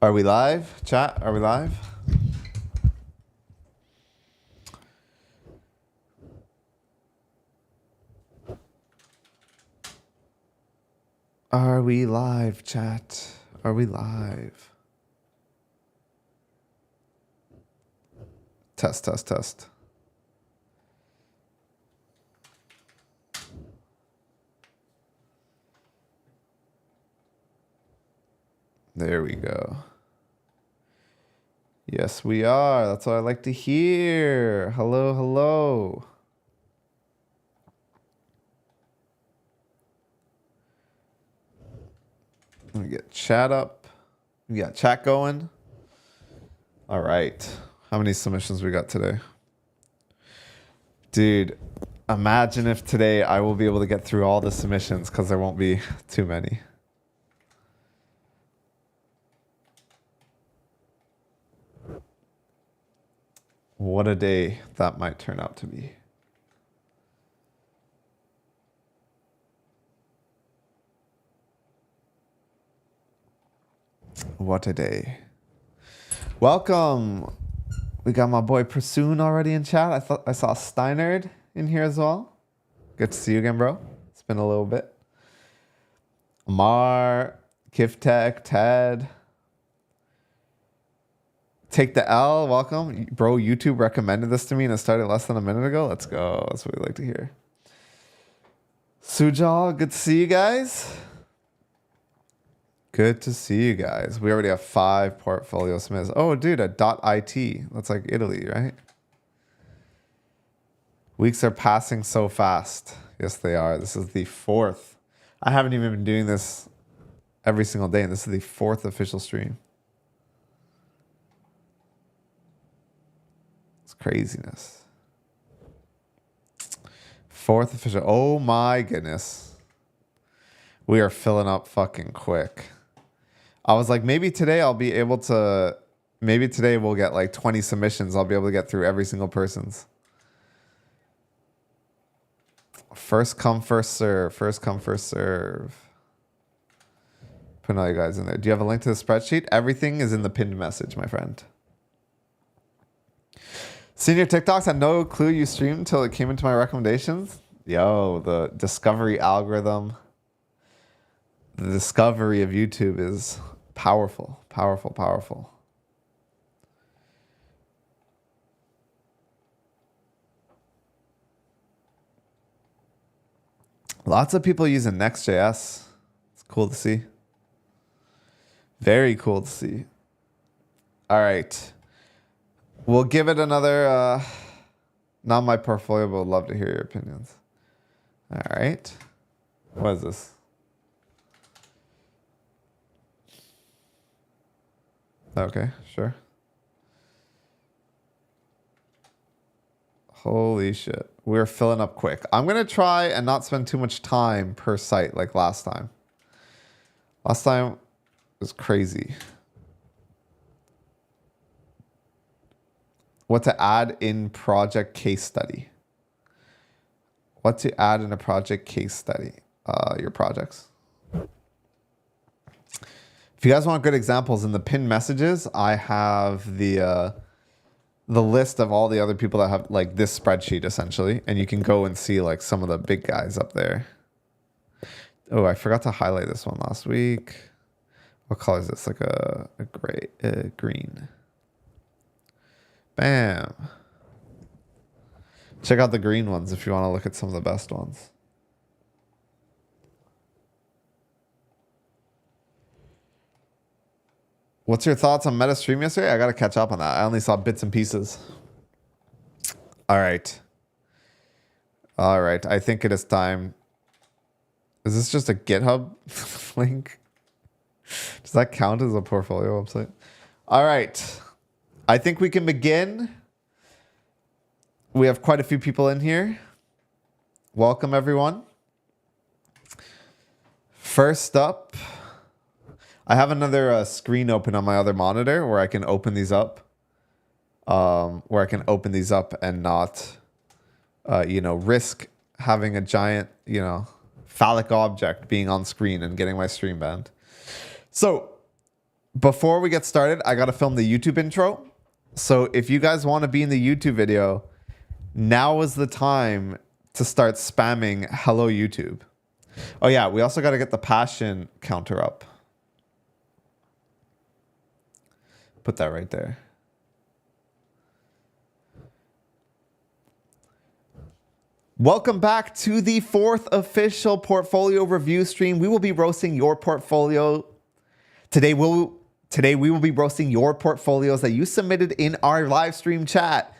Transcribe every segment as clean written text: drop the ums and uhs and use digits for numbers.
Are we live? Chat, are we live? Are we live, chat? Are we live? Test, test, test. There we go. Yes, we are. That's what I like to hear. Hello, hello. Let me get chat up. We got chat going. All right. How many submissions we got today? Dude, imagine if today I will be able to get through all the submissions because there won't be too many. What a day that might turn out to be. What a day. Welcome. We got my boy Pursoon already in chat. I thought I saw Steinerd in here as well. Good to see you again, bro. It's been a little bit. Omar, Kiftek, Ted. Take the L, welcome. Bro, YouTube recommended this to me and it started less than a minute ago. Let's go. That's what we like to hear. Sujal, good to see you guys. Good to see you guys. We already have 5 portfolio submits. Oh, dude, a .it. That's like Italy, right? Weeks are passing so fast. Yes, they are. This is the 4th. I haven't even been doing this every single day, and this is the 4th official stream. It's craziness. 4th official. Oh my goodness. We are filling up fucking quick. I was like, maybe today I'll be able to, maybe today we'll get like 20 submissions. I'll be able to get through every single person's. First come, first serve. First come, first serve. Putting all you guys in there. Do you have a link to the spreadsheet? Everything is in the pinned message, my friend. Senior TikToks had no clue you streamed until it came into my recommendations. Yo, the discovery algorithm. The discovery of YouTube is powerful, powerful, powerful. Lots of people using Next.js. It's cool to see. Very cool to see. All right. We'll give it another, not my portfolio, but would love to hear your opinions. All right. What is this? Okay, sure. Holy shit. We're filling up quick. I'm going to try and not spend too much time per site like last time. Last time was crazy. What to add in project case study. What to add in a project case study. Your projects. If you guys want good examples in the pinned messages, I have the list of all the other people that have like this spreadsheet essentially, and you can go and see like some of the big guys up there. Oh, I forgot to highlight this one last week. What color is this? Like a gray, green. Bam. Check out the green ones if you want to look at some of the best ones. What's your thoughts on Meta stream yesterday? I got to catch up on that. I only saw bits and pieces. All right. All right. I think it is time. Is this just a GitHub link? Does that count as a portfolio website? All right. I think we can begin. We have quite a few people in here. Welcome, everyone. First up, I have another screen open on my other monitor where I can open these up. And not, risk having a giant, phallic object being on screen and getting my stream banned. So, before we get started, I got to film the YouTube intro. So if you guys want to be in the YouTube video, now is the time to start spamming hello YouTube. Oh yeah, we also got to get the passion counter up. Put that right there. Welcome back to the 4th official portfolio review stream. We will be roasting your portfolio. Today we will be roasting your portfolios that you submitted in our live stream chat.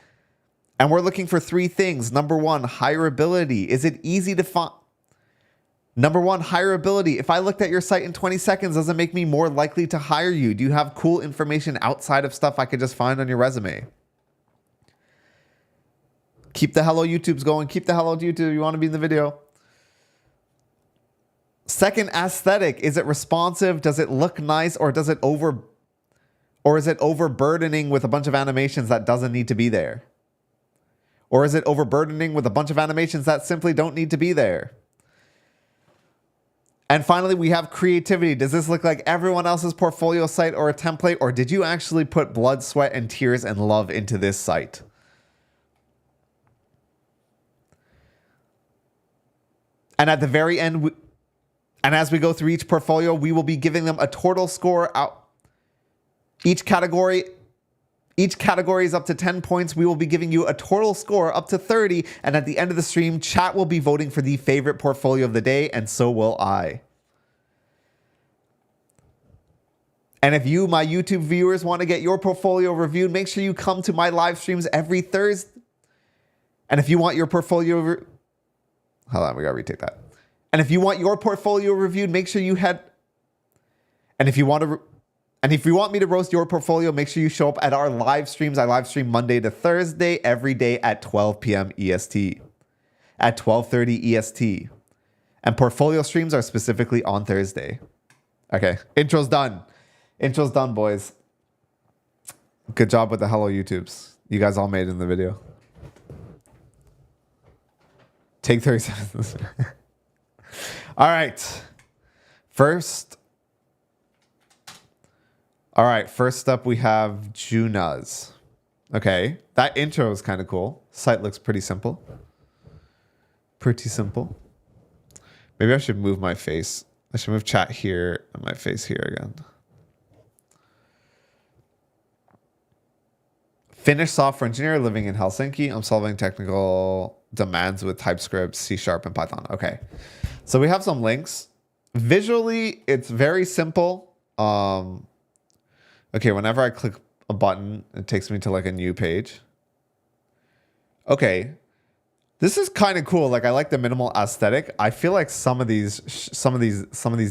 And we're looking for 3 things. Number 1, hireability. Is it easy to find? Number 1, hireability. If I looked at your site in 20 seconds, does it make me more likely to hire you? Do you have cool information outside of stuff I could just find on your resume? Keep the hello YouTubes going. Keep the hello YouTube. You want to be in the video. Second, aesthetic. Is it responsive? Does it look nice, or is it overburdening with a bunch of animations that doesn't need to be there? Or is it overburdening with a bunch of animations that simply don't need to be there? And finally, we have creativity. Does this look like everyone else's portfolio site or a template, or did you actually put blood, sweat, and tears and love into this site? And at the very end, and as we go through each portfolio, we will be giving them a total score out. Each category is up to 10 points. We will be giving you a total score up to 30. And at the end of the stream, chat will be voting for the favorite portfolio of the day, and so will I. And if you, my YouTube viewers, want to get your portfolio reviewed, make sure you come to my live streams every Thursday. And if you want your portfolio... Hold on, we got to retake that. And if you want your portfolio reviewed, make sure you head... And if you want me to roast your portfolio, make sure you show up at our live streams. I live stream Monday to Thursday, every day at 12 p.m. EST. At 12:30 EST. And portfolio streams are specifically on Thursday. Okay, intro's done. Intro's done, boys. Good job with the hello YouTubes. You guys all made it in the video. Take 30 seconds. All right. First up we have Joonas. Okay, that intro is kind of cool. Site looks pretty simple. Pretty simple. Maybe I should move my face. I should move chat here and my face here again. Finnish software engineer living in Helsinki. I'm solving technical demands with TypeScript, C# and Python. Okay, so we have some links. Visually, it's very simple. Okay, whenever I click a button, it takes me to like a new page. Okay, this is kind of cool. Like, I like the minimal aesthetic. I feel like some of these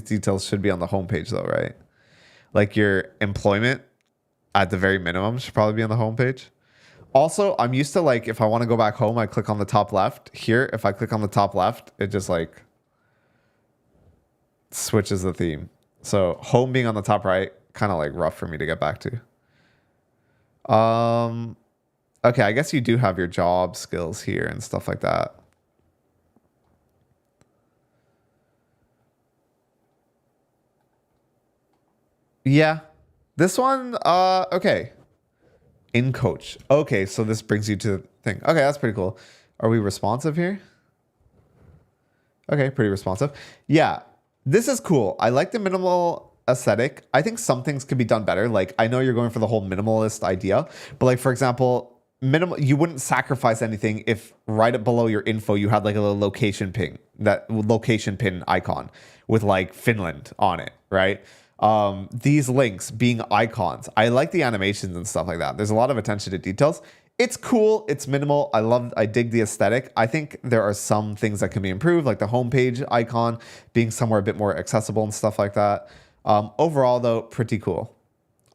details should be on the homepage though, right? Like your employment at the very minimum should probably be on the homepage. Also, I'm used to, like, if I want to go back home, I click on the top left. Here, if I click on the top left, it just like switches the theme. So home being on the top right, kind of like rough for me to get back to. Okay, I guess you do have your job skills here and stuff like that. Yeah, this one, okay. In coach. Okay, so this brings you to the thing. Okay, that's pretty cool. Are we responsive here? Okay, pretty responsive. Yeah, this is cool. I like the minimal aesthetic. I think some things could be done better. Like, I know you're going for the whole minimalist idea, but like, for example, you wouldn't sacrifice anything if right below your info you had like a little location pin, that location pin icon with like Finland on it, right? These links being icons. I like the animations and stuff like that. There's a lot of attention to details. It's cool. It's minimal. I dig the aesthetic. I think there are some things that can be improved, like the homepage icon being somewhere a bit more accessible and stuff like that. Overall though, pretty cool.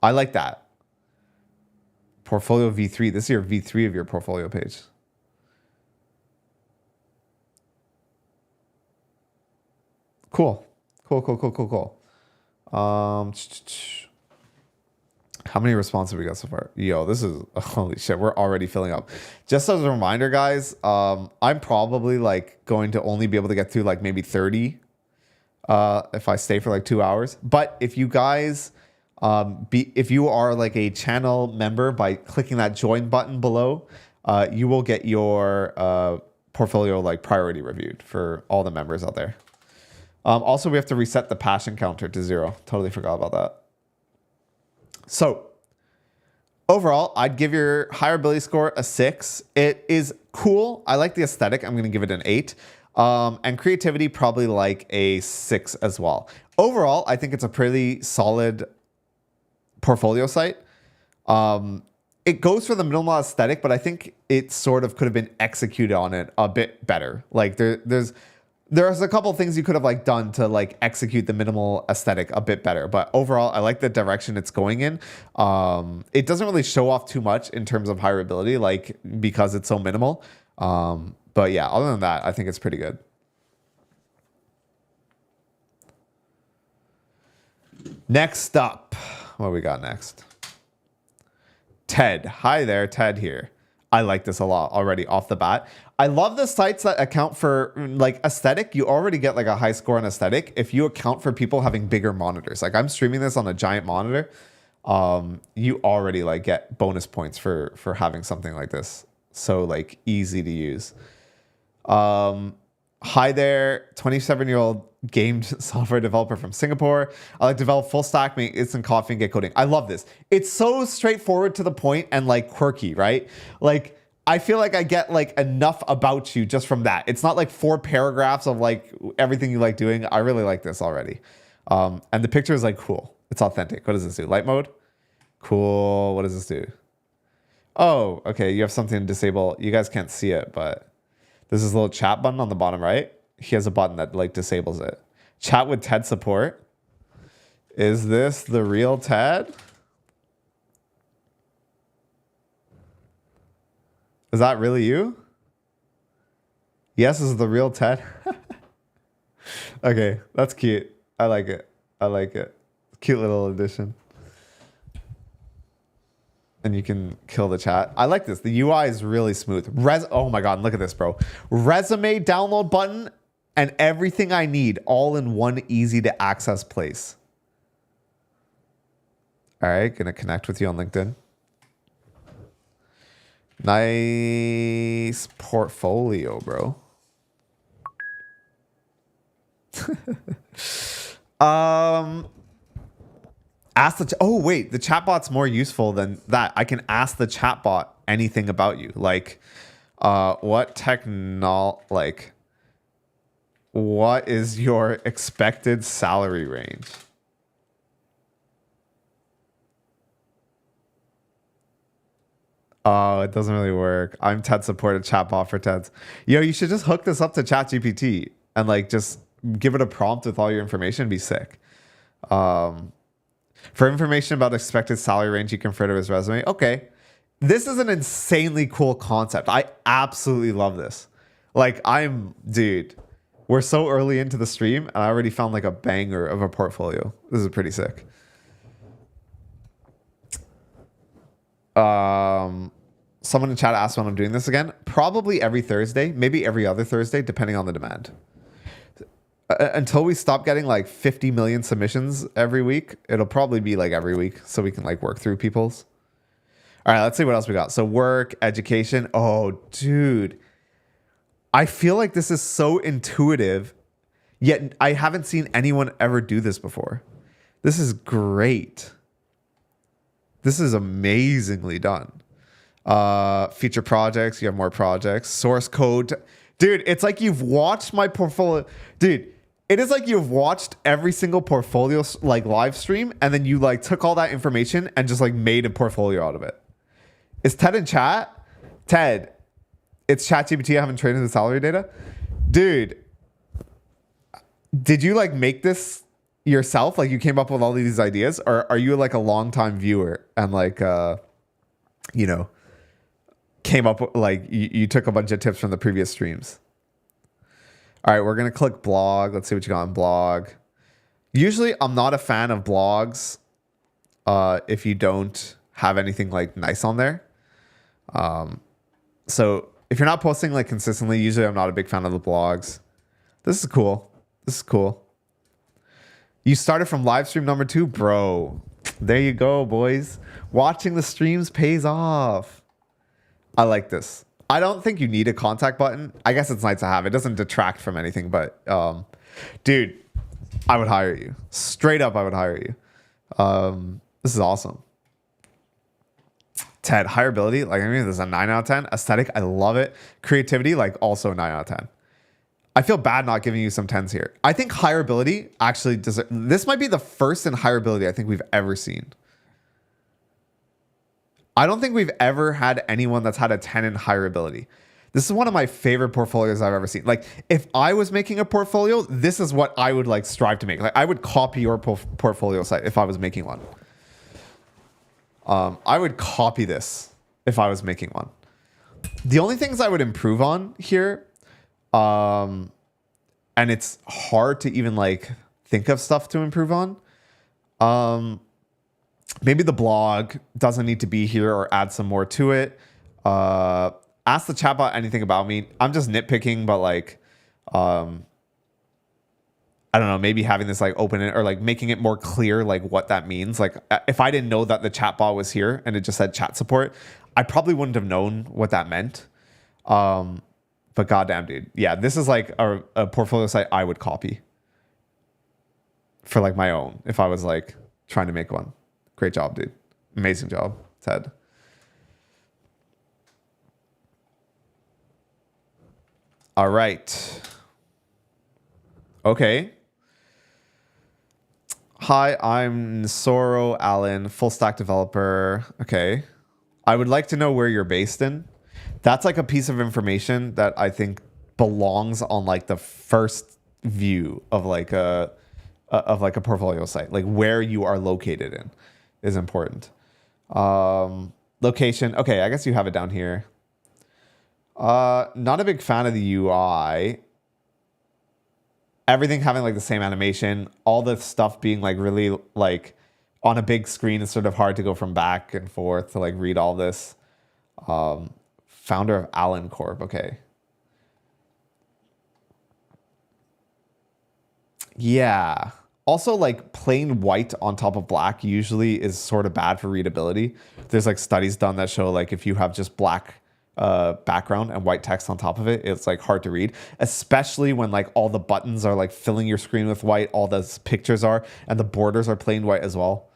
I like that. Portfolio V3. This is your V3 of your portfolio page. Cool. Cool. How many responses have we got so far? Yo, this is, holy shit, we're already filling up. Just as a reminder, guys, I'm probably like going to only be able to get through like maybe 30 if I stay for like 2 hours. But if you guys If you are like a channel member, by clicking that join button below, you will get your portfolio like priority reviewed for all the members out there. Also, we have to reset the passion counter to 0. Totally forgot about that. So overall, I'd give your hireability score a 6. It is cool. I like the aesthetic. I'm going to give it an 8. And creativity, probably like a 6 as well. Overall, I think it's a pretty solid portfolio site. It goes for the minimal aesthetic, but I think it sort of could have been executed on it a bit better. Like there's a couple of things you could have like done to like execute the minimal aesthetic a bit better. But overall, I like the direction it's going in. It doesn't really show off too much in terms of hireability, like because it's so minimal. But yeah, other than that, I think it's pretty good. Next up, what we got next? Ted. Hi there, Ted here. I like this a lot already off the bat. I love the sites that account for like aesthetic. You already get like a high score on aesthetic if you account for people having bigger monitors. Like I'm streaming this on a giant monitor. You already like get bonus points for having something like this. So like easy to use. Hi there, 27-year-old game software developer from Singapore. I like to develop full stack, make instant coffee, and get coding. I love this. It's so straightforward to the point and like quirky, right? Like I feel like I get like enough about you just from that. It's not like 4 paragraphs of like everything you like doing. I really like this already. And the picture is like cool. It's authentic. What does this do? Light mode? Cool. What does this do? Oh, okay. You have something to disable. You guys can't see it, but there's this little chat button on the bottom right. He has a button that like disables it. Chat with Ted support. Is this the real Ted? Is that really you? Yes, this is the real Ted. Okay, that's cute. I like it. I like it. Cute little addition. And you can kill the chat. I like this. The UI is really smooth. Oh my God, look at this, bro. Resume download button and everything I need all in one easy to access place. All right, gonna connect with you on LinkedIn. Nice portfolio, bro. Ask the oh wait, the chatbot's more useful than that. I can ask the chatbot anything about you, like what what is your expected salary range? Oh, it doesn't really work. I'm Ted supported chatbot for Teds. Yo, you should just hook this up to ChatGPT and like just give it a prompt with all your information. Be sick. For information about expected salary range, you can refer to his resume. Okay. This is an insanely cool concept. I absolutely love this. Like dude, we're so early into the stream and I already found like a banger of a portfolio. This is pretty sick. Someone in chat asked when I'm doing this again. Probably every Thursday, maybe every other Thursday, depending on the demand. Until we stop getting like 50 million submissions every week, it'll probably be like every week so we can like work through people's. All right, let's see what else we got. So work, education. Oh, dude. I feel like this is so intuitive, yet I haven't seen anyone ever do this before. This is great. This is amazingly done. Feature projects. You have more projects. Source code. Dude, it's like you've watched my portfolio. Dude, it is like you've watched every single portfolio like live stream and then you like took all that information and just like made a portfolio out of it. Is Ted in chat? Ted, it's ChatGPT. I haven't trained in the salary data. Dude, did you like make this yourself? Like you came up with all these ideas, or are you like a longtime viewer and like, you know, came up with like you took a bunch of tips from the previous streams? All right, we're going to click blog. Let's see what you got on blog. Usually I'm not a fan of blogs if you don't have anything like nice on there. So if you're not posting like consistently, usually I'm not a big fan of the blogs. This is cool. This is cool. You started from live stream number 2, bro. There you go, boys. Watching the streams pays off. I like this. I don't think you need a contact button. I guess it's nice to have. It doesn't detract from anything, but dude, I would hire you. Straight up, I would hire you. This is awesome. Ted, hireability, like I mean, this is a 9 out of 10. Aesthetic, I love it. Creativity, like also a 9 out of 10. I feel bad not giving you some 10s here. I think hireability actually deserves. This might be the first in hireability I think we've ever seen. I don't think we've ever had anyone that's had a 10 in hireability. This is one of my favorite portfolios I've ever seen. Like, if I was making a portfolio, this is what I would like strive to make. Like, I would copy your portfolio site if I was making one. I would copy this if I was making one. The only things I would improve on here, and it's hard to even like think of stuff to improve on. Maybe the blog doesn't need to be here, or add some more to it. Ask the chatbot anything about me. I'm just nitpicking, but like, I don't know, maybe having this like open it or like making it more clear, like what that means. Like if I didn't know that the chatbot was here and it just said chat support, I probably wouldn't have known what that meant. But goddamn, dude. Yeah, this is like a portfolio site I would copy for like my own if I was like trying to make one. Great job, dude. Amazing job, Ted. All right. Okay. Hi, I'm Nsoro, Allan, full stack developer. Okay. I would like to know where you're based in. That's like a piece of information that I think belongs on like the first view of like a portfolio site. Like where you are located in is important. Location. Okay, I guess you have it down here. Not a big fan of the UI. Everything having like the same animation, all the stuff being like really like on a big screen is sort of hard to go from back and forth to like read all this. Founder of Allan Corp. Okay. Yeah. Also, like plain white on top of black usually is sort of bad for readability. There's like studies done that show like if you have just black background and white text on top of it, it's like hard to read, especially when like all the buttons are like filling your screen with white, all the pictures are, and the borders are plain white as well.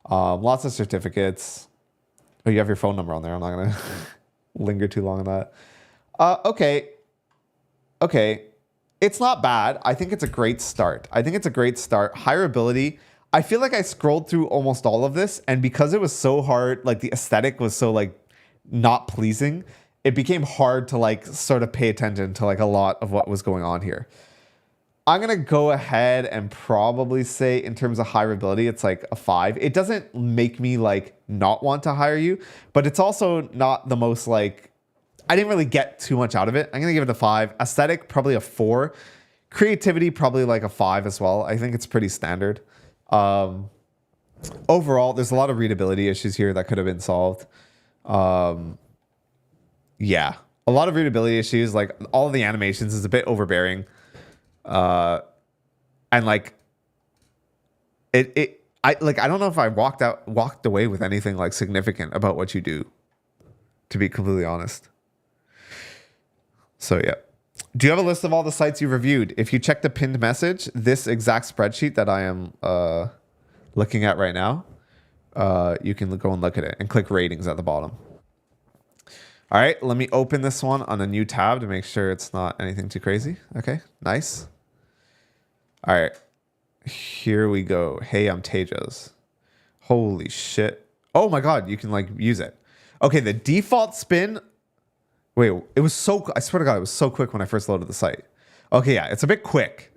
Lots of certificates. Oh, you have your phone number on there. I'm not gonna linger too long on that. Okay. It's not bad. I think it's a great start. Hireability. I feel like I scrolled through almost all of this, and because it was so hard, like the aesthetic was so like not pleasing, it became hard to like sort of pay attention to like a lot of what was going on here. I'm going to go ahead and probably say in terms of hireability, it's like a 5. It doesn't make me like not want to hire you, but it's also not the most like, I didn't really get too much out of it. I'm going to give it a 5. Aesthetic, probably a 4. Creativity, probably like a 5 as well. I think it's pretty standard. Overall, there's a lot of readability issues here that could have been solved. Yeah, a lot of readability issues. Like all of the animations is a bit overbearing. And like I don't know if I walked away with anything like significant about what you do, to be completely honest. So yeah. Do you have a list of all the sites you've reviewed? If you check the pinned message, this exact spreadsheet that I am looking at right now, you can go and look at it and click ratings at the bottom. All right, let me open this one on a new tab to make sure it's not anything too crazy. Okay, nice. All right, here we go. Hey, I'm Tejas. Holy shit. Oh my God, you can like use it. Okay, the default spin. Wait, it was so, I swear to God, it was so quick when I first loaded the site. Okay, yeah, it's a bit quick.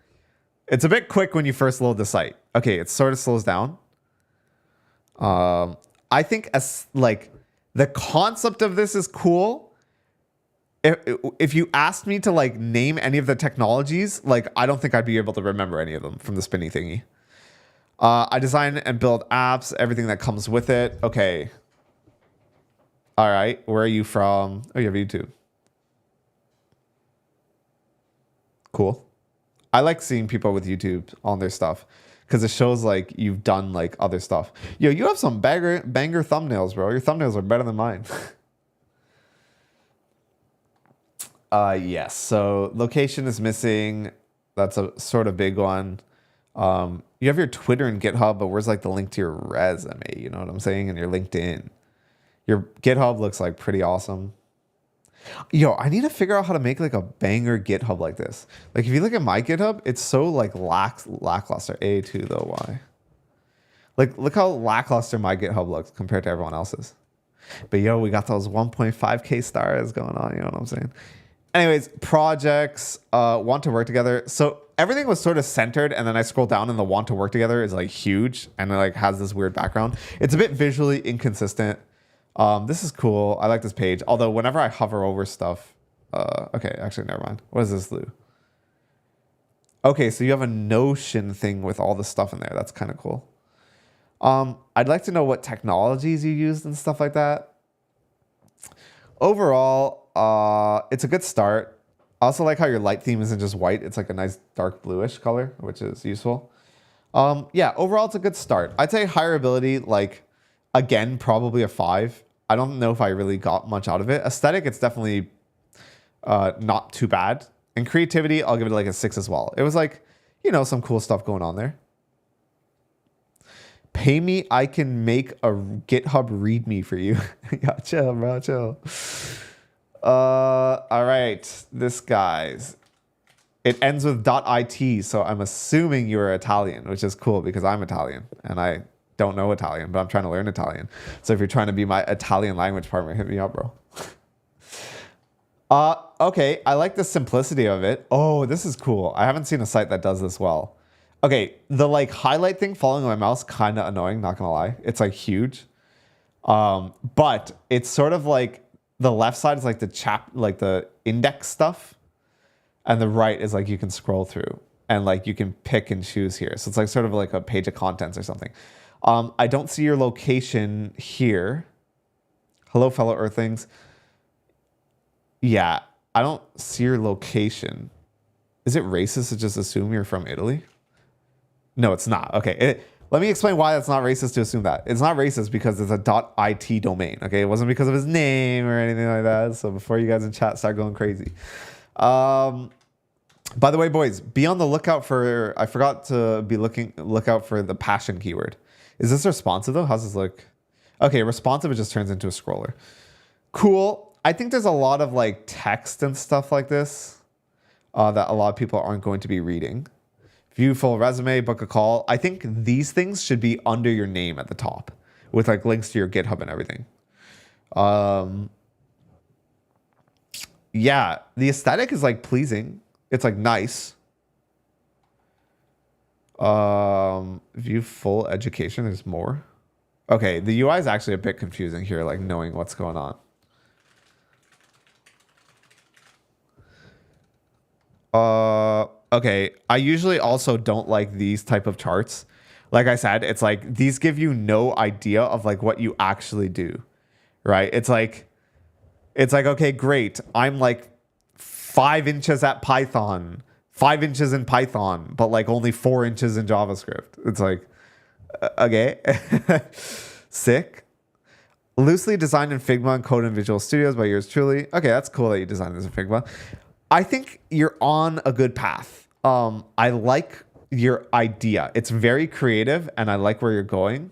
It's a bit quick when you first load the site. Okay, it sort of slows down. I think as like the concept of this is cool. If you asked me to like name any of the technologies, like I don't think I'd be able to remember any of them from the spinny thingy. I design and build apps, everything that comes with it. Okay. All right. Where are you from? Oh, you have YouTube. Cool. I like seeing people with YouTube on their stuff because it shows like you've done like other stuff. Yo, you have some banger thumbnails, bro. Your thumbnails are better than mine. Yes. So location is missing. That's a sort of big one. You have your Twitter and GitHub, but where's like the link to your resume? You know what I'm saying? And your LinkedIn. Your GitHub looks like pretty awesome. Yo, I need to figure out how to make like a banger GitHub like this. Like if you look at my GitHub, it's so like lackluster. A2 though, why? Like look how lackluster my GitHub looks compared to everyone else's. But yo, we got those 1.5K stars going on, you know what I'm saying? Anyways, projects, want to work together. So everything was sort of centered, and then I scroll down and the want to work together is like huge and it like has this weird background. It's a bit visually inconsistent. This is cool. I like this page. Although whenever I hover over stuff, okay, actually, never mind. What is this, Lou? Okay, so you have a Notion thing with all the stuff in there. That's kind of cool. I'd like to know what technologies you used and stuff like that. Overall, it's a good start. I also like how your light theme isn't just white. It's like a nice dark bluish color, which is useful. Yeah, overall, it's a good start. I'd say hireability, like, again, probably a 5. I don't know if I really got much out of it. Aesthetic, it's definitely not too bad. And creativity, I'll give it like a 6 as well. It was like, you know, some cool stuff going on there. Pay me, I can make a GitHub README for you. Yeah, chill, bro, chill. All right, this guy's. It ends with .it, so I'm assuming you're Italian, which is cool because I'm Italian and I don't know Italian, but I'm trying to learn Italian. So if you're trying to be my Italian language partner, hit me up, bro. Okay, I like the simplicity of it. Oh, this is cool. I haven't seen a site that does this well. Okay, the like highlight thing following my mouse, kind of annoying, not gonna lie. It's like huge. But it's sort of like the left side is like the index stuff. And the right is like you can scroll through and like you can pick and choose here. So it's like sort of like a page of contents or something. I don't see your location here. Hello, fellow Earthlings. Yeah, I don't see your location. Is it racist to just assume you're from Italy? No, it's not. Okay, let me explain why it's not racist to assume that. It's not racist because it's a .it domain, okay? It wasn't because of his name or anything like that. So before you guys in chat start going crazy. By the way, boys, be on the lookout for, I forgot to be look out for the passion keyword. Is this responsive though? How's this look? Okay, responsive, it just turns into a scroller. Cool. I think there's a lot of like text and stuff like this that a lot of people aren't going to be reading. View full resume, book a call. I think these things should be under your name at the top with like links to your GitHub and everything. Yeah, the aesthetic is like pleasing. It's like nice. View full education. There's more. Okay, the UI is actually a bit confusing here, like knowing what's going on. Okay, I usually also don't like these type of charts. Like I said, it's like these give you no idea of like what you actually do, right? It's like, okay, great. I'm like 5 inches at Python, 5 inches in Python, but like only 4 inches in JavaScript. It's like, okay, sick. Loosely designed in Figma and code in Visual Studios by yours truly. Okay, that's cool that you designed this in Figma. I think you're on a good path. I like your idea. It's very creative and I like where you're going.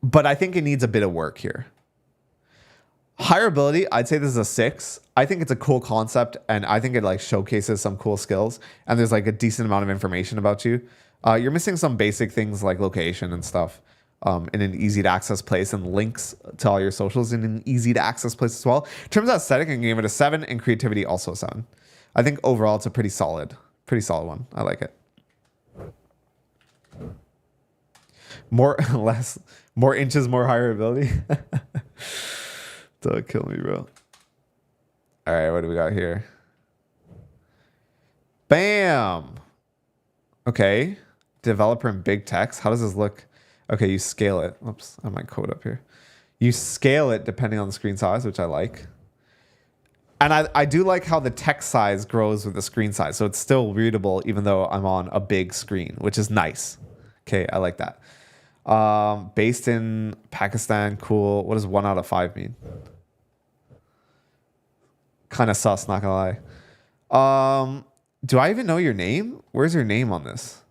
But I think it needs a bit of work here. Hireability, I'd say this is a 6. I think it's a cool concept and I think it like showcases some cool skills and there's like a decent amount of information about you. You're missing some basic things like location and stuff in an easy to access place and links to all your socials in an easy to access place as well. In terms of aesthetic, I can give it a 7 and creativity also a 7. I think overall it's a pretty solid one. I like it. More inches, more hireability. Don't kill me, bro. All right, what do we got here? Bam. Okay. Developer in big text. How does this look? Okay, you scale it. Oops, I might code up here. You scale it depending on the screen size, which I like. And I do like how the text size grows with the screen size. So it's still readable even though I'm on a big screen, which is nice. Okay, I like that. Based in Pakistan, cool. What does 1 out of 5 mean? Kind of sus, not gonna lie. Do I even know your name? Where's your name on this?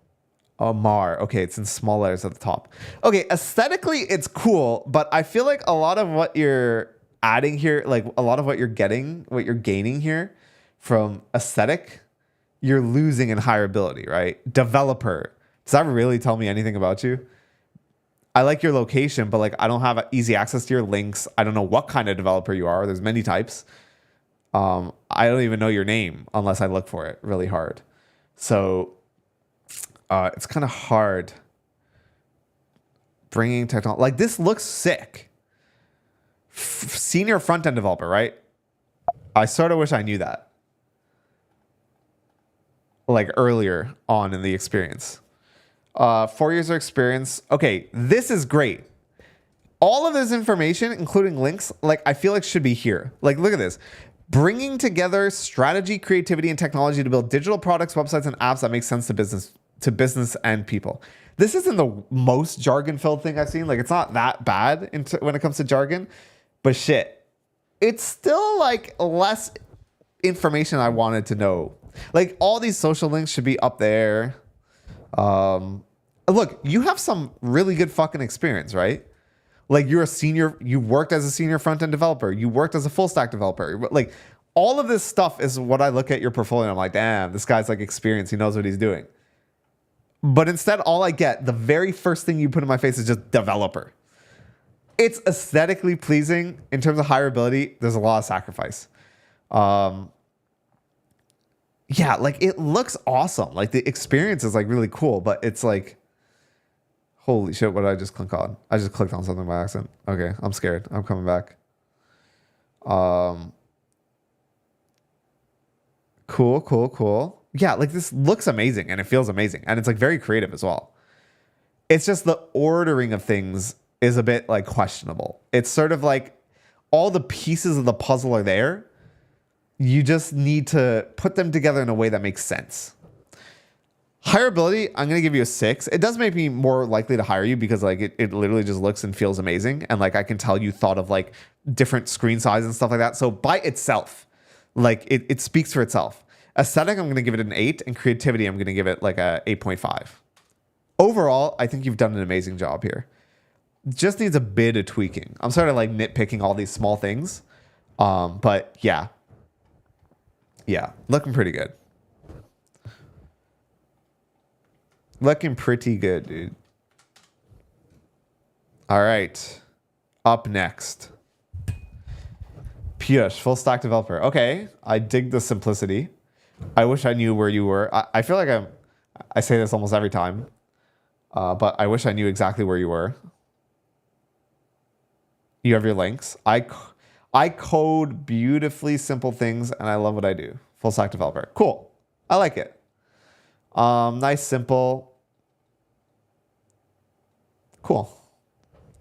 Omar. Okay, it's in small letters at the top. Okay, aesthetically, it's cool, but I feel like a lot of what you're adding here, like a lot of what you're getting, what you're gaining here from aesthetic, you're losing in hireability, right? Developer. Does that really tell me anything about you? I like your location, but like I don't have easy access to your links. I don't know what kind of developer you are. There's many types. I don't even know your name unless I look for it really hard. So it's kind of hard bringing technology. Like this looks sick. Senior front-end developer, right? I sort of wish I knew that. Like earlier on in the experience. 4 years of experience. Okay, this is great. All of this information, including links, like I feel like should be here. Like look at this. Bringing together strategy, creativity, and technology to build digital products, websites, and apps that make sense to business and people. This isn't the most jargon-filled thing I've seen. Like, it's not that bad when it comes to jargon, but shit, it's still like less information I wanted to know. Like, all these social links should be up there. Look, you have some really good fucking experience, right? Like you're a senior, you worked as a senior front-end developer. You worked as a full stack developer. Like all of this stuff is what I look at your portfolio and I'm like, damn, this guy's like experienced. He knows what he's doing. But instead, all I get, the very first thing you put in my face is just developer. It's aesthetically pleasing. In terms of hireability, there's a lot of sacrifice. Yeah, like it looks awesome. Like the experience is like really cool, but it's like, holy shit, what did I just click on? I just clicked on something by accident. Okay, I'm scared. I'm coming back. Cool. Yeah, like this looks amazing and it feels amazing. And it's like very creative as well. It's just the ordering of things is a bit like questionable. It's sort of like all the pieces of the puzzle are there. You just need to put them together in a way that makes sense. Hireability, I'm going to give you a 6. It does make me more likely to hire you because like it literally just looks and feels amazing. And like I can tell you thought of like different screen size and stuff like that. So by itself, like it speaks for itself. Aesthetic, I'm going to give it an 8. And creativity, I'm going to give it like a 8.5. Overall, I think you've done an amazing job here. Just needs a bit of tweaking. I'm sort of like nitpicking all these small things. But yeah, looking pretty good. Looking pretty good, dude. All right. Up next. Piyush, full stack developer. Okay. I dig the simplicity. I wish I knew where you were. I feel like I say this almost every time. But I wish I knew exactly where you were. You have your links. I code beautifully simple things and I love what I do. Full stack developer. Cool. I like it. Nice, simple. Cool.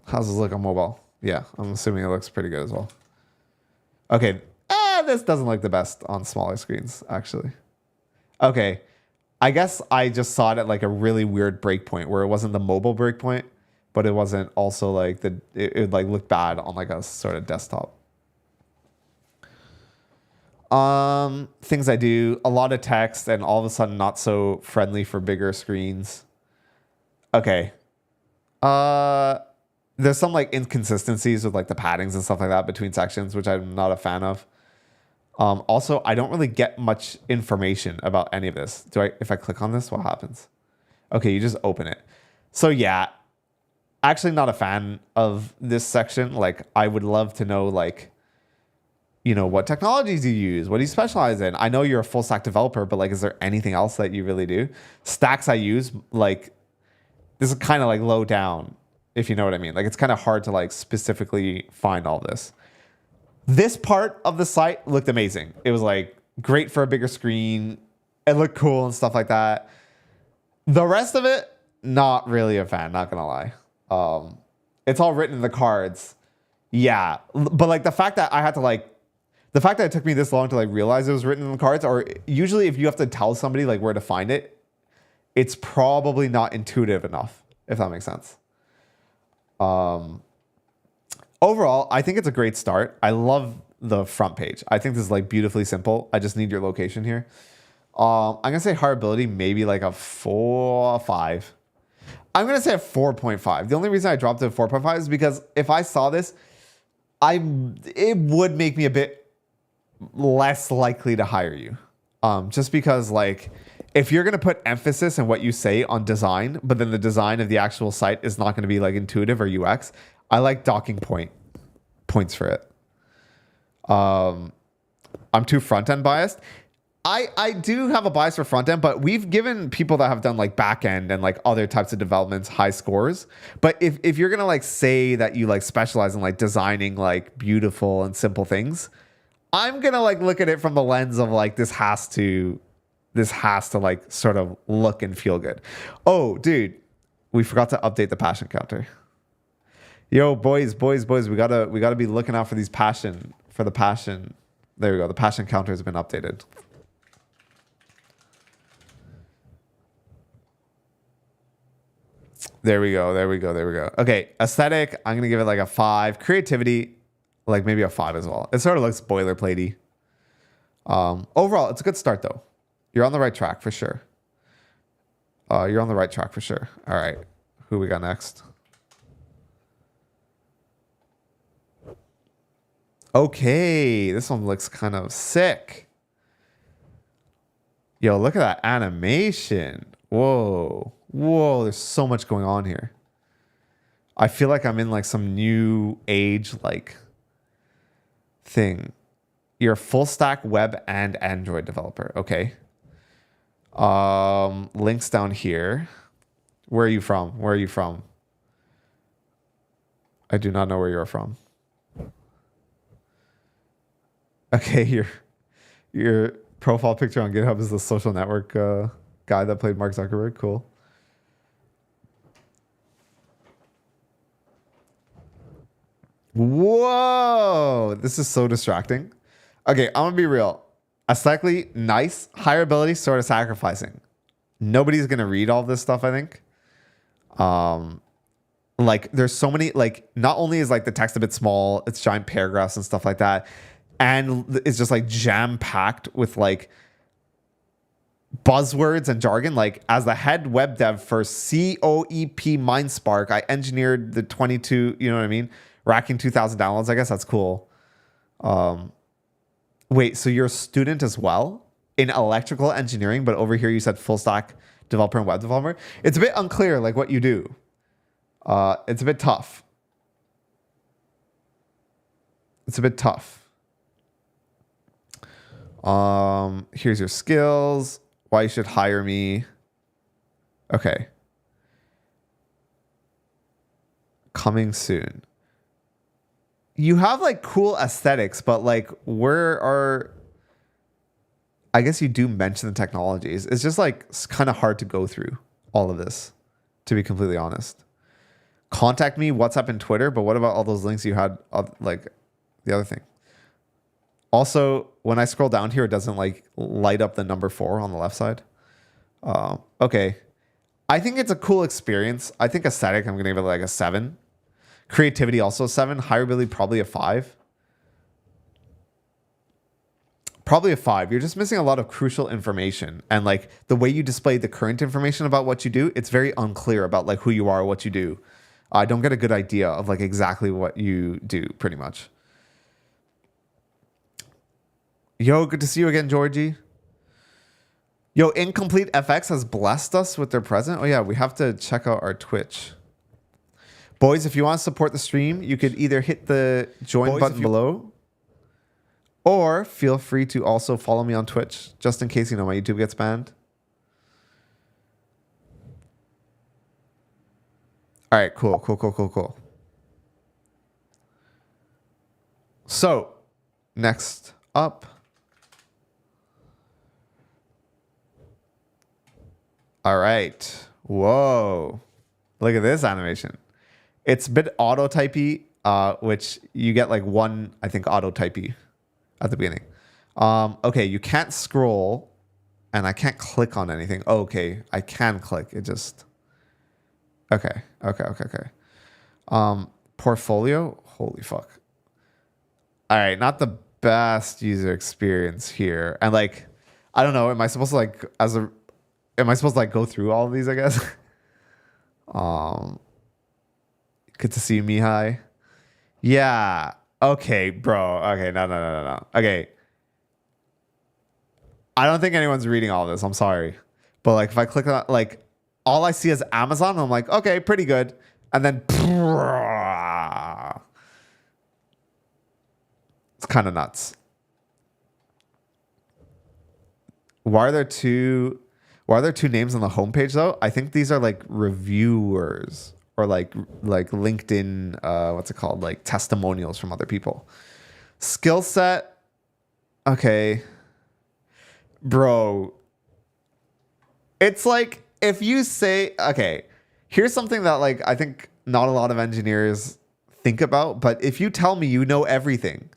How's this look on mobile? Yeah, I'm assuming it looks pretty good as well. Okay. This doesn't look the best on smaller screens, actually. Okay. I guess I just saw it at like a really weird breakpoint where it wasn't the mobile breakpoint, but it wasn't also like it like looked bad on like a sort of desktop. Things I do, a lot of text and all of a sudden not so friendly for bigger screens. Okay. There's some like inconsistencies with like the paddings and stuff like that between sections, which I'm not a fan of. Also, I don't really get much information about any of this. If I click on this, what happens? Okay, you just open it. So yeah, actually not a fan of this section. Like I would love to know like, you know, what technologies you use, what do you specialize in? I know you're a full stack developer, but like, is there anything else that you really do? Stacks I use, like, this is kind of like low down, if you know what I mean. Like, it's kind of hard to like specifically find all this. This part of the site looked amazing. It was like great for a bigger screen. It looked cool and stuff like that. The rest of it, not really a fan, not gonna lie. It's all written in the cards. Yeah, but like the fact that I had to like, The fact that it took me this long to like realize it was written in the cards, or usually if you have to tell somebody like where to find it, it's probably not intuitive enough, if that makes sense. Overall, I think it's a great start. I love the front page. I think this is like beautifully simple. I just need your location here. I'm gonna say hireability, maybe like a 4 or 5. I'm gonna say a 4.5. The only reason I dropped it to 4.5 is because if I saw this, it would make me a bit less likely to hire you. Just because like if you're gonna put emphasis in what you say on design, but then the design of the actual site is not gonna be like intuitive or UX, I like docking points for it. I'm too front end biased. I do have a bias for front end, but we've given people that have done like back end and like other types of developments high scores. But if you're gonna like say that you like specialize in like designing like beautiful and simple things, I'm gonna like look at it from the lens of like this has to like sort of look and feel good. Oh, dude, we forgot to update the passion counter. Yo, boys, we gotta be looking out for these passion. There we go. The passion counter has been updated. There we go. Okay, aesthetic, I'm going to give it like a 5. Creativity, like maybe a 5 as well. It sort of looks boilerplatey. Overall, it's a good start though. You're on the right track for sure. All right, who we got next? Okay, this one looks kind of sick. Yo, look at that animation. Whoa, there's so much going on here. I feel like I'm in like some new age like thing. You're a full stack web and Android developer. Okay. Links down here. Where are you from? I do not know where you're from. Okay, your profile picture on GitHub is the social network guy that played Mark Zuckerberg. Cool. Whoa, this is so distracting. Okay, I'm gonna be real. Aesthetically nice, hireability sort of sacrificing. Nobody's gonna read all this stuff, I think. Like there's so many, like not only is like the text a bit small, it's giant paragraphs and stuff like that, and it's just like jam packed with like buzzwords and jargon. Like as the head web dev for COEP MindSpark, I engineered the 22, you know what I mean? Racking 2,000 downloads. I guess that's cool. Wait, so you're a student as well in electrical engineering, but over here you said full stack developer and web developer. It's a bit unclear like what you do. It's a bit tough. Here's your skills. Why you should hire me. Okay. Coming soon. You have like cool aesthetics, but like I guess you do mention the technologies. It's just like it's kind of hard to go through all of this, to be completely honest. Contact me, WhatsApp and Twitter, but what about all those links you had, like the other thing? Also, when I scroll down here, it doesn't like light up the number 4 on the left side. Okay. I think it's a cool experience. I think aesthetic, I'm going to give it like a 7. Creativity, also a 7. Hireability, probably a 5. Probably a 5. You're just missing a lot of crucial information. And like the way you display the current information about what you do, it's very unclear about like who you are, what you do. I don't get a good idea of like exactly what you do, pretty much. Yo, good to see you again, Georgie. Yo, Incomplete FX has blessed us with their present. Oh yeah, we have to check out our Twitch. Boys, if you want to support the stream, you could either hit the join button below, or feel free to also follow me on Twitch, just in case, you know, my YouTube gets banned. All right, cool. So, next up. All right. Whoa. Look at this animation. It's a bit auto-typey, which you get like one, I think, auto-typey. at the beginning. Okay, you can't scroll, and I can't click on anything. Oh, okay, I can click. It just... Okay. Portfolio? Holy fuck. All right, not the best user experience here. And like, I don't know, am I supposed to like, go through all of these, I guess? Good to see you, Mihai. Yeah. Okay, bro. Okay, no. Okay. I don't think anyone's reading all this. I'm sorry. But like, if I click on, like, all I see is Amazon, and I'm like, okay, pretty good. And then, it's kind of nuts. Why are there two names on the homepage though? I think these are like reviewers or like LinkedIn, what's it called? Like testimonials from other people. Skill set. Okay. Bro. It's like if you say, okay, here's something that like I think not a lot of engineers think about, but if you tell me you know everything,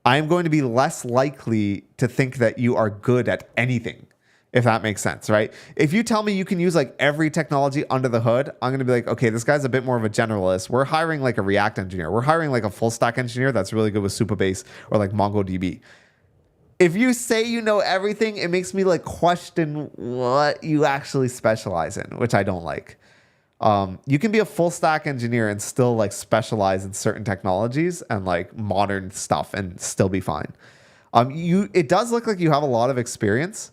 I'm going to be less likely to think that you are good at anything, if that makes sense, right? If you tell me you can use like every technology under the hood, I'm going to be like, okay, this guy's a bit more of a generalist. We're hiring like a React engineer. We're hiring like a full stack engineer that's really good with Supabase or like MongoDB. If you say you know everything, it makes me like question what you actually specialize in, which I don't like. You can be a full stack engineer and still like specialize in certain technologies and like modern stuff and still be fine. It does look like you have a lot of experience.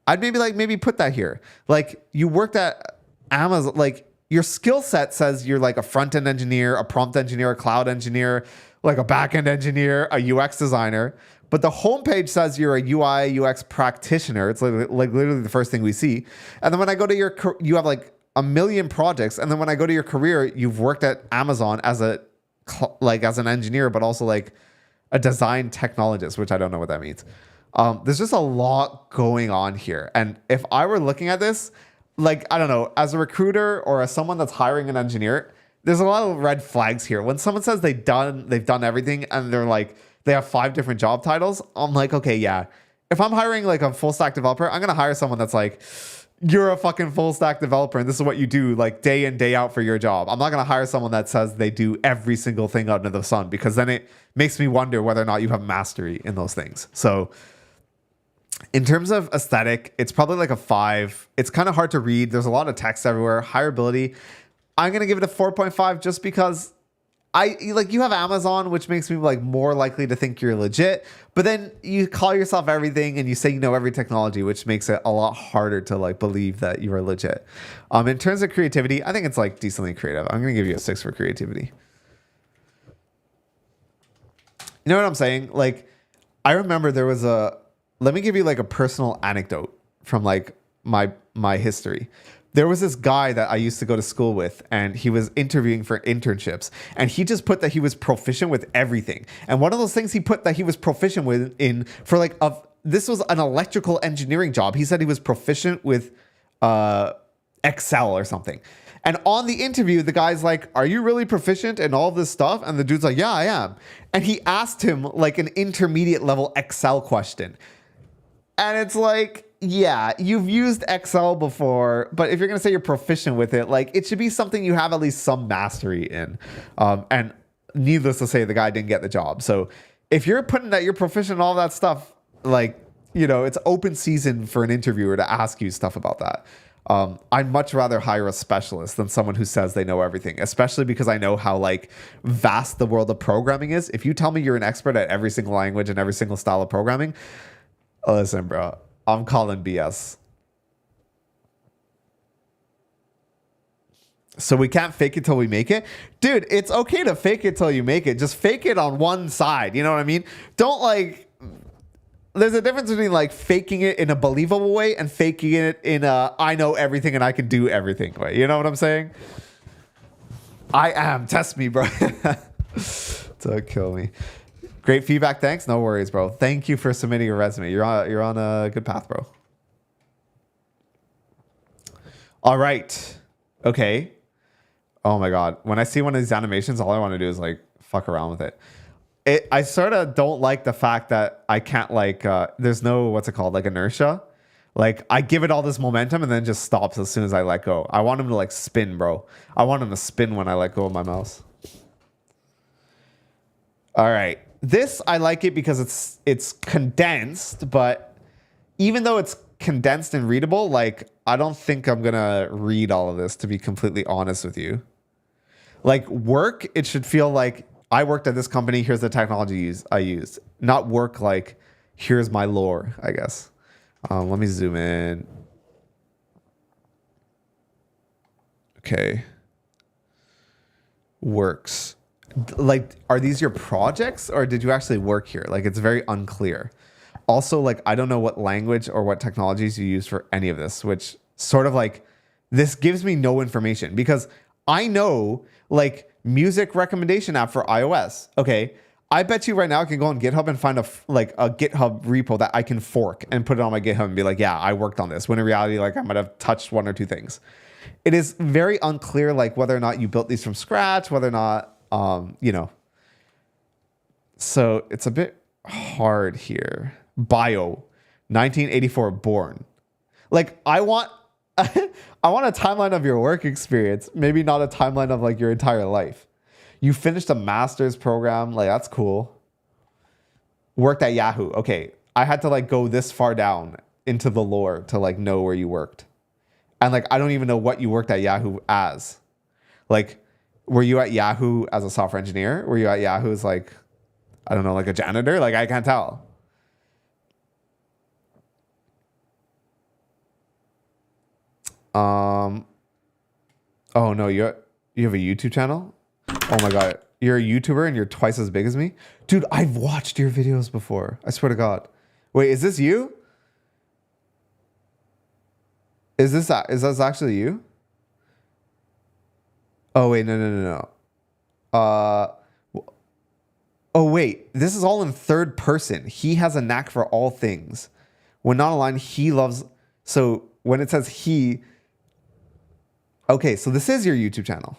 I'd maybe put that here. Like you worked at Amazon, like your skill set says you're like a front end engineer, a prompt engineer, a cloud engineer, like a back end engineer, a UX designer. But the homepage says you're a UI UX practitioner. It's like literally the first thing we see. And then when I go to you have like a million projects, and then when I go to your career, you've worked at Amazon as an engineer, but also like a design technologist, which I don't know what that means. There's just a lot going on here, and if I were looking at this, like I don't know, as a recruiter or as someone that's hiring an engineer, there's a lot of red flags here. When someone says they've done everything, and they're like they have 5 different job titles, I'm like, okay, yeah. If I'm hiring like a full stack developer, I'm gonna hire someone that's like, you're a fucking full stack developer and this is what you do like day in, day out for your job. I'm not going to hire someone that says they do every single thing under the sun, because then it makes me wonder whether or not you have mastery in those things. So in terms of aesthetic, it's probably like a 5. It's kind of hard to read. There's a lot of text everywhere. Hireability, I'm going to give it a 4.5 just because you have Amazon, which makes me like more likely to think you're legit, but then you call yourself everything and you say you know every technology, which makes it a lot harder to like believe that you are legit. In terms of creativity, I think it's like decently creative. I'm going to give you a 6 for creativity. You know what I'm saying? Like, I remember there was let me give you like a personal anecdote from like my history. There was this guy that I used to go to school with, and he was interviewing for internships, and he just put that he was proficient with everything. And one of those things he put that he was proficient with this was an electrical engineering job. He said he was proficient with Excel or something. And on the interview, the guy's like, "Are you really proficient in all this stuff?" And the dude's like, "Yeah, I am." And he asked him like an intermediate level Excel question. And it's like, yeah, you've used Excel before, but if you're going to say you're proficient with it, like it should be something you have at least some mastery in. And needless to say, the guy didn't get the job. So if you're putting that you're proficient in all that stuff, like, you know, it's open season for an interviewer to ask you stuff about that. I'd much rather hire a specialist than someone who says they know everything, especially because I know how like vast the world of programming is. If you tell me you're an expert at every single language and every single style of programming, listen, bro, I'm calling BS. So we can't fake it till we make it. Dude, it's okay to fake it till you make it. Just fake it on one side. You know what I mean? Don't like... There's a difference between like faking it in a believable way and faking it in a I know everything and I can do everything way. You know what I'm saying? I am. Test me, bro. Don't kill me. Great feedback. Thanks. No worries, bro. Thank you for submitting your resume. You're on a good path, bro. All right. Okay. Oh my God. When I see one of these animations, all I want to do is like fuck around with it. I sort of don't like the fact that I can't like, there's no, what's it called? Like inertia. Like I give it all this momentum and then just stops as soon as I let go. I want him to like spin, bro. I want him to spin when I let go of my mouse. All right. This, I like it because it's condensed, but even though it's condensed and readable, like I don't think I'm going to read all of this, to be completely honest with you. Like work, it should feel like I worked at this company. Here's the technology I used. Not work like here's my lore, I guess. Let me zoom in. Okay. Works. Like, are these your projects or did you actually work here? Like, it's very unclear. Also, like, I don't know what language or what technologies you use for any of this, which sort of like, this gives me no information because I know like music recommendation app for iOS. Okay. I bet you right now I can go on GitHub and find a GitHub repo that I can fork and put it on my GitHub and be like, yeah, I worked on this. When in reality, like I might have touched one or two things. It is very unclear, like whether or not you built these from scratch, whether or not, you know. So it's a bit hard here. Bio, 1984 born. Like I want a timeline of your work experience, maybe not a timeline of like your entire life. You finished a master's program, like that's cool. Worked at Yahoo. Okay, I had to like go this far down into the lore to like know where you worked. And like I don't even know what you worked at Yahoo as. Like were you at Yahoo as a software engineer? Were you at Yahoo as like, I don't know, like a janitor? Like I can't tell. Oh no, you have a YouTube channel? Oh my God. You're a YouTuber and you're twice as big as me? Dude, I've watched your videos before. I swear to God. Wait, is this you? Is this actually you? Oh wait, no. Oh wait, this is all in third person. He has a knack for all things. When not aligned, he loves... So when it says he... Okay, so this is your YouTube channel.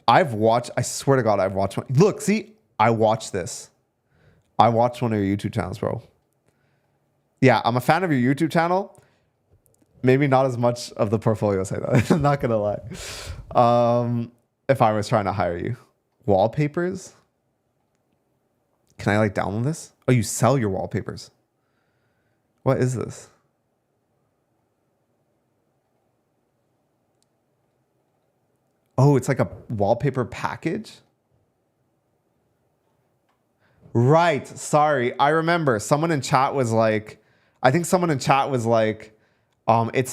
I swear to God, I've watched one. Look, see, I watched this. I watched one of your YouTube channels, bro. Yeah, I'm a fan of your YouTube channel. Maybe not as much of the portfolio side, though. I'm not going to lie. If I was trying to hire you. Wallpapers? Can I like download this? Oh, you sell your wallpapers. What is this? Oh, it's like a wallpaper package? Right. Sorry. I remember someone in chat was like, it's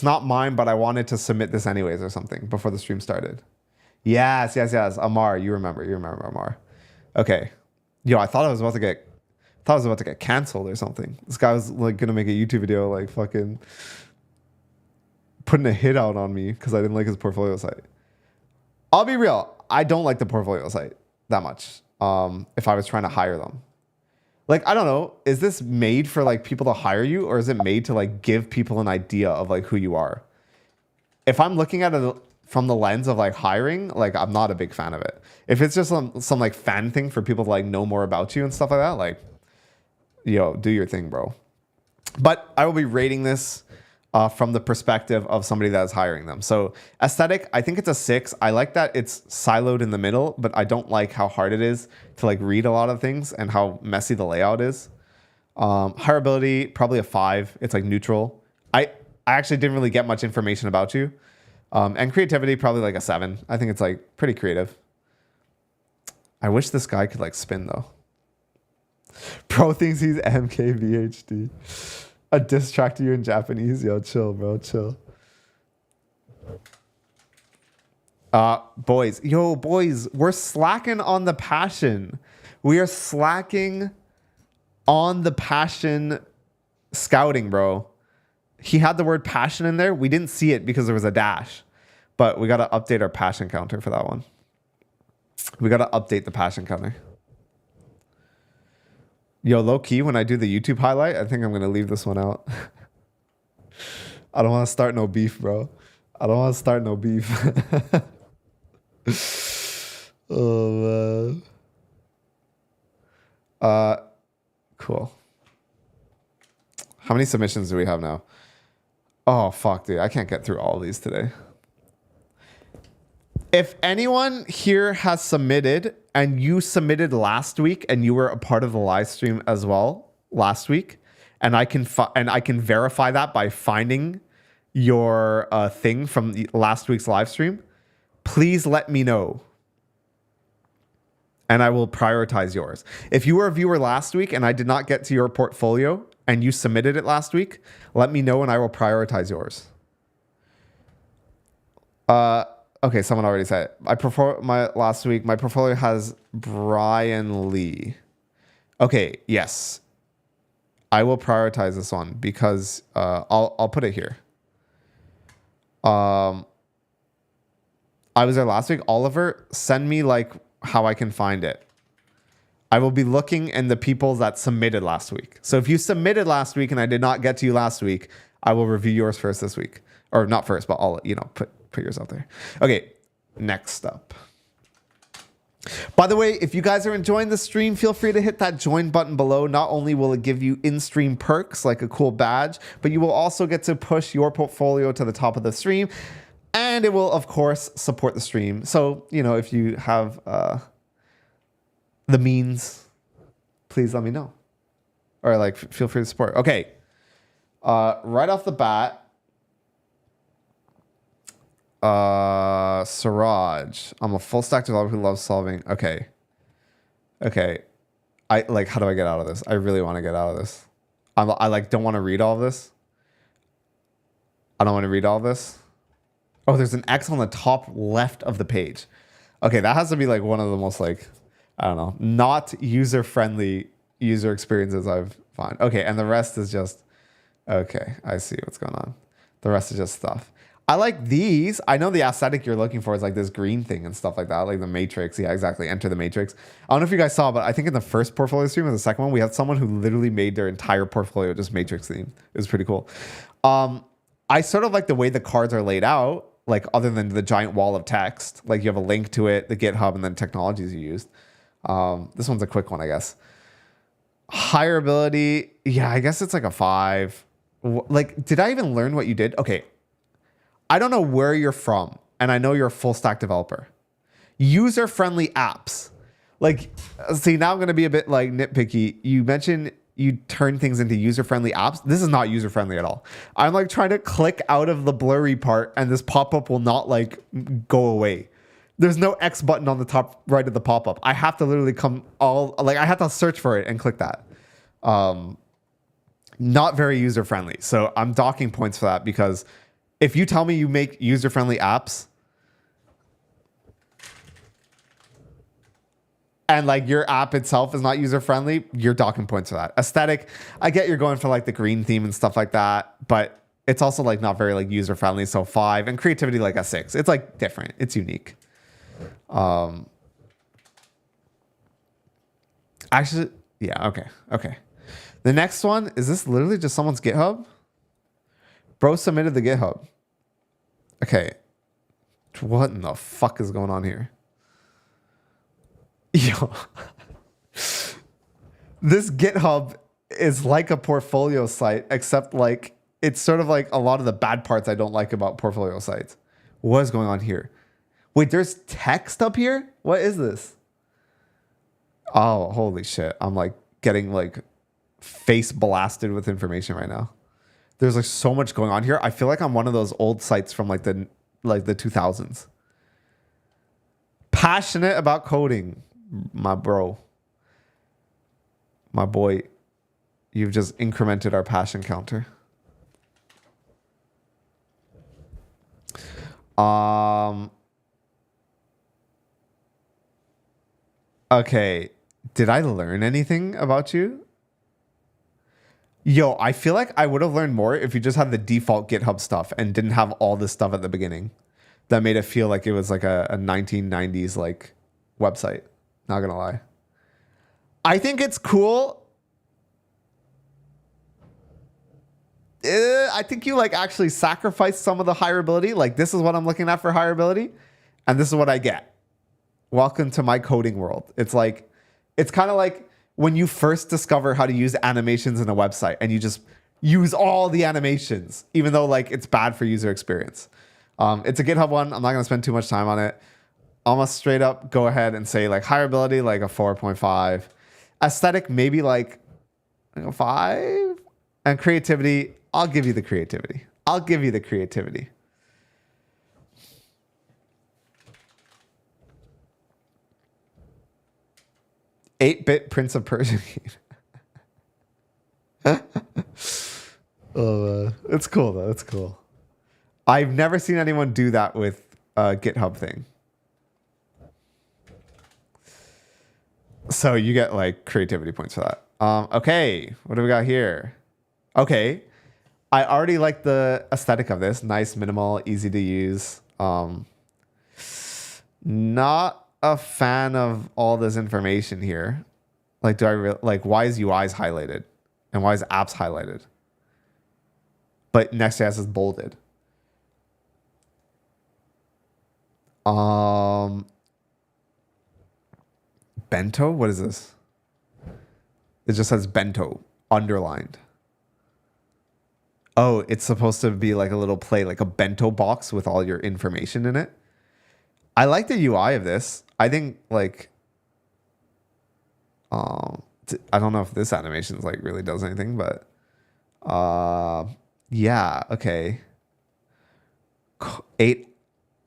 not mine, but I wanted to submit this anyways or something before the stream started. Yes. Omar, you remember Omar. Okay. Yo, I thought I was about to get canceled or something. This guy was like going to make a YouTube video, like fucking putting a hit out on me because I didn't like his portfolio site. I'll be real. I don't like the portfolio site that much. If I was trying to hire them. Like, I don't know. Is this made for like people to hire you or is it made to like give people an idea of like who you are? If I'm looking at it from the lens of like hiring, like I'm not a big fan of it. If it's just some like fan thing for people to like know more about you and stuff like that, like, yo, do your thing, bro. But I will be rating this from the perspective of somebody that is hiring them. So aesthetic, I think it's a 6. I like that it's siloed in the middle, but I don't like how hard it is to like read a lot of things and how messy the layout is. Hireability, probably a 5. It's like neutral. I actually didn't really get much information about you. And creativity, probably like a 7. I think it's like pretty creative. I wish this guy could like spin though. Bro thinks he's MKBHD. A diss track to you in Japanese. Yo, chill, bro. Chill. Boys. We're slacking on the passion. We are slacking on the passion scouting, bro. He had the word passion in there. We didn't see it because there was a dash. But we got to update our passion counter for that one. We got to update the passion counter. Yo, low key, when I do the YouTube highlight, I think I'm going to leave this one out. I don't want to start no beef, bro. I don't want to start no beef. Oh man. Cool. How many submissions do we have now? Oh fuck, dude. I can't get through all these today. If anyone here has submitted and you submitted last week and you were a part of the live stream as well last week, and I can verify that by finding your thing from last week's live stream, please let me know. And I will prioritize yours. If you were a viewer last week and I did not get to your portfolio and you submitted it last week, let me know and I will prioritize yours. Okay, someone already said it. My portfolio has Bryan Lee. Okay, yes. I will prioritize this one because I'll put it here. I was there last week. Oliver, send me like how I can find it. I will be looking in the people that submitted last week. So if you submitted last week and I did not get to you last week, I will review yours first this week. Or not first, but I'll, put yours out there. Okay, next up. By the way, if you guys are enjoying the stream, feel free to hit that join button below. Not only will it give you in-stream perks like a cool badge, but you will also get to push your portfolio to the top of the stream. And it will, of course, support the stream. So, if you have the means, please let me know. Or feel free to support. Okay. Right off the bat, Siraj. I'm a full stack developer who loves solving. Okay. How do I get out of this? I really want to get out of this. I don't want to read all of this. I don't want to read all this. Oh, there's an X on the top left of the page. Okay, that has to be one of the most I don't know, not user-friendly user experiences I've found. Okay, and the rest is just, okay, I see what's going on. The rest is just stuff. I like these. I know the aesthetic you're looking for is this green thing and stuff like that, like the matrix. Yeah, exactly. Enter the matrix. I don't know if you guys saw, but I think in the first portfolio stream or the second one, we had someone who literally made their entire portfolio just matrix theme. It was pretty cool. I sort of like the way the cards are laid out, other than the giant wall of text. You have a link to it, the GitHub, and then technologies you used. This one's a quick one, I guess. Higher ability. Yeah, I guess it's a 5. Did I even learn what you did? Okay. I don't know where you're from, and I know you're a full stack developer. User-friendly apps. See, now I'm going to be a bit nitpicky. You mentioned you turn things into user-friendly apps. This is not user-friendly at all. I'm trying to click out of the blurry part, and this pop-up will not go away. There's no X button on the top right of the pop-up. I have to literally I have to search for it and click that. Not very user-friendly. So I'm docking points for that because if you tell me you make user-friendly apps and your app itself is not user-friendly, you're docking points for that. Aesthetic, I get you're going for the green theme and stuff like that, but it's also not very user-friendly. So 5, and creativity a 6. It's different. It's unique. Actually, yeah, okay. The next one, is this literally just someone's GitHub? Bro submitted the GitHub. Okay. What in the fuck is going on here? Yo. This GitHub is like a portfolio site, except it's sort of a lot of the bad parts I don't like about portfolio sites. What is going on here? Wait, there's text up here? What is this? Oh, holy shit. I'm getting face blasted with information right now. There's so much going on here. I feel I'm one of those old sites from the 2000s. Passionate about coding, my bro. My boy, you've just incremented our passion counter. Okay. Did I learn anything about you? Yo, I feel I would have learned more if you just had the default GitHub stuff and didn't have all this stuff at the beginning. That made it feel it was a 1990s website. Not gonna lie. I think it's cool. I think you actually sacrifice some of the hireability. This is what I'm looking at for hireability, and this is what I get. welcome to my coding world. It's kind of like when you first discover how to use animations in a website and you just use all the animations, even though like it's bad for user experience. It's a GitHub one. I'm not going to spend too much time on it. Almost straight up go ahead and say like hireability, like a 4.5. Aesthetic, maybe like a 5. And creativity, I'll give you the creativity. 8-bit Prince of Persia. It's cool though. It's cool. I've never seen anyone do that with a GitHub thing. So you get like creativity points for that. Okay, what do we got here? Okay, I already like the aesthetic of this. Nice, minimal, easy to use. Not a fan of all this information here. Like, why is UIs highlighted? And why is apps highlighted? But Next.js is bolded. Bento? What is this? It just says bento, underlined. Oh, it's supposed to be like a little play, like a bento box with all your information in it. I like the UI of this. I think like, I don't know if this animation like really does anything, but yeah, okay.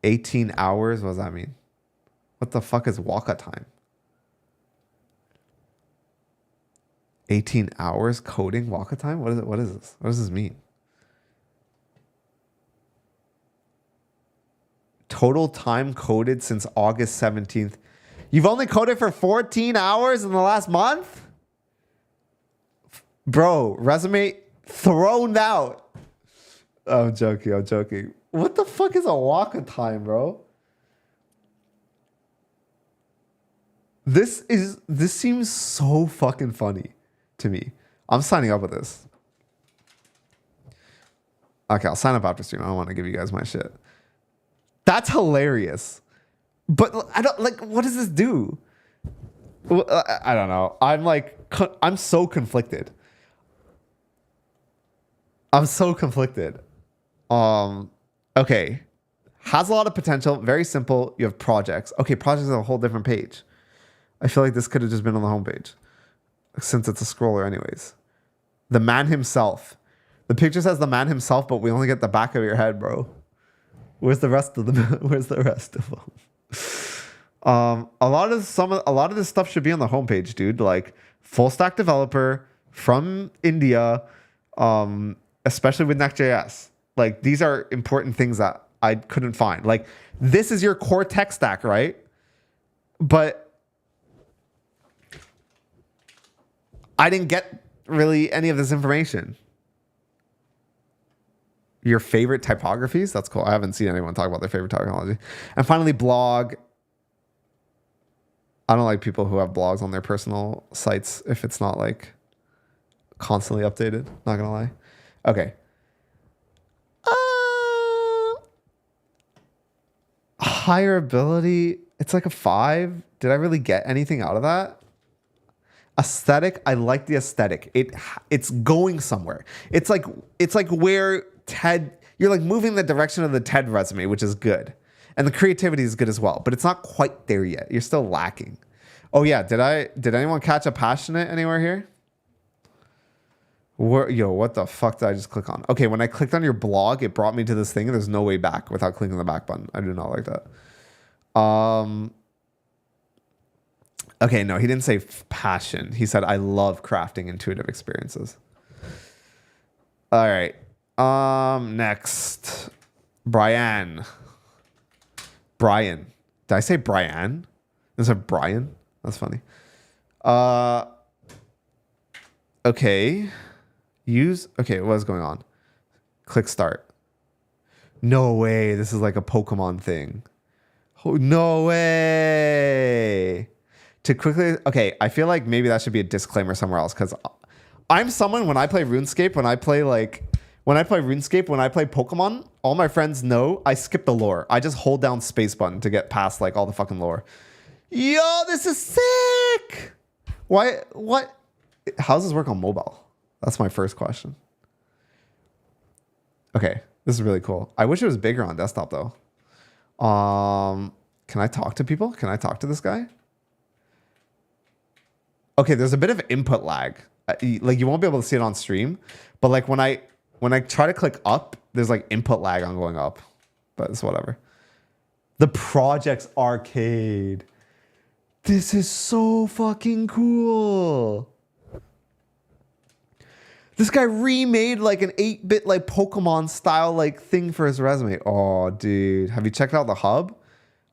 18 hours, what does that mean? What the fuck is Waka time? 18 hours coding Waka time? What is it? What is this? What does this mean? Total time coded since August 17th. You've only coded for 14 hours in the last month? Bro, resume thrown out. I'm joking. What the fuck is a Waka time, bro? This seems so fucking funny to me. I'm signing up with this. Okay, I'll sign up after stream. I don't want to give you guys my shit. That's hilarious. But I don't like, what does this do? I don't know. I'm so conflicted. Okay. Has a lot of potential. Very simple. You have projects. Okay, projects is a whole different page. I feel like this could have just been on the homepage, since it's a scroller anyways. The man himself. The picture says the man himself, but we only get the back of your head, bro. Where's the rest of them? A lot of this stuff should be on the homepage, dude. Like full stack developer from India, especially with Next.js. Like these are important things that I couldn't find. Like this is your core tech stack, right? But I didn't get really any of this information. Your favorite typographies? That's cool. I haven't seen anyone talk about their favorite typology. And finally, blog. I don't like people who have blogs on their personal sites if it's not like constantly updated. Not gonna lie. Okay. Hireability. It's like a 5. Did I really get anything out of that? Aesthetic. I like the aesthetic. It's going somewhere. It's like where TED, you're like moving the direction of the TED resume, which is good. And the creativity is good as well, but it's not quite there yet. You're still lacking. Oh yeah, did anyone catch a passionate anywhere here? What the fuck did I just click on? Okay, when I clicked on your blog, it brought me to this thing and there's no way back without clicking the back button. I do not like that. Okay, no, he didn't say passion. He said, I love crafting intuitive experiences. All right. Next. Bryan. Did I say Bryan? Is it Bryan? That's funny. Okay. Okay, what is going on? Click start. No way. This is like a Pokemon thing. Oh, no way. To quickly, okay, I feel like maybe that should be a disclaimer somewhere else, because I'm someone, when I play RuneScape, when I play Pokemon, all my friends know I skip the lore. I just hold down space button to get past like all the fucking lore. Yo, this is sick. Why? What? How does this work on mobile? That's my first question. Okay, this is really cool. I wish it was bigger on desktop though. Can I talk to people? Can I talk to this guy? Okay, there's a bit of input lag. Like you won't be able to see it on stream, but like when I try to click up, there's like input lag on going up. But it's whatever. The Projects Arcade. This is so fucking cool. This guy remade like an 8-bit like Pokemon style like thing for his resume. Oh, dude. Have you checked out the hub?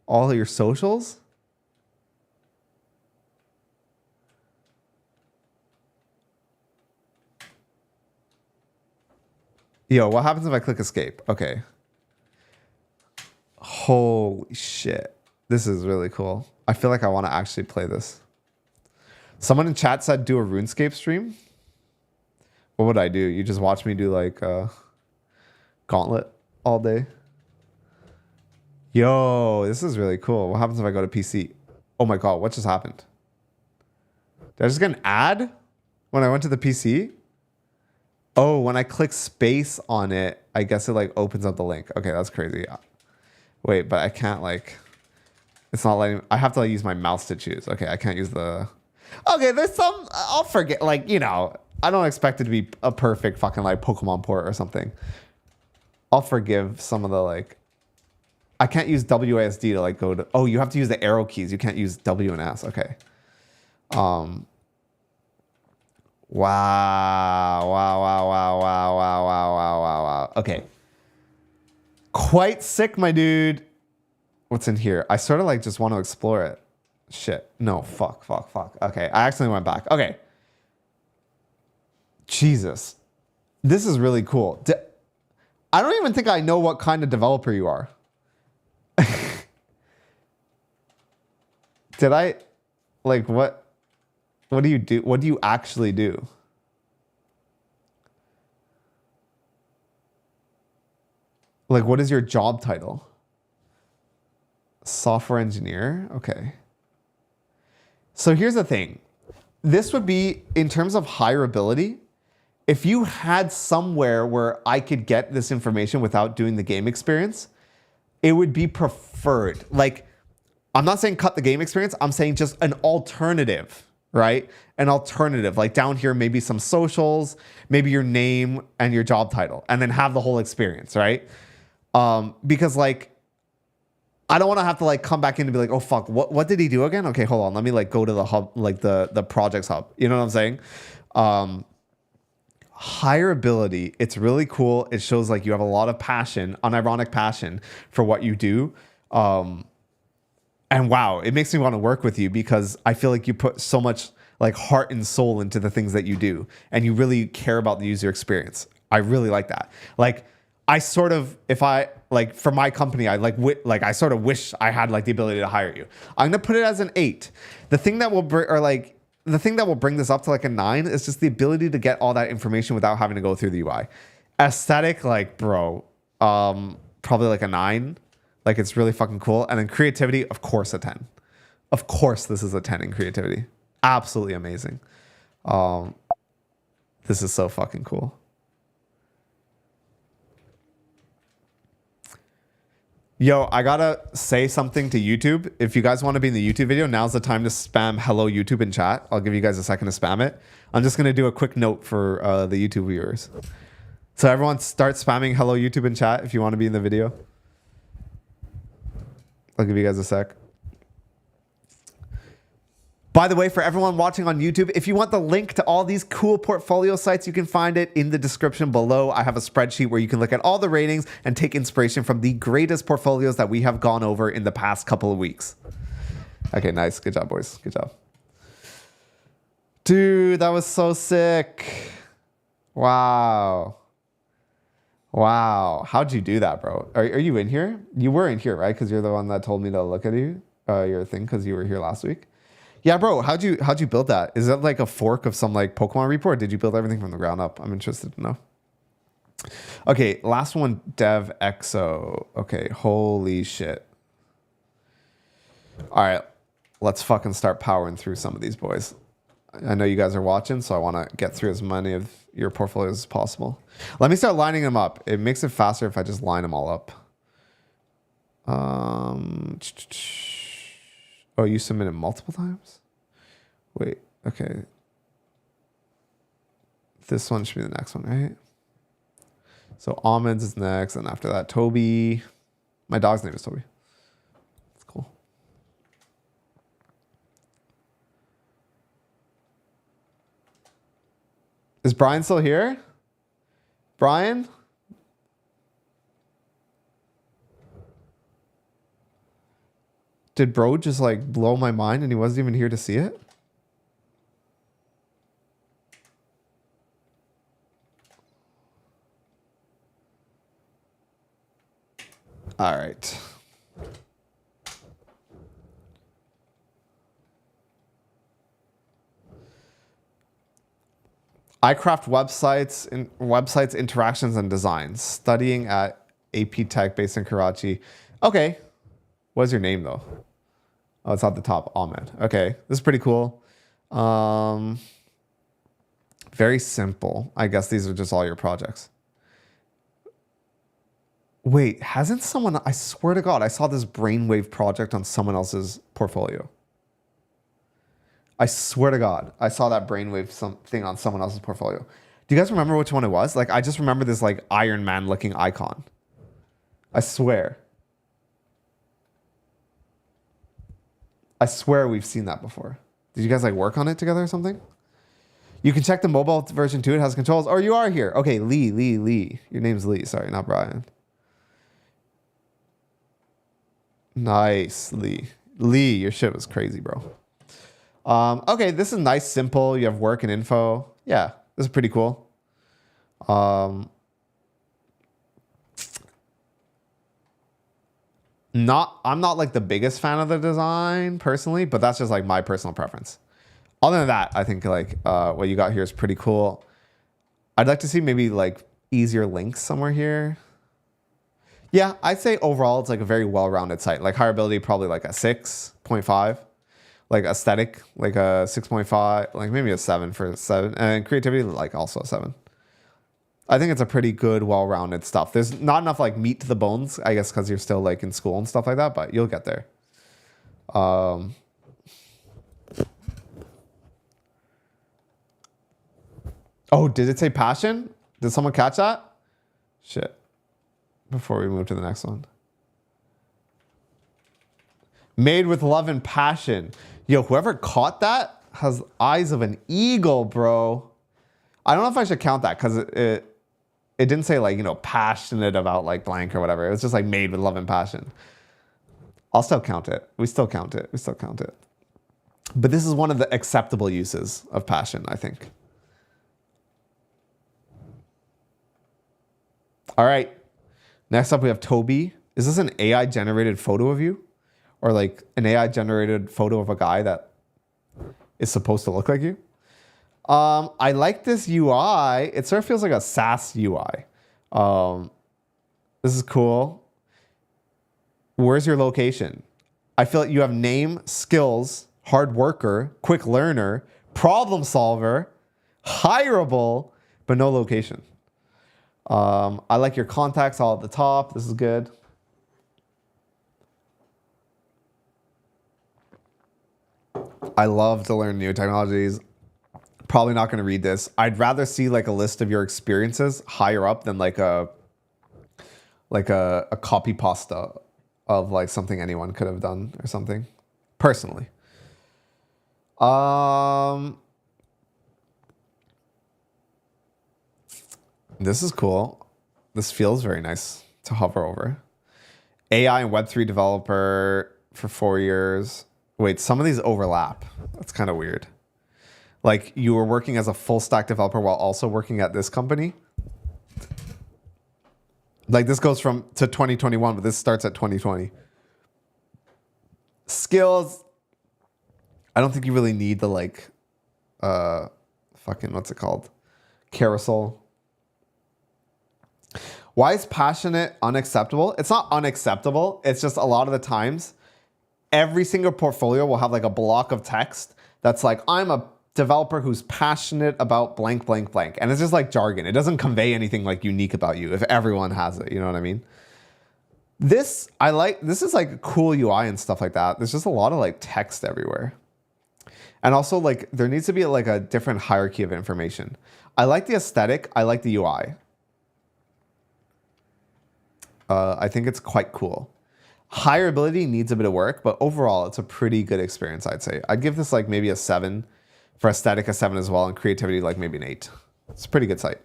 All of your socials? Yo, what happens if I click escape? Okay. Holy shit. This is really cool. I feel like I want to actually play this. Someone in chat said do a RuneScape stream. What would I do? You just watch me do like Gauntlet all day? Yo, this is really cool. What happens if I go to PC? Oh my god, what just happened? Did I just get an ad when I went to the PC? Oh, when I click space on it, I guess it like opens up the link. Okay, that's crazy. Wait, but I can't like... It's not letting... I have to like, use my mouse to choose. Okay, I can't use the... Okay, there's some... I'll forget. Like, you know... I don't expect it to be a perfect fucking like Pokemon port or something. I'll forgive some of the like... I can't use WASD to like go to... Oh, you have to use the arrow keys. You can't use W and S. Okay. Wow. Okay. Quite sick, my dude. What's in here? I sort of like just want to explore it. Shit. No, fuck. Okay, I accidentally went back. Okay. Jesus. This is really cool. I don't even think I know what kind of developer you are. Did I... Like, what do you do? What do you actually do? Like, what is your job title? Software engineer? Okay. So here's the thing. This would be, in terms of hireability, if you had somewhere where I could get this information without doing the game experience, it would be preferred. Like, I'm not saying cut the game experience. I'm saying just an alternative, right? An alternative. Like down here, maybe some socials, maybe your name and your job title, and then have the whole experience, right? Because like, I don't want to have to like come back in and be like, oh fuck, what did he do again? Okay, hold on. Let me like go to the hub, like the projects hub. You know what I'm saying? Hireability, it's really cool. It shows like you have a lot of passion, unironic passion for what you do. And wow, it makes me want to work with you because I feel like you put so much like heart and soul into the things that you do and you really care about the user experience. I really like that. Like I sort of, if I like for my company, I like I sort of wish I had like the ability to hire you. I'm going to put it as an 8. The thing that will bring this up to like a 9 is just the ability to get all that information without having to go through the UI. Aesthetic, like, bro, probably like a 9. Like, it's really fucking cool. And then creativity, of course, a 10. Of course, this is a 10 in creativity. Absolutely amazing. This is so fucking cool. Yo, I gotta say something to YouTube. If you guys want to be in the YouTube video, now's the time to spam hello YouTube in chat. I'll give you guys a second to spam it. I'm just gonna do a quick note for the YouTube viewers. So everyone start spamming hello YouTube in chat if you want to be in the video. I'll give you guys a sec. By the way, for everyone watching on YouTube, if you want the link to all these cool portfolio sites, you can find it in the description below. I have a spreadsheet where you can look at all the ratings and take inspiration from the greatest portfolios that we have gone over in the past couple of weeks. Okay, nice. Good job, boys. Good job. Dude, that was so sick. Wow. Wow. How'd you do that, bro? Are you in here? You were in here, right? Because you're the one that told me to look at your thing because you were here last week. Yeah, bro. How'd you build that? Is that like a fork of some like Pokemon report? Did you build everything from the ground up? I'm interested to know. Okay, last one, Dev Exo. Okay, holy shit. All right. let's fucking start powering through some of these boys. I know you guys are watching, so I want to get through as many of your portfolios as possible. Let me start lining them up. It makes it faster if I just line them all up. Oh, you submitted multiple times? Wait, okay. This one should be the next one, right? So Almonds is next, and after that, Toby. My dog's name is Toby. That's cool. Is Brian still here? Brian? Did bro just like blow my mind and he wasn't even here to see it? All right. I craft websites, interactions, and designs. Studying at AP Tech based in Karachi. Okay. What's your name though? Oh, it's at the top. Ahmed. Okay. This is pretty cool. Very simple. I guess these are just all your projects. Wait, hasn't someone... I swear to God, I saw this brainwave project on someone else's portfolio. I swear to God, I saw that brainwave thing on someone else's portfolio. Do you guys remember which one it was? Like, I just remember this like Iron Man looking icon. I swear. I swear we've seen that before. Did you guys like work on it together or something? You can check the mobile version too. It has controls. Oh, you are here. Okay, Lee. Your name's Lee. Sorry, not Brian. Nice, Lee. Your shit was crazy, bro. Okay, this is nice, simple. You have work and info. Yeah, this is pretty cool. I'm not like the biggest fan of the design personally, but that's just like my personal preference. Other than that, I think like what you got here is pretty cool. I'd like to see maybe like easier links somewhere here. Yeah, I'd say overall it's like a very well-rounded site. Like hireability, probably like a 6.5. Like aesthetic, like a 6.5. Like maybe a 7 for 7. And creativity, like also a 7. I think it's a pretty good, well-rounded stuff. There's not enough like meat to the bones, I guess, because you're still like in school and stuff like that. But you'll get there. Oh, did it say passion? Did someone catch that? Shit. Before we move to the next one. Made with love and passion. Yo, whoever caught that has eyes of an eagle, bro. I don't know if I should count that because it didn't say like, you know, passionate about like blank or whatever. It was just like made with love and passion. I'll still count it. We still count it. But this is one of the acceptable uses of passion, I think. All right. Next up, we have Toby. Is this an AI generated photo of you? Or like an AI generated photo of a guy that is supposed to look like you? I like this UI. It sort of feels like a SaaS UI. This is cool. Where's your location? I feel like you have name, skills, hard worker, quick learner, problem solver, hireable, but no location. I like your contacts all at the top. This is good. I love to learn new technologies. Probably not going to read this. I'd rather see like a list of your experiences higher up than like a copy pasta of like something anyone could have done or something. Personally. This is cool. This feels very nice to hover over. AI and Web3 developer for 4 years. Wait, some of these overlap. That's kind of weird. Like you were working as a full stack developer while also working at this company. Like this goes to 2021, but this starts at 2020. Skills. I don't think you really need the like, what's it called? Carousel. Why is passionate unacceptable? It's not unacceptable. It's just a lot of the times every single portfolio will have like a block of text that's like, I'm a developer who's passionate about blank, blank, blank. And it's just like jargon. It doesn't convey anything like unique about you if everyone has it. You know what I mean? This, I like, this is like cool UI and stuff like that. There's just a lot of like text everywhere. And also like, there needs to be like a different hierarchy of information. I like the aesthetic. I like the UI. I think it's quite cool. Hireability needs a bit of work, but overall, it's a pretty good experience, I'd say. I'd give this like maybe a 7. For aesthetic, a 7 as well, and creativity, like maybe an 8. It's a pretty good site.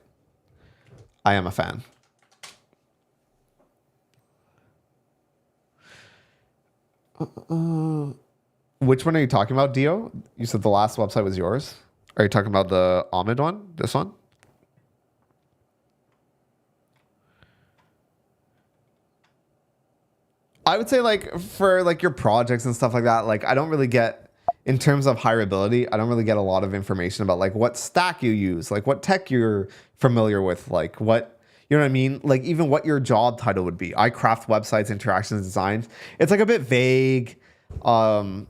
I am a fan. Which one are you talking about, Dio? You said the last website was yours. Are you talking about the Ahmed one? This one? I would say like for like your projects and stuff like that, like I don't really get, in terms of hireability, I don't really get a lot of information about like what stack you use, like what tech you're familiar with, like what, you know what I mean? Like even what your job title would be. I craft websites, interactions, designs. It's like a bit vague. And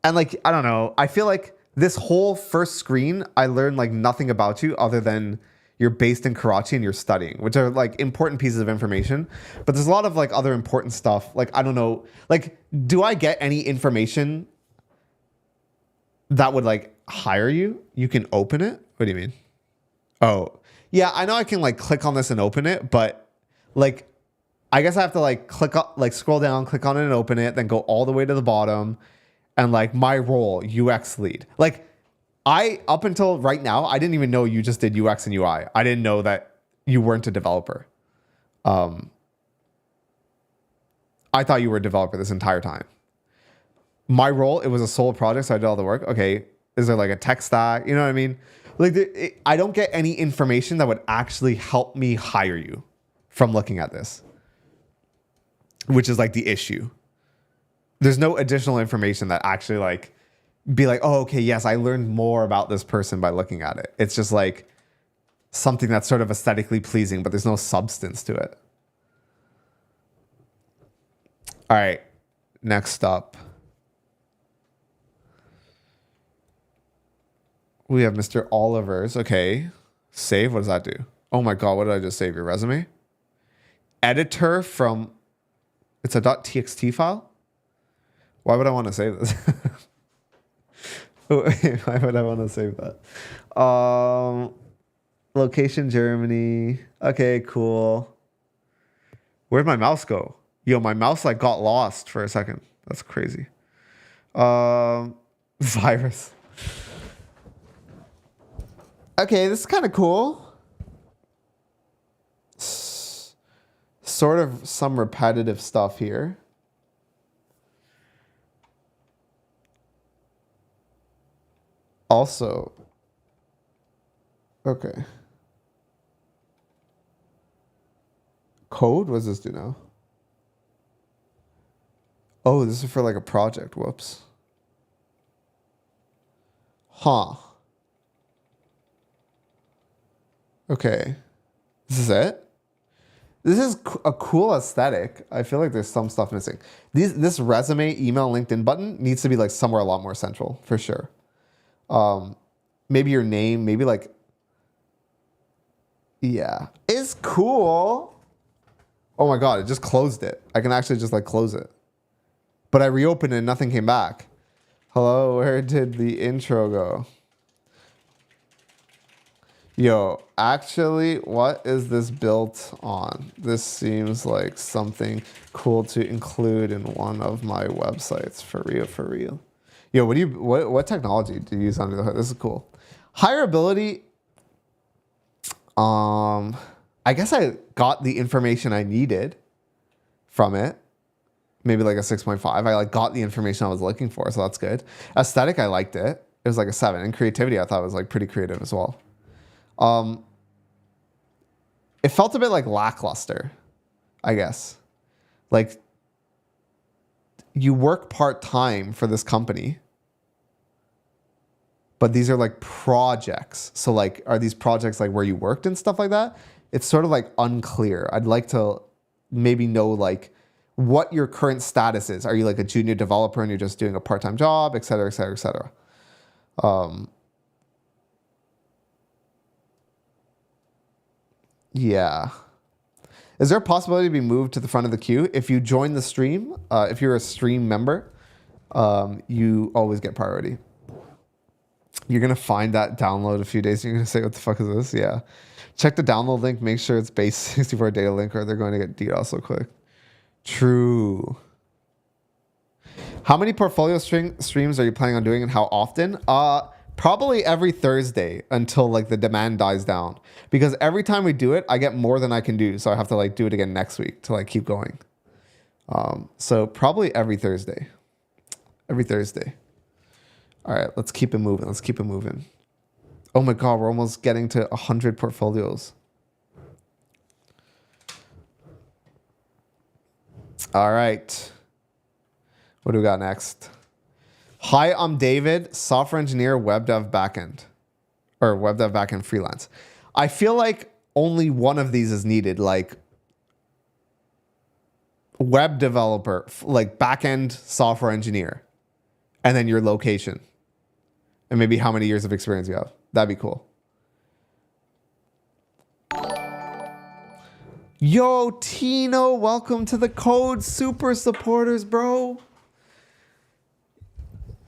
like, I don't know. I feel like this whole first screen, I learned like nothing about you other than you're based in Karachi and you're studying, which are like important pieces of information. But there's a lot of like other important stuff. Like, I don't know, like, do I get any information that would like hire you? You can open it? What do you mean? Oh, yeah, I know I can like click on this and open it, but like, I guess I have to like click up, like scroll down, click on it and open it, then go all the way to the bottom and like my role, UX lead. Like up until right now, I didn't even know you just did UX and UI. I didn't know that you weren't a developer. I thought you were a developer this entire time. My role, it was a solo project, so I did all the work. Okay, is there like a tech stack? You know what I mean? Like, I don't get any information that would actually help me hire you from looking at this, which is like the issue. There's no additional information that actually like be like, oh, okay, yes, I learned more about this person by looking at it. It's just like something that's sort of aesthetically pleasing, but there's no substance to it. All right, next up. We have Mr. Oliver's. Okay. Save. What does that do? Oh my God. What did I just save? Your resume? Editor from... It's a .txt file? Why would I want to save this? Why would I want to save that? Location, Germany. Okay, cool. Where'd my mouse go? Yo, my mouse like got lost for a second. That's crazy. Virus. Okay, this is kind of cool. Sort of some repetitive stuff here. Also, okay. Code? What does this do now? Oh, this is for like a project. Whoops. Huh. Okay. This is it? This is a cool aesthetic. I feel like there's some stuff missing. This resume, email, LinkedIn button needs to be like somewhere a lot more central, for sure. Maybe your name, maybe like, yeah. It's cool. Oh my God, it just closed it. I can actually just like close it. But I reopened it and nothing came back. Hello, where did the intro go? Yo, actually, what is this built on? This seems like something cool to include in one of my websites. For real, for real. Yo, what technology do you use under the hood? This is cool. Hireability. I guess I got the information I needed from it. Maybe like a 6.5. I like got the information I was looking for, so that's good. Aesthetic, I liked it. It was like a 7. And creativity, I thought was like pretty creative as well. It felt a bit like lackluster, I guess. Like, you work part-time for this company, but these are like projects. So like, are these projects like where you worked and stuff like that? It's sort of like unclear. I'd like to maybe know like what your current status is. Are you like a junior developer and you're just doing a part-time job, et cetera, et cetera, et cetera. Yeah. Is there a possibility to be moved to the front of the queue? If you join the stream, if you're a stream member, you always get priority. You're going to find that download a few days and you're going to say, what the fuck is this? Yeah. Check the download link. Make sure it's base 64 data link or they're going to get DDoS so quick. True. How many portfolio streams are you planning on doing and how often? Probably every Thursday until like the demand dies down. Because every time we do it, I get more than I can do. So I have to like do it again next week to like keep going. So probably every Thursday. Every Thursday. All right, let's keep it moving. Let's keep it moving. Oh my God, we're almost getting to 100 portfolios. All right. What do we got next? Hi, I'm David, software engineer, web dev backend. Or web dev backend freelance. I feel like only one of these is needed, like web developer, like backend software engineer. And then your location. And maybe how many years of experience you have. That'd be cool. Yo, Tino, welcome to the Code Super Supporters, bro.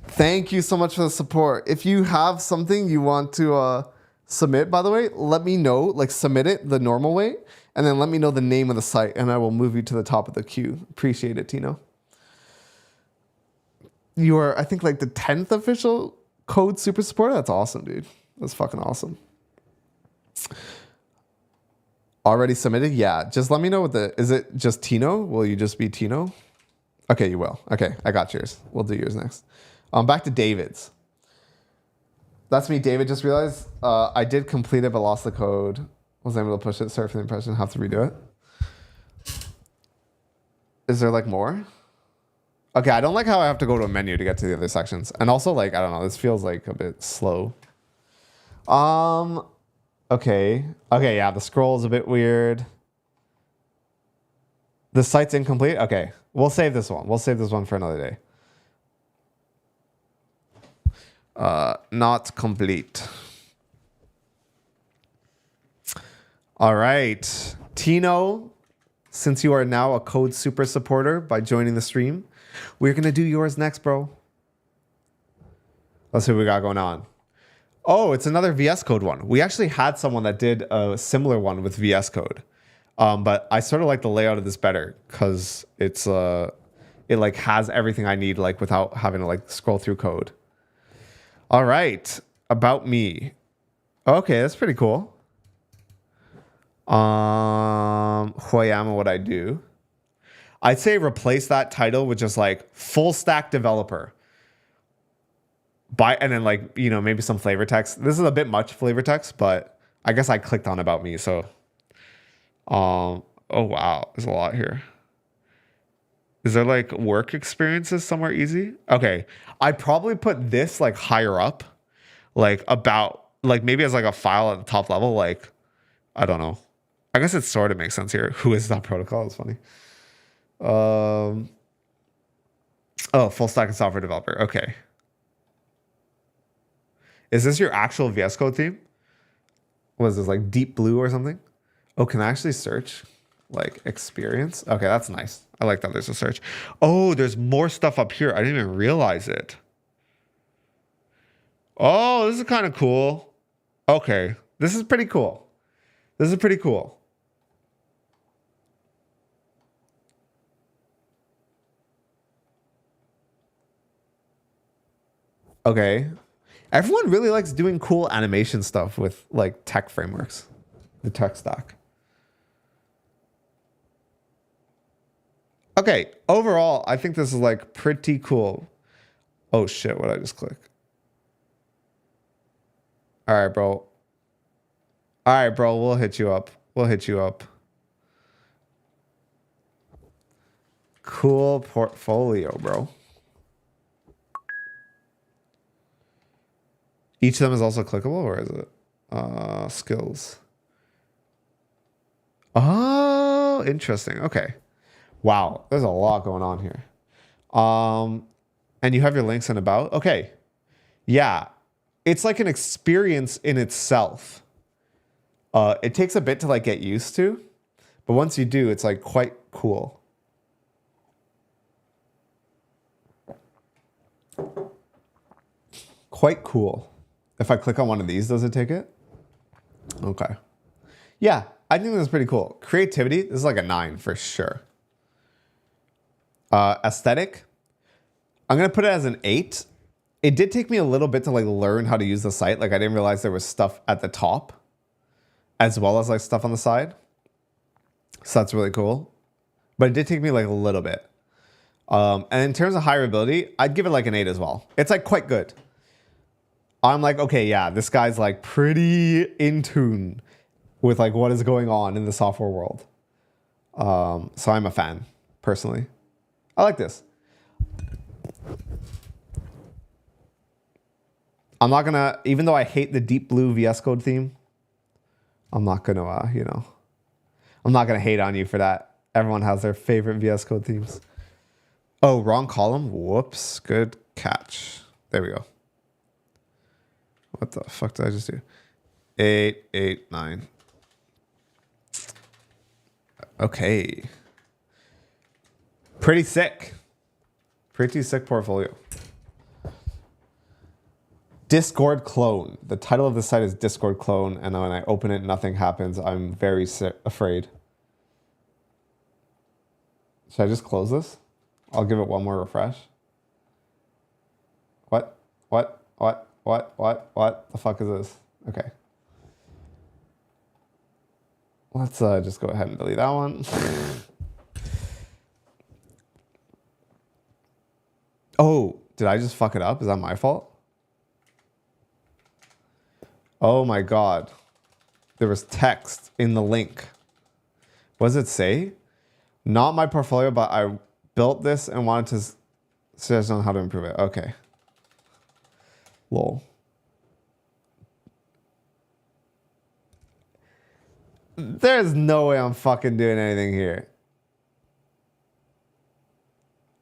Thank you so much for the support. If you have something you want to submit, by the way, let me know. Like, submit it the normal way. And then let me know the name of the site. And I will move you to the top of the queue. Appreciate it, Tino. You are, I think, like the 10th official Code Super Supporter. That's awesome, dude. That's fucking awesome. Already submitted? Yeah. Just let me know what is it just Tino? Will you just be Tino? Okay, you will. Okay, I got yours. We'll do yours next. Back to David's. That's me, David. Just realized I did complete it, but lost the code. Wasn't able to push it. Sorry for the impression. Have to redo it. Is there like more? Okay, I don't like how I have to go to a menu to get to the other sections. And also, like, I don't know, this feels like a bit slow. Okay. Okay, yeah, the scroll is a bit weird. The site's incomplete? Okay, we'll save this one. We'll save this one for another day. Not complete. All right. Tino, since you are now a Code Super supporter by joining the stream, we're going to do yours next, bro. Let's see what we got going on. Oh, it's another VS Code one. We actually had someone that did a similar one with VS Code. But I sort of like the layout of this better because it's it like has everything I need like without having to like scroll through code. All right. About me. Okay, that's pretty cool. Who I am and what I do. I'd say replace that title with just like full stack developer. And then like, you know, maybe some flavor text. This is a bit much flavor text, but I guess I clicked on about me. So, oh wow, there's a lot here. Is there like work experiences somewhere easy? Okay. I'd probably put this like higher up, like about, like maybe as like a file at the top level. Like, I don't know. I guess it sort of makes sense here. Who is that protocol? It's funny. Oh, full stack and software developer. Okay. Is this your actual VS Code theme? What is this, like Deep Blue or something? Oh, can I actually search like experience? Okay, that's nice. I like that there's a search. Oh, there's more stuff up here. I didn't even realize it. Oh, this is kind of cool. Okay, this is pretty cool. This is pretty cool. Okay. Everyone really likes doing cool animation stuff with like tech frameworks, the tech stack. Okay, overall, I think this is like pretty cool. Oh shit, what did I just click? All right, bro. All right, bro, we'll hit you up. We'll hit you up. Cool portfolio, bro. Each of them is also clickable, or is it skills? Oh, interesting. Okay. Wow, there's a lot going on here. And you have your links and about. Okay. Yeah. It's like an experience in itself. It takes a bit to like get used to, but once you do, it's like quite cool. Quite cool. If I click on one of these, does it take it? Okay. Yeah, I think this is pretty cool. Creativity, this is like a 9 for sure. Aesthetic, I'm going to put it as an 8. It did take me a little bit to like learn how to use the site. Like I didn't realize there was stuff at the top as well as like stuff on the side. So that's really cool. But it did take me like a little bit. And in terms of hireability, I'd give it like an 8 as well. It's like quite good. I'm like, okay, yeah, this guy's like pretty in tune with like what is going on in the software world. So I'm a fan, personally. I like this. I'm not gonna, even though I hate the deep blue VS Code theme, I'm not gonna, I'm not gonna hate on you for that. Everyone has their favorite VS Code themes. Oh, wrong column. Whoops. Good catch. There we go. What the fuck did I just do? 8, 8, 9. Okay. Pretty sick. Pretty sick portfolio. Discord clone. The title of the site is Discord clone, and when I open it, nothing happens. I'm very afraid. Should I just close this? I'll give it one more refresh. What? What the fuck is this? Okay. Let's just go ahead and delete that one. Oh, did I just fuck it up? Is that my fault? Oh my God. There was text in the link. What does it say? Not my portfolio, but I built this and wanted to suggest on how to improve it. Okay. Lol. There's no way I'm fucking doing anything here.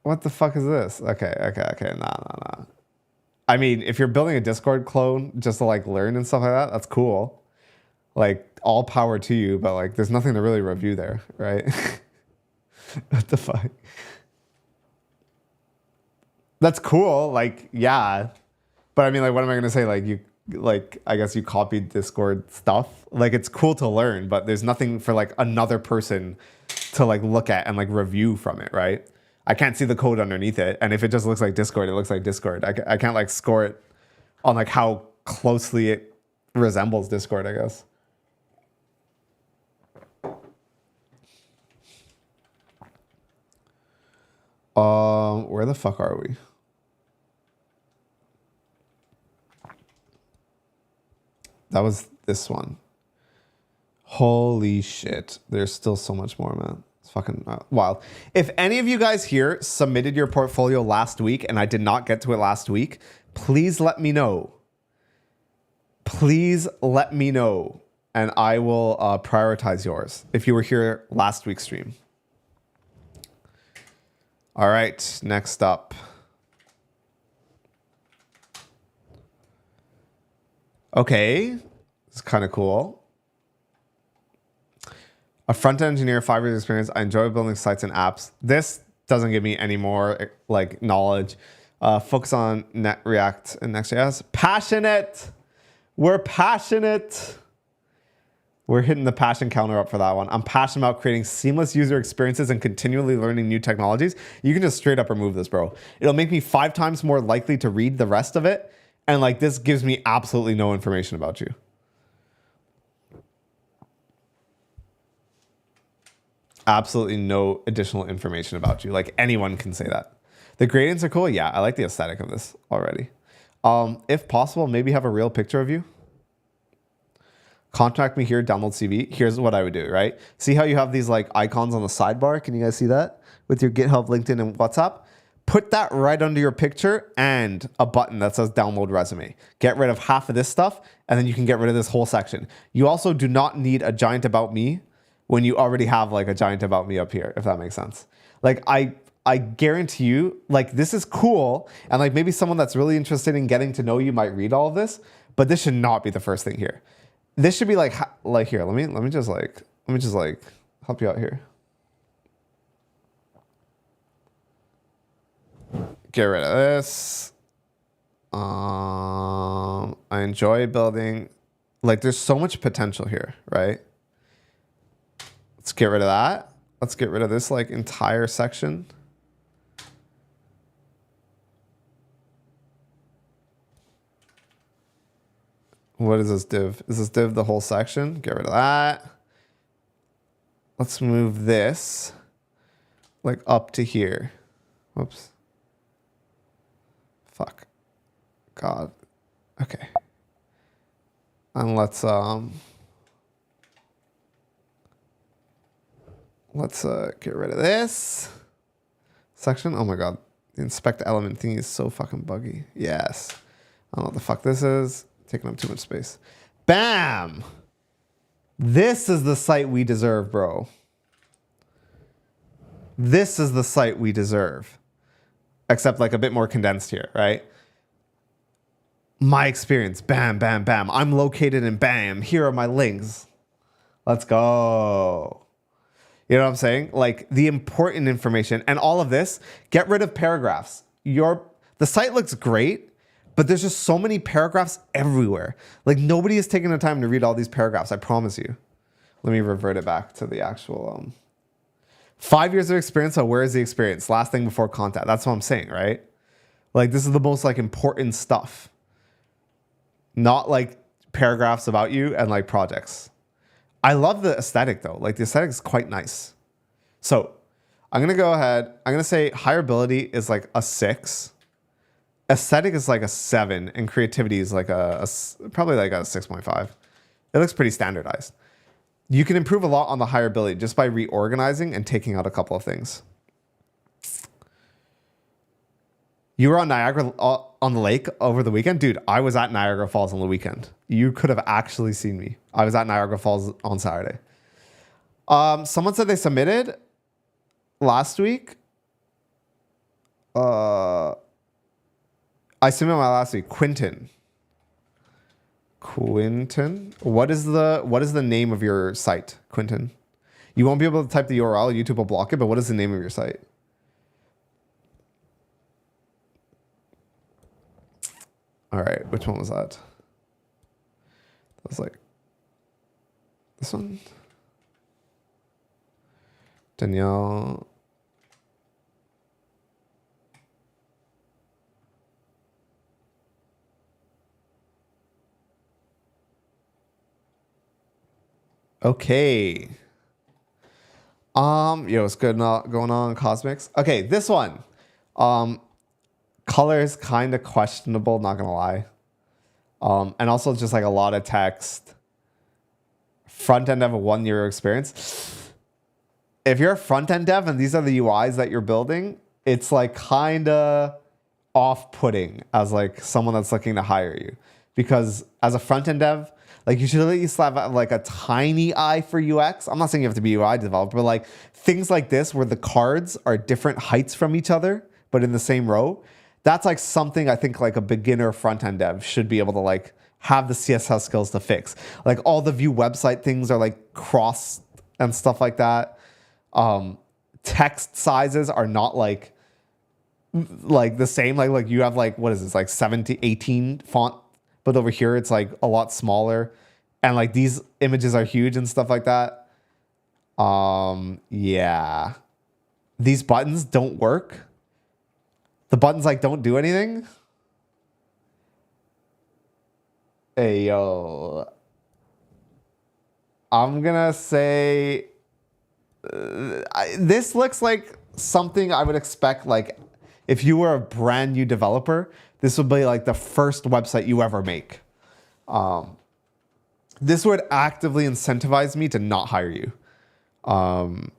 What the fuck is this? Okay. Nah. I mean, if you're building a Discord clone just to like learn and stuff like that, that's cool. Like all power to you, but like there's nothing to really review there, right? What the fuck? That's cool. Like, yeah. But I mean, like, what am I going to say? Like, I guess you copied Discord stuff. Like, it's cool to learn, but there's nothing for like another person to like look at and like review from it, right? I can't see the code underneath it. And if it just looks like Discord, it looks like Discord. I can't like score it on like how closely it resembles Discord, I guess. Where the fuck are we? That was this one. Holy shit. There's still so much more, man. It's fucking wild. If any of you guys here submitted your portfolio last week and I did not get to it last week, please let me know. Please let me know. And I will prioritize yours if you were here last week's stream. All right, next up. Okay, it's kind of cool. A front-end engineer, 5 years experience. I enjoy building sites and apps. This doesn't give me any more like knowledge. Focus on Net React and Next.js. Passionate. We're passionate. We're hitting the passion counter up for that one. I'm passionate about creating seamless user experiences and continually learning new technologies. You can just straight up remove this, bro. It'll make me 5 times more likely to read the rest of it. And like this gives me absolutely no information about you. Absolutely no additional information about you. Like anyone can say that. The gradients are cool. Yeah, I like the aesthetic of this already. If possible, maybe have a real picture of you. Contact me here, download CV. Here's what I would do, right? See how you have these like icons on the sidebar? Can you guys see that? With your GitHub, LinkedIn, and WhatsApp? Put that right under your picture and a button that says download resume. Get rid of half of this stuff, and then you can get rid of this whole section. You also do not need a giant about me when you already have like a giant about me up here, if that makes sense. Like I guarantee you, like this is cool, and like maybe someone that's really interested in getting to know you might read all of this, but this should not be the first thing here. This should be like here. Let me just help you out here. Get rid of this. I enjoy building. Like there's so much potential here, right? Let's get rid of that. Let's get rid of this like entire section. What is this div? Is this div the whole section? Get rid of that. Let's move this like up to here. Whoops. Fuck. God. Okay. And let's get rid of this section. Oh my god. The inspect element thing is so fucking buggy. Yes. I don't know what the fuck this is. Taking up too much space. Bam! This is the site we deserve, bro. This is the site we deserve. Except like a bit more condensed here, right? My experience. Bam, bam, bam. I'm located in bam. Here are my links. Let's go. You know what I'm saying? Like the important information and all of this, get rid of paragraphs. The site looks great, but there's just so many paragraphs everywhere. Like nobody is taking the time to read all these paragraphs, I promise you. Let me revert it back to the actual 5 years of experience. So where is the experience? Last thing before contact. That's what I'm saying, right? Like this is the most like important stuff. Not like paragraphs about you and like projects. I love the aesthetic though. Like the aesthetic is quite nice. So I'm going to go ahead. I'm going to say hireability is like a 6. Aesthetic is like a 7, and creativity is like probably like a 6.5. It looks pretty standardized. You can improve a lot on the hireability just by reorganizing and taking out a couple of things. You were on Niagara on the lake over the weekend? Dude, I was at Niagara Falls on the weekend. You could have actually seen me. I was at Niagara Falls on Saturday. Someone said they submitted last week. I submitted my last week. Quinton. What is the name of your site, Quinton? You won't be able to type the URL. YouTube will block it. But what is the name of your site? All right. Which one was that? That was like this one. Danielle. Okay. Yo, what's good going on, Cosmics? Okay, this one. Color is kind of questionable, not gonna lie. And also just like a lot of text. Front end dev, a 1 year experience. If you're a front end dev and these are the UIs that you're building, it's like kind of off-putting as like someone that's looking to hire you. Because as a front end dev, like you should at least have like a tiny eye for UX. I'm not saying you have to be UI developer, but like things like this where the cards are different heights from each other, but in the same row. That's like something I think like a beginner front end dev should be able to like have the CSS skills to fix. Like all the view website things are like crossed and stuff like that. Text sizes are not like the same. Like you have like, what is this? Like 17, 18 font. But over here, it's like a lot smaller. And like these images are huge and stuff like that. Yeah. These buttons don't work. The buttons like don't do anything. Hey, yo. I'm gonna say this looks like something I would expect like if you were a brand new developer, this would be like the first website you ever make. This would actively incentivize me to not hire you. I'm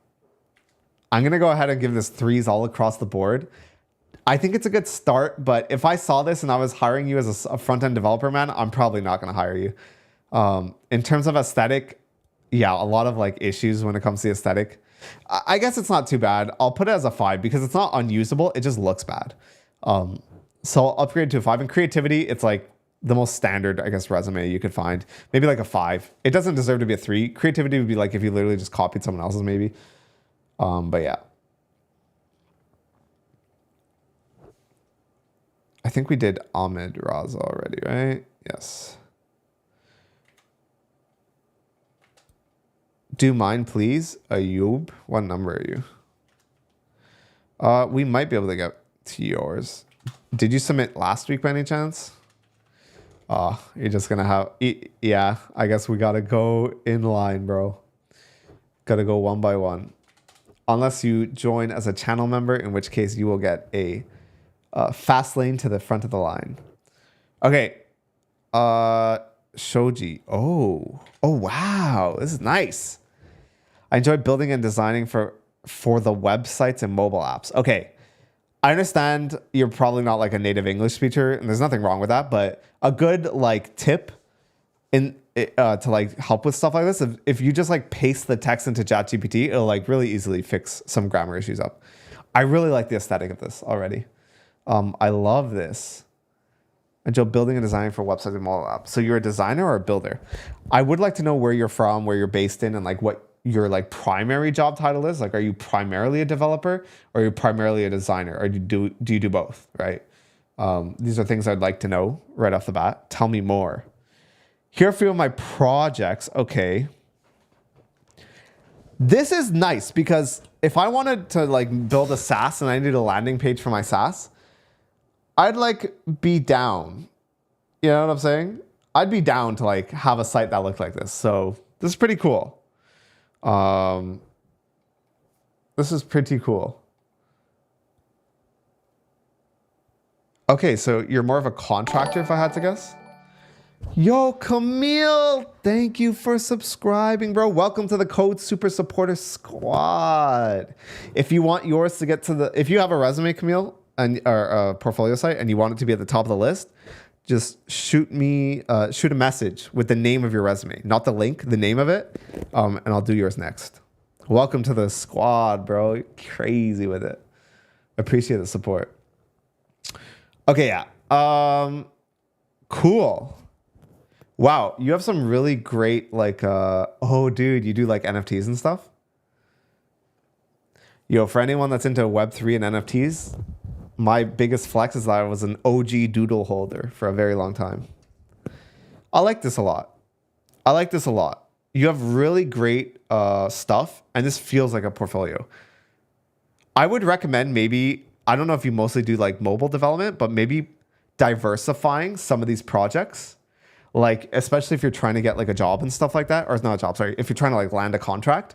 going to go ahead and give this 3s all across the board. I think it's a good start, but if I saw this and I was hiring you as a front-end developer, man, I'm probably not going to hire you. In terms of aesthetic, yeah, a lot of like issues when it comes to the aesthetic. I guess it's not too bad. I'll put it as a 5 because it's not unusable. It just looks bad. So I'll upgrade to a 5. And creativity, it's like the most standard, I guess, resume you could find. Maybe like a 5. It doesn't deserve to be a 3. Creativity would be like if you literally just copied someone else's, maybe. But yeah. I think we did Ahmed Raza already, right? Yes. Do mine, please. Ayub. What number are you? We might be able to get to yours. Did you submit last week by any chance? You're just gonna have... Yeah, I guess we gotta go in line, bro. Gotta go one by one. Unless you join as a channel member, in which case you will get a fast lane to the front of the line. Okay. Shoji. Oh, wow. This is nice. I enjoy building and designing for the websites and mobile apps. Okay. I understand you're probably not like a native English speaker, and there's nothing wrong with that, but a good like tip to like help with stuff like this, if you just like paste the text into ChatGPT, it'll like really easily fix some grammar issues up. I really like the aesthetic of this already. I love this. Enjoy building and designing for websites and mobile apps. So you're a designer or a builder? I would like to know where you're from, where you're based in, and like what your like primary job title is. Like, are you primarily a developer or are you primarily a designer, or do you do both? Right. These are things I'd like to know right off the bat. Tell me more. Here are a few of my projects. Okay. This is nice because if I wanted to like build a SaaS and I needed a landing page for my SaaS, I'd like be down. You know what I'm saying? I'd be down to like have a site that looked like this. So this is pretty cool. This is pretty cool. Okay, so you're more of a contractor if I had to guess. Yo, Camille, thank you for subscribing, bro. Welcome to the Code Super Supporter Squad. If you want yours to get to the, if you have a resume, Camille, and or a portfolio site, and you want it to be at the top of the list, just shoot a message with the name of your resume, not the link, the name of it, and I'll do yours next. Welcome to the squad, bro. You're crazy with it. Appreciate the support. Okay, yeah. Cool. Wow, you have some really great, like, oh, dude, you do, like, NFTs and stuff? Yo, for anyone that's into Web3 and NFTs, my biggest flex is that I was an OG doodle holder for a very long time. I like this a lot. You have really great stuff, and this feels like a portfolio. I would recommend maybe, I don't know if you mostly do, like, mobile development, but maybe diversifying some of these projects. Like, especially if you're trying to get like a job and stuff like that, or not a job, sorry, if you're trying to like land a contract,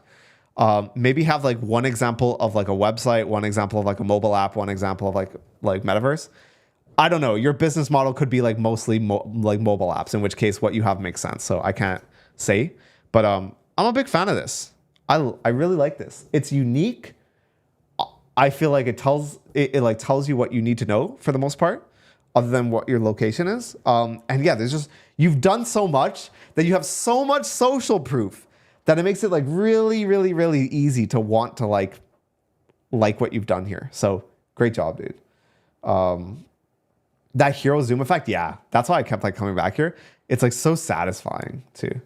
maybe have like one example of like a website, one example of like a mobile app, one example of like metaverse. I don't know. Your business model could be like mostly like mobile apps, in which case what you have makes sense. So I can't say, but I'm a big fan of this. I really like this. It's unique. I feel like it tells you what you need to know for the most part, other than what your location is. And yeah, there's just, you've done so much that you have so much social proof that it makes it like really, really, really easy to want to like what you've done here. So great job, dude. That hero zoom effect, yeah, that's why I kept like coming back here. It's like so satisfying too.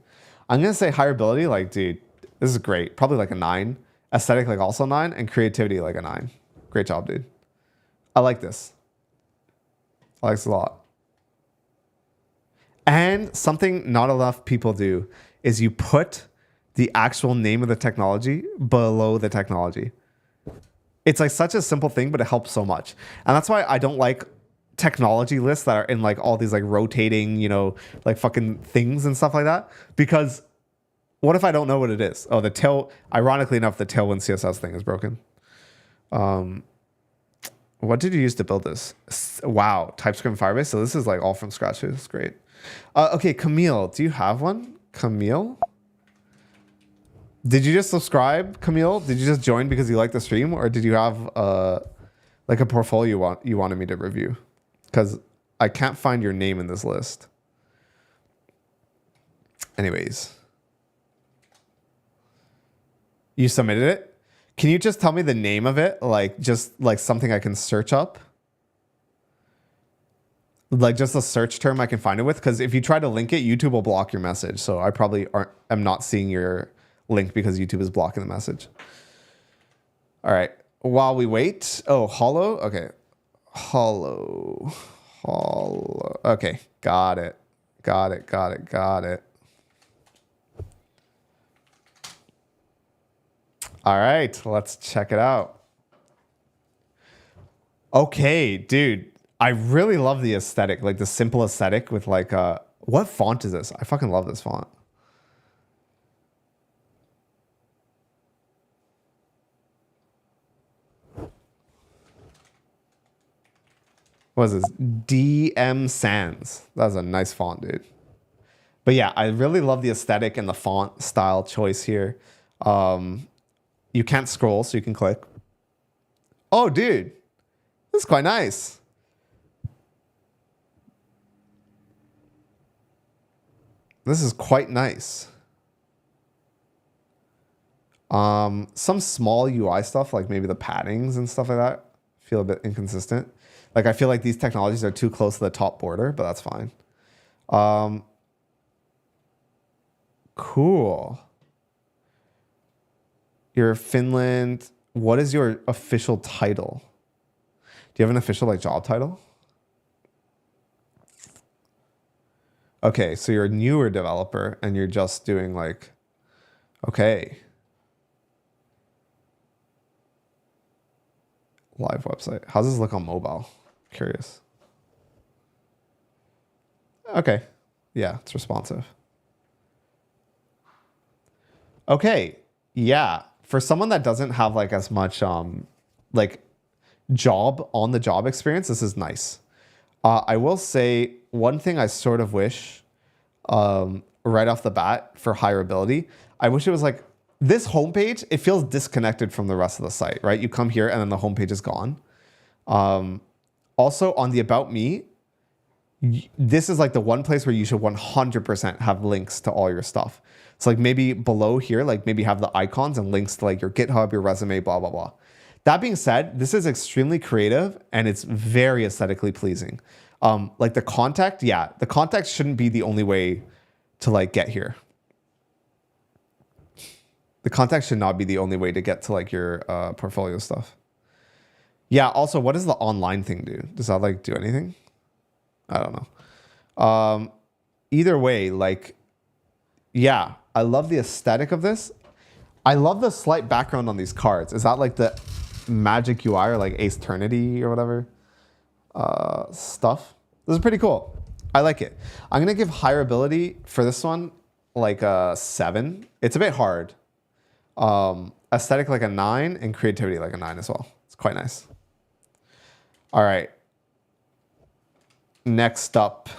I'm gonna say hireability, like, dude, this is great. Probably like a 9. Aesthetic, like also 9, and creativity, like a 9. Great job, dude. I like this. I like this a lot. And something not enough people do is you put the actual name of the technology below the technology. It's like such a simple thing, but it helps so much. And that's why I don't like technology lists that are in like all these like rotating, you know, like fucking things and stuff like that. Because what if I don't know what it is? Oh, the tail, ironically enough, the Tailwind CSS thing is broken. What did you use to build this? Wow, TypeScript and Firebase. So this is like all from scratch. It's great. Okay, Camille, do you have one? Camille? Did you just subscribe, Camille? Did you just join because you like the stream, or did you have like a portfolio you wanted me to review? Because I can't find your name in this list. Anyways. You submitted it? Can you just tell me the name of it? Like, just like something I can search up? Like just a search term I can find it with? Because if you try to link it, YouTube will block your message. So I probably am not seeing your link because YouTube is blocking the message. All right. While we wait. Oh, Hollow? Okay. Hollow. Okay. Got it. Got it. All right. Let's check it out. Okay, dude. I really love the aesthetic, like the simple aesthetic with like what font is this? I fucking love this font. What is this? DM Sans. That's a nice font, dude. But yeah, I really love the aesthetic and the font style choice here. You can't scroll, so you can click. Oh, dude. This is quite nice. This is quite nice. Some small UI stuff, like maybe the paddings and stuff like that, feel a bit inconsistent. Like I feel like these technologies are too close to the top border, but that's fine. Cool. You're Finland. What is your official title? Do you have an official like job title? Okay, so you're a newer developer and you're just doing like, okay. Live website. How does this look on mobile? Curious. Okay. Yeah, it's responsive. Okay. Yeah. For someone that doesn't have like as much like job on the job experience, this is nice. I will say one thing I sort of wish right off the bat for hireability, I wish it was like this homepage, it feels disconnected from the rest of the site, right? You come here and then the homepage is gone. Also on the About Me, this is like the one place where you should 100% have links to all your stuff. So like maybe below here, like maybe have the icons and links to like your GitHub, your resume, blah, blah, blah. That being said, this is extremely creative and it's very aesthetically pleasing. Like the contact, yeah, the contact shouldn't be the only way to like get here. The contact should not be the only way to get to like your portfolio stuff. Yeah, also, what does the online thing do? Does that like do anything? I don't know. Either way, like, yeah, I love the aesthetic of this. I love the slight background on these cards. Is that like the Magic UI or like Ace Ternity or whatever stuff? This is pretty cool. I like it. I'm gonna give hireability for this one like a 7. It's a bit hard. Aesthetic like a 9 and creativity like a 9 as well. It's quite nice. All right. Next up.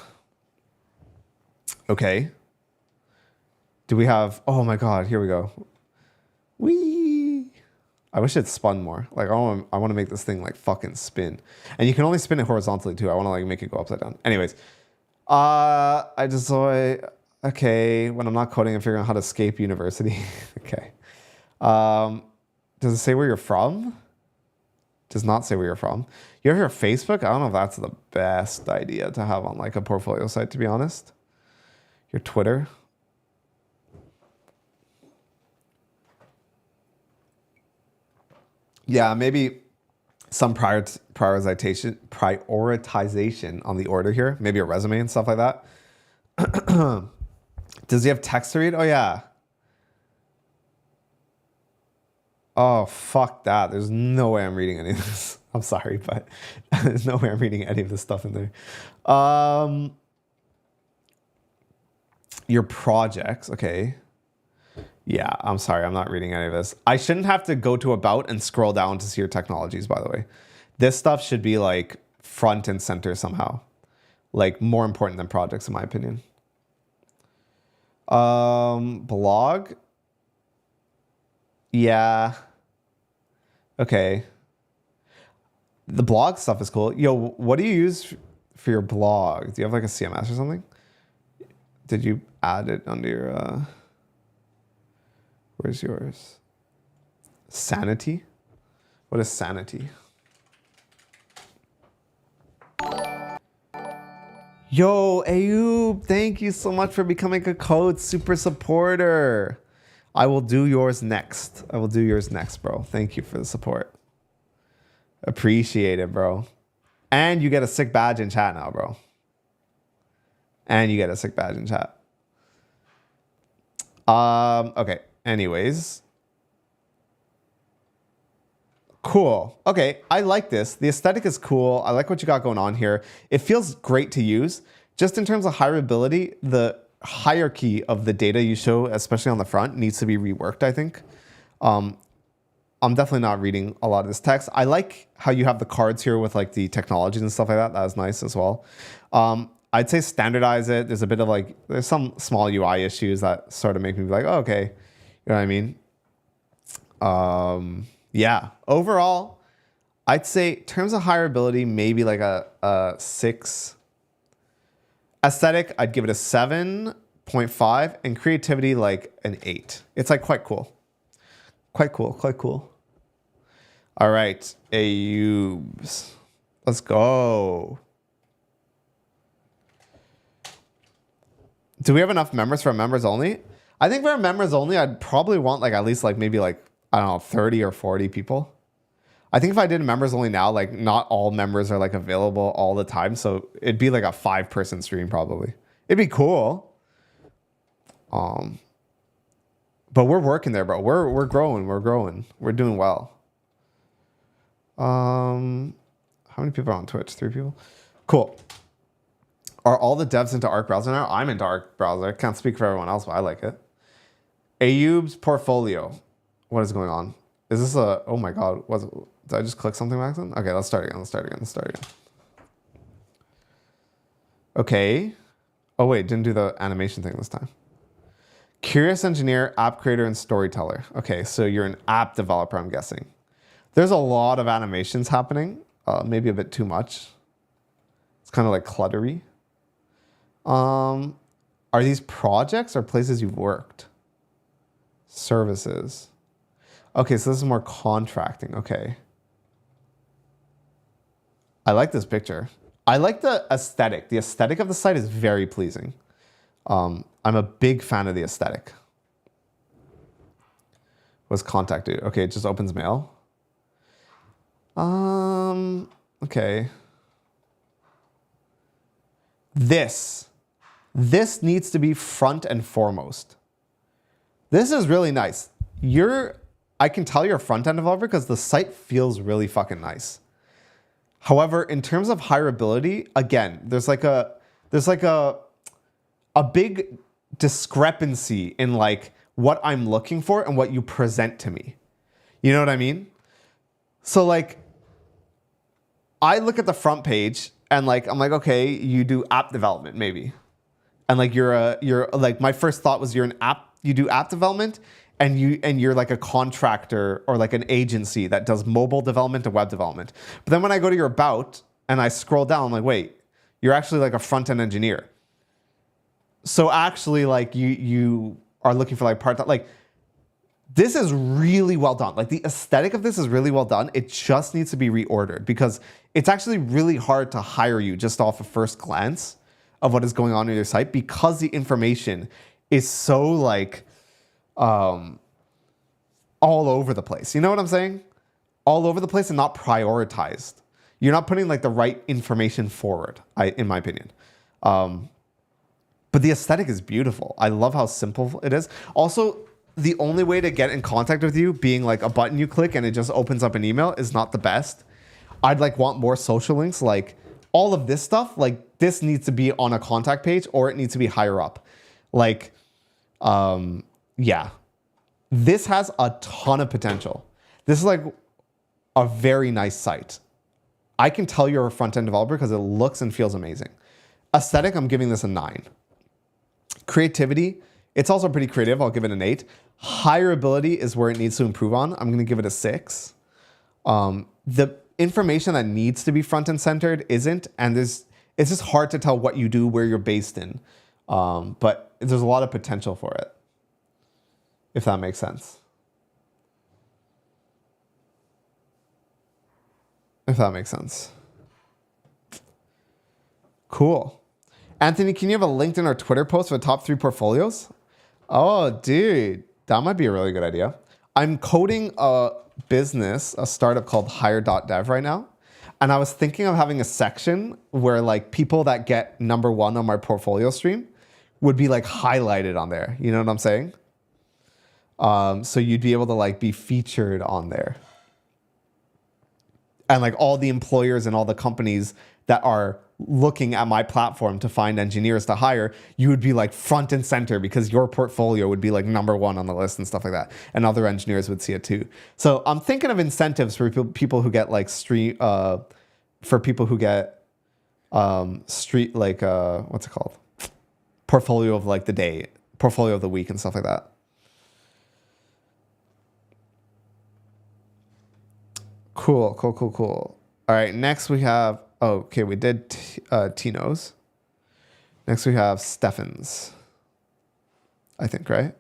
Okay. Do we have, oh my God, here we go. Whee! I wish it spun more. Like I want to make this thing like fucking spin. And you can only spin it horizontally too. I want to like make it go upside down. Anyways. I just saw it. Okay. When I'm not coding, I'm figuring out how to escape university. Okay. Does it say where you're from? Does not say where you're from. You have your Facebook? I don't know if that's the best idea to have on like a portfolio site, to be honest. Your Twitter. Yeah, maybe some prioritization on the order here. Maybe a resume and stuff like that. Does he have text to read? Oh, yeah. Oh, fuck that. There's no way I'm reading any of this. I'm sorry, but there's no way I'm reading any of this stuff in there. Your projects. Okay. Yeah, I'm sorry. I'm not reading any of this. I shouldn't have to go to About and scroll down to see your technologies, by the way. This stuff should be like front and center somehow. Like more important than projects, in my opinion. Blog. Yeah. Okay. The blog stuff is cool. Yo, what do you use for your blog? Do you have like a CMS or something? Did you add it under your... Where's yours? Sanity? What is sanity? Yo, Ayub, thank you so much for becoming a code super supporter. I will do yours next. I will do yours next, bro. Thank you for the support. Appreciate it, bro. And you get a sick badge in chat now, bro. And you get a sick badge in chat. Okay. Anyways. Cool. Okay. I like this. The aesthetic is cool. I like what you got going on here. It feels great to use. Just in terms of hireability, the hierarchy of the data you show, especially on the front, needs to be reworked, I think. I'm definitely not reading a lot of this text. I like how you have the cards here with like the technologies and stuff like that. That was nice as well. I'd say standardize it. There's a bit of like, there's some small UI issues that sort of make me be like, oh, okay. You know what I mean? Yeah. Overall, I'd say in terms of hireability, maybe like a 6. Aesthetic, I'd give it a 7.5, and creativity like an 8. It's like quite cool. Quite cool, quite cool. All right, Ayubs. Let's go. Do we have enough members for members only? I think for members only, I'd probably want like at least like maybe like, I don't know, 30 or 40 people. I think if I did members only now, like not all members are like available all the time. So it'd be like a 5-person stream probably. It'd be cool. But we're working there, bro. We're growing. We're growing. We're doing well. How many people are on Twitch? 3 people? Cool. Are all the devs into Arc Browser now? I'm into Arc Browser. I can't speak for everyone else, but I like it. Ayub's portfolio. What is going on? Is this a... Oh my God. Did I just click something by accident? Okay, let's start again. Okay. Oh wait, didn't do the animation thing this time. Curious engineer, app creator, and storyteller. Okay, so you're an app developer, I'm guessing. There's a lot of animations happening. Maybe a bit too much. It's kind of like cluttery. Are these projects or places you've worked? Services. Okay, so this is more contracting. Okay. I like this picture. I like the aesthetic. The aesthetic of the site is very pleasing. I'm a big fan of the aesthetic. Was contacted. Okay, it just opens mail. Okay. This needs to be front and foremost. This is really nice. I can tell you're a front-end developer because the site feels really fucking nice. However, in terms of hireability, again, there's like a big discrepancy in like what I'm looking for and what you present to me. You know what I mean? So like, I look at the front page and like, I'm like, okay, you do app development maybe. And like, you're like, my first thought was you do app development and you're like a contractor or like an agency that does mobile development and web development. But then when I go to your about and I scroll down, I'm like, wait, you're actually like a front-end engineer. So actually like you are looking for like part-time, like this is really well done. Like the aesthetic of this is really well done. It just needs to be reordered because it's actually really hard to hire you just off a first glance of what is going on your site because the information is so like all over the place. You know what I'm saying? All over the place and not prioritized. You're not putting like the right information forward, in my opinion. But the aesthetic is beautiful. I love how simple it is. Also, the only way to get in contact with you being like a button you click and it just opens up an email is not the best. I'd like want more social links, like all of this stuff, like this needs to be on a contact page or it needs to be higher up. Like, yeah, this has a ton of potential. This is like a very nice site. I can tell you're a front-end developer because it looks and feels amazing. Aesthetic, I'm giving this a 9. Creativity, it's also pretty creative. I'll give it an 8. Hireability is where it needs to improve on. I'm going to give it a 6. The information that needs to be front-end centered isn't, and it's just hard to tell what you do, where you're based in. But there's a lot of potential for it, if that makes sense. if that makes sense. Cool. Anthony, can you have a LinkedIn or Twitter post for the top 3 portfolios? Oh, dude, that might be a really good idea. I'm coding a business, a startup called hire.dev right now. And I was thinking of having a section where like people that get #1 on my portfolio stream would be like highlighted on there. You know what I'm saying? So you'd be able to like be featured on there. And like all the employers and all the companies that are looking at my platform to find engineers to hire, you would be like front and center because your portfolio would be like #1 on the list and stuff like that. And other engineers would see it too. So I'm thinking of incentives for people who get like for people who get street, like, what's it called? Portfolio of like the day, portfolio of the week and stuff like that. Cool. All right, next we have, okay, we did Tino's. Next we have Stefan's, I think, right?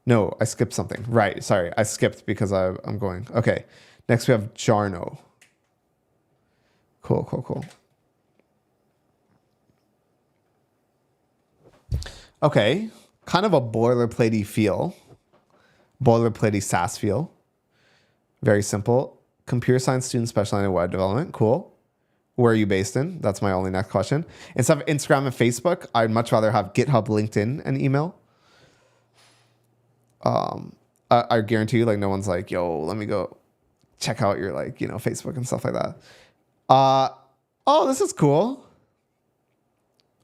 No, I skipped something. Right, sorry, I skipped because I'm going. Okay, next we have Jarno. Cool. Okay, kind of a boilerplatey feel. Boilerplatey SaaS feel. Very simple. Computer science student specializing in web development. Cool. Where are you based in? That's my only next question. Instead of Instagram and Facebook, I'd much rather have GitHub, LinkedIn, and email. I guarantee you, like, no one's like, yo, let me go check out your, like, you know, Facebook and stuff like that. Oh, this is cool.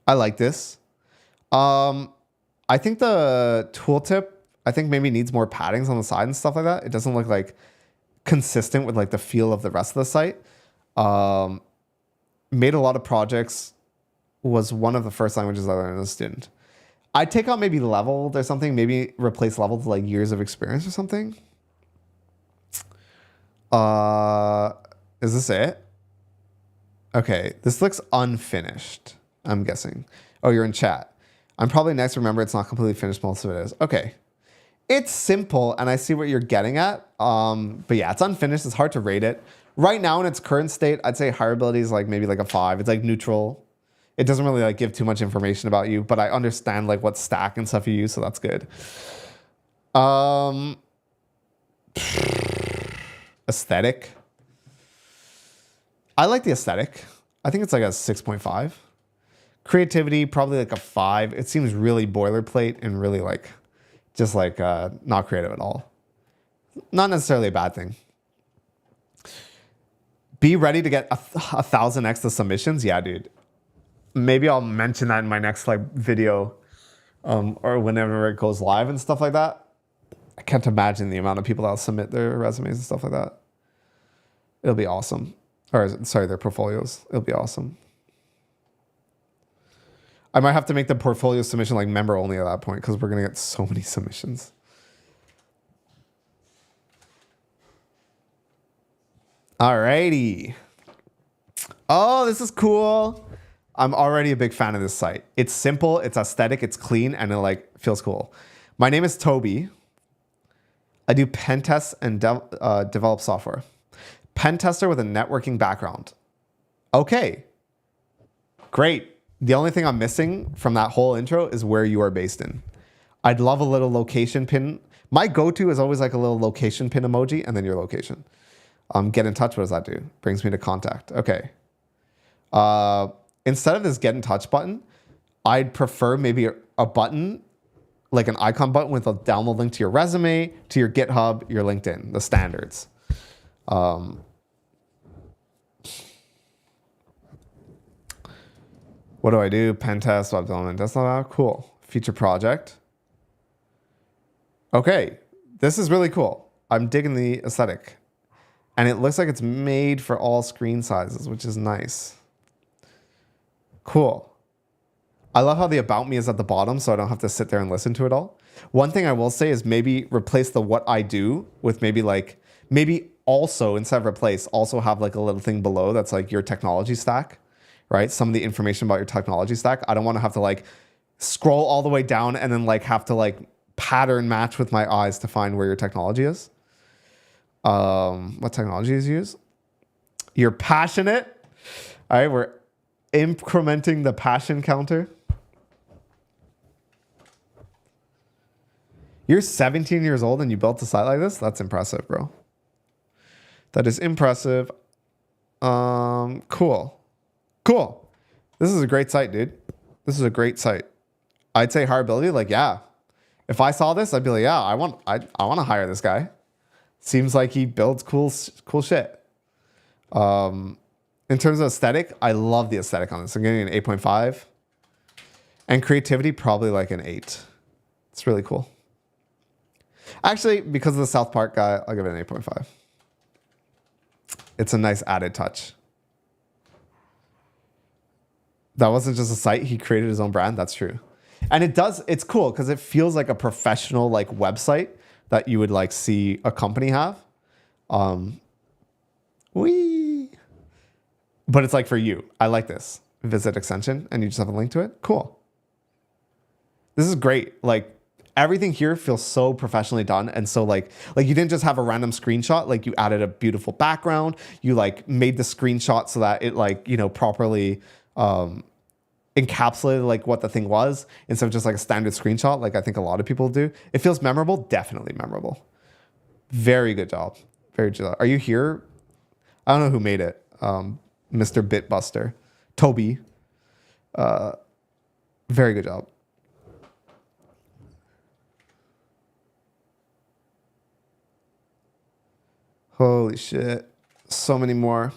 I like this. I think the tooltip, maybe needs more paddings on the side and stuff like that. It doesn't look like consistent with like the feel of the rest of the site. Made a lot of projects, was one of the first languages I learned as a student. I'd take out maybe leveled or something, maybe replace leveled to like years of experience or something. Is this it? Okay, this looks unfinished, I'm guessing. Oh, you're in chat. I'm probably next. Remember, it's not completely finished. Most of it is. Okay. It's simple, and I see what you're getting at. But yeah, it's unfinished. It's hard to rate it. Right now, in its current state, I'd say hireability is like maybe like a 5. It's like neutral. It doesn't really like give too much information about you, but I understand like what stack and stuff you use, so that's good. Aesthetic. I like the aesthetic. I think it's like a 6.5. Creativity, probably like a 5. It seems really boilerplate and really like, just like not creative at all. Not necessarily a bad thing. Be ready to get 1,000x the submissions. Yeah, dude. Maybe I'll mention that in my next like video or whenever it goes live and stuff like that. I can't imagine the amount of people that'll submit their resumes and stuff like that. It'll be awesome. Or sorry, their portfolios. It'll be awesome. I might have to make the portfolio submission like member only at that point because we're going to get so many submissions. Alrighty. Oh, this is cool. I'm already a big fan of this site. It's simple, it's aesthetic, it's clean, and it like feels cool. My name is Toby. I do pen tests and develop software. Pen tester with a networking background. Okay, great. The only thing I'm missing from that whole intro is where you are based in. I'd love a little location pin. My go-to is always like a little location pin emoji and then your location. Get in touch, what does that do? Brings me to contact. Okay. Instead of this get in touch button, I'd prefer maybe a button, like an icon button with a download link to your resume, to your GitHub, your LinkedIn, the standards. What do I do? Pen test, web development, desktop app. Cool. Feature project. Okay. This is really cool. I'm digging the aesthetic. And it looks like it's made for all screen sizes, which is nice. Cool. I love how the about me is at the bottom, so I don't have to sit there and listen to it all. One thing I will say is maybe replace the what I do with maybe also, instead of replace, also have like a little thing below that's like your technology stack, right? Some of the information about your technology stack. I don't want to have to like scroll all the way down and then like have to like pattern match with my eyes to find where your technology is. What technologies you use? You're passionate. All right, we're incrementing the passion counter. You're 17 years old and you built a site like this? That's impressive, bro. That is impressive. Cool. This is a great site, dude. This is a great site. I'd say hireability, like, yeah. If I saw this, I'd be like, yeah, I want to hire this guy. Seems like he builds cool shit. In terms of aesthetic, I love the aesthetic on this. I'm getting an 8.5. And creativity, probably like an 8. It's really cool. Actually, because of the South Park guy, I'll give it an 8.5. It's a nice added touch. That wasn't just a site. He created his own brand. That's true. And it's cool because it feels like a professional like website that you would like see a company have. But it's like for you. I like this. Visit extension and you just have a link to it. Cool. This is great. Like everything here feels so professionally done. And so like you didn't just have a random screenshot. Like you added a beautiful background. You like made the screenshot so that it like, you know, properly encapsulated like what the thing was instead of just like a standard screenshot. Like I think a lot of people do. It feels memorable. Definitely memorable. Very good job. Very good job. Are you here? I don't know who made it. Mr. Bitbuster. Toby. Very good job. Holy shit. So many more.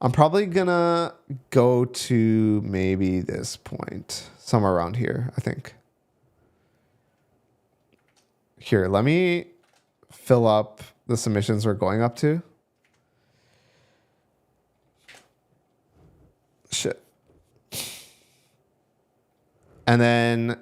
I'm probably gonna go to maybe this point. Somewhere around here, I think. Here, let me fill up the submissions we're going up to. Shit. And then...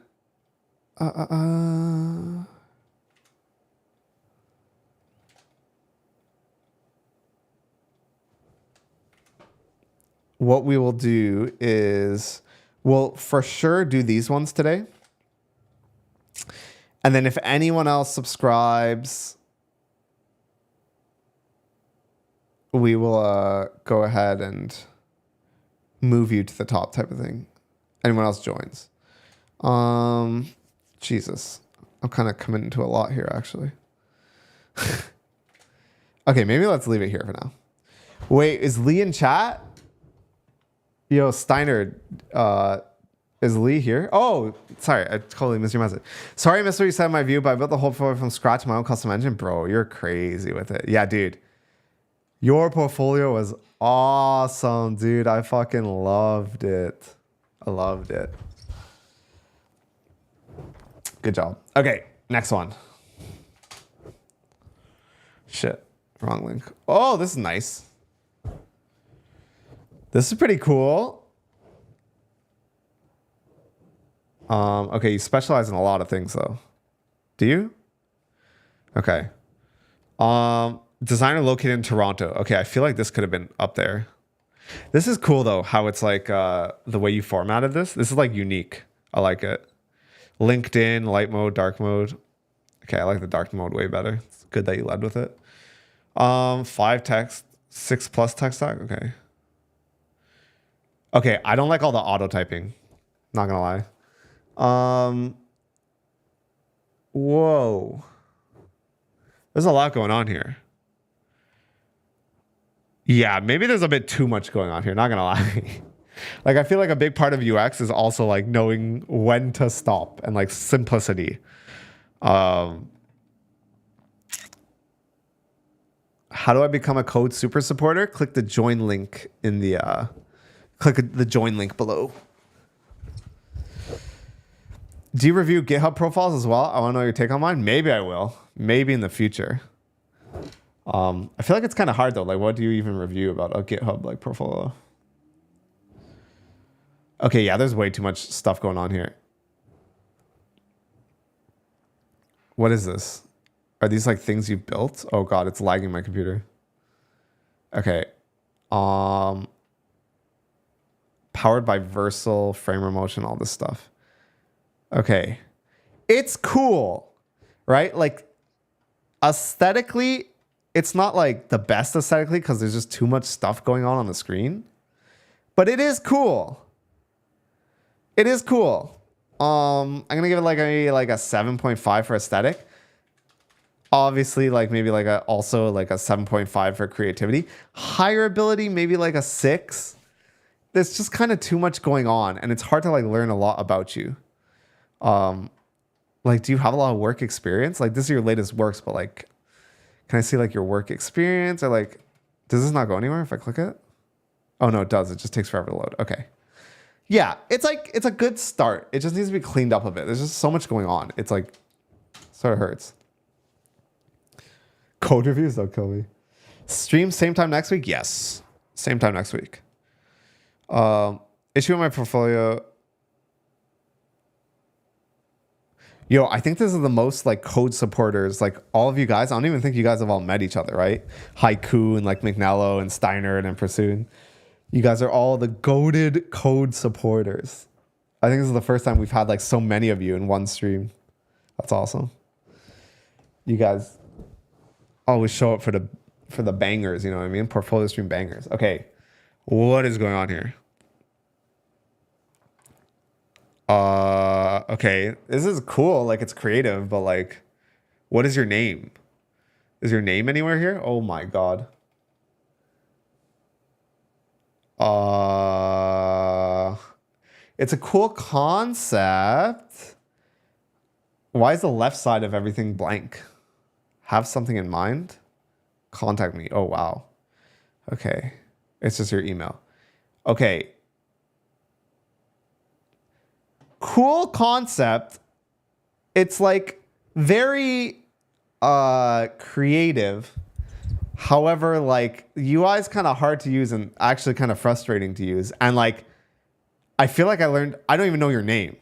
what we will do is we'll for sure do these ones today. And then if anyone else subscribes, we will go ahead and move you to the top type of thing. Anyone else joins. Jesus. I'm kind of committing to a lot here, actually. Okay, maybe let's leave it here for now. Wait, is Lee in chat? Yo, Steiner, is Lee here? Oh, sorry, I totally missed your message. Sorry I missed what you said in my view, but I built the whole portfolio from scratch, my own custom engine. Bro, you're crazy with it. Yeah, dude. Your portfolio was awesome, dude. I fucking loved it. I loved it. Good job. Okay, next one. Shit, wrong link. Oh, this is nice. This is pretty cool. Okay, you specialize in a lot of things though. Do you? Okay. Designer located in Toronto. Okay, I feel like this could have been up there. This is cool though, how it's like the way you formatted this. This is like unique. I like it. LinkedIn, light mode, dark mode. Okay, I like the dark mode way better. It's good that you led with it. 5 text, 6+ text stack. Okay. Okay, I don't like all the auto typing. Not gonna lie. Whoa. There's a lot going on here. Yeah, maybe there's a bit too much going on here. Not gonna lie. Like, I feel like a big part of UX is also like knowing when to stop and like simplicity. How do I become a code super supporter? Click the join link in the click the join link below. Do you review GitHub profiles as well? I want to know your take on mine. Maybe I will. Maybe in the future. I feel like it's kind of hard though. Like, what do you even review about a GitHub like profile? Okay, yeah, there's way too much stuff going on here. What is this? Are these like things you built? Oh god, it's lagging my computer. Okay. Powered by Versal, Framer Motion, all this stuff. Okay. It's cool, right? Like, aesthetically, it's not like the best aesthetically because there's just too much stuff going on the screen. But it is cool. It is cool. I'm gonna give it like a 7.5 for aesthetic. Obviously, like maybe like also like a 7.5 for creativity. Higher ability, maybe like a 6. There's just kind of too much going on, and it's hard to like learn a lot about you. Like, do you have a lot of work experience? Like, this is your latest works, but like, can I see like your work experience? Or like, does this not go anywhere if I click it? Oh no, it does. It just takes forever to load. Okay. Yeah, it's a good start. It just needs to be cleaned up a bit. There's just so much going on. It's like, sort of hurts. Code reviews, don't kill me. Stream same time next week? Yes. Same time next week. Issue in my portfolio. Yo, I think this is the most like code supporters, like all of you guys. I don't even think you guys have all met each other, right? Haiku and like McNello and Steiner and Pursuit. You guys are all the goated code supporters. I think this is the first time we've had like so many of you in one stream. That's awesome. You guys always show up for the bangers, you know what I mean? Portfolio stream bangers. Okay, what is going on here? Okay, this is cool. Like, it's creative, but like, what is your name? Is your name anywhere here? Oh my god. It's a cool concept. Why is the left side of everything blank? Have something in mind? Contact me. Oh, wow. Okay. It's just your email. Okay. Cool concept. It's like very creative. However, like UI is kind of hard to use and actually kind of frustrating to use. And like, I feel like I don't even know your name.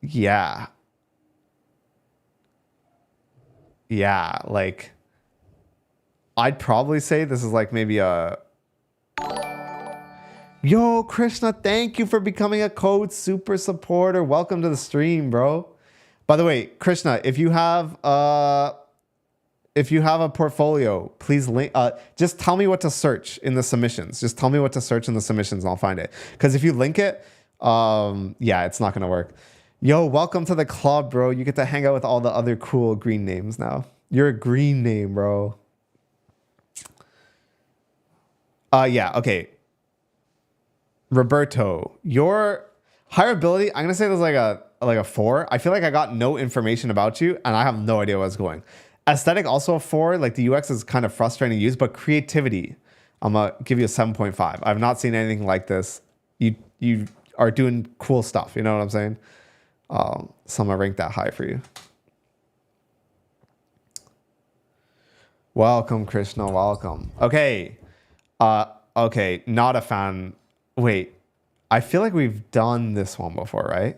Yeah. Yeah, like I'd probably say this is like maybe a Yo, Krishna, thank you for becoming a code super supporter. Welcome to the stream, bro. By the way, Krishna, if you have a portfolio, please link just tell me what to search in the submissions. Just tell me what to search in the submissions and I'll find it. Because if you link it, yeah, it's not gonna work. Yo, welcome to the club, bro. You get to hang out with all the other cool green names now. You're a green name, bro. Yeah, okay. Roberto, your higher ability, I'm gonna say there's like a 4. I feel like I got no information about you and I have no idea what's going. Aesthetic also a 4. Like the UX is kind of frustrating to use, but creativity, I'm gonna give you a 7.5. I've not seen anything like this. You are doing cool stuff. You know what I'm saying? So I'm gonna rank that high for you. Welcome, Krishna. Welcome. Okay. Okay. Not a fan. Wait. I feel like we've done this one before, right?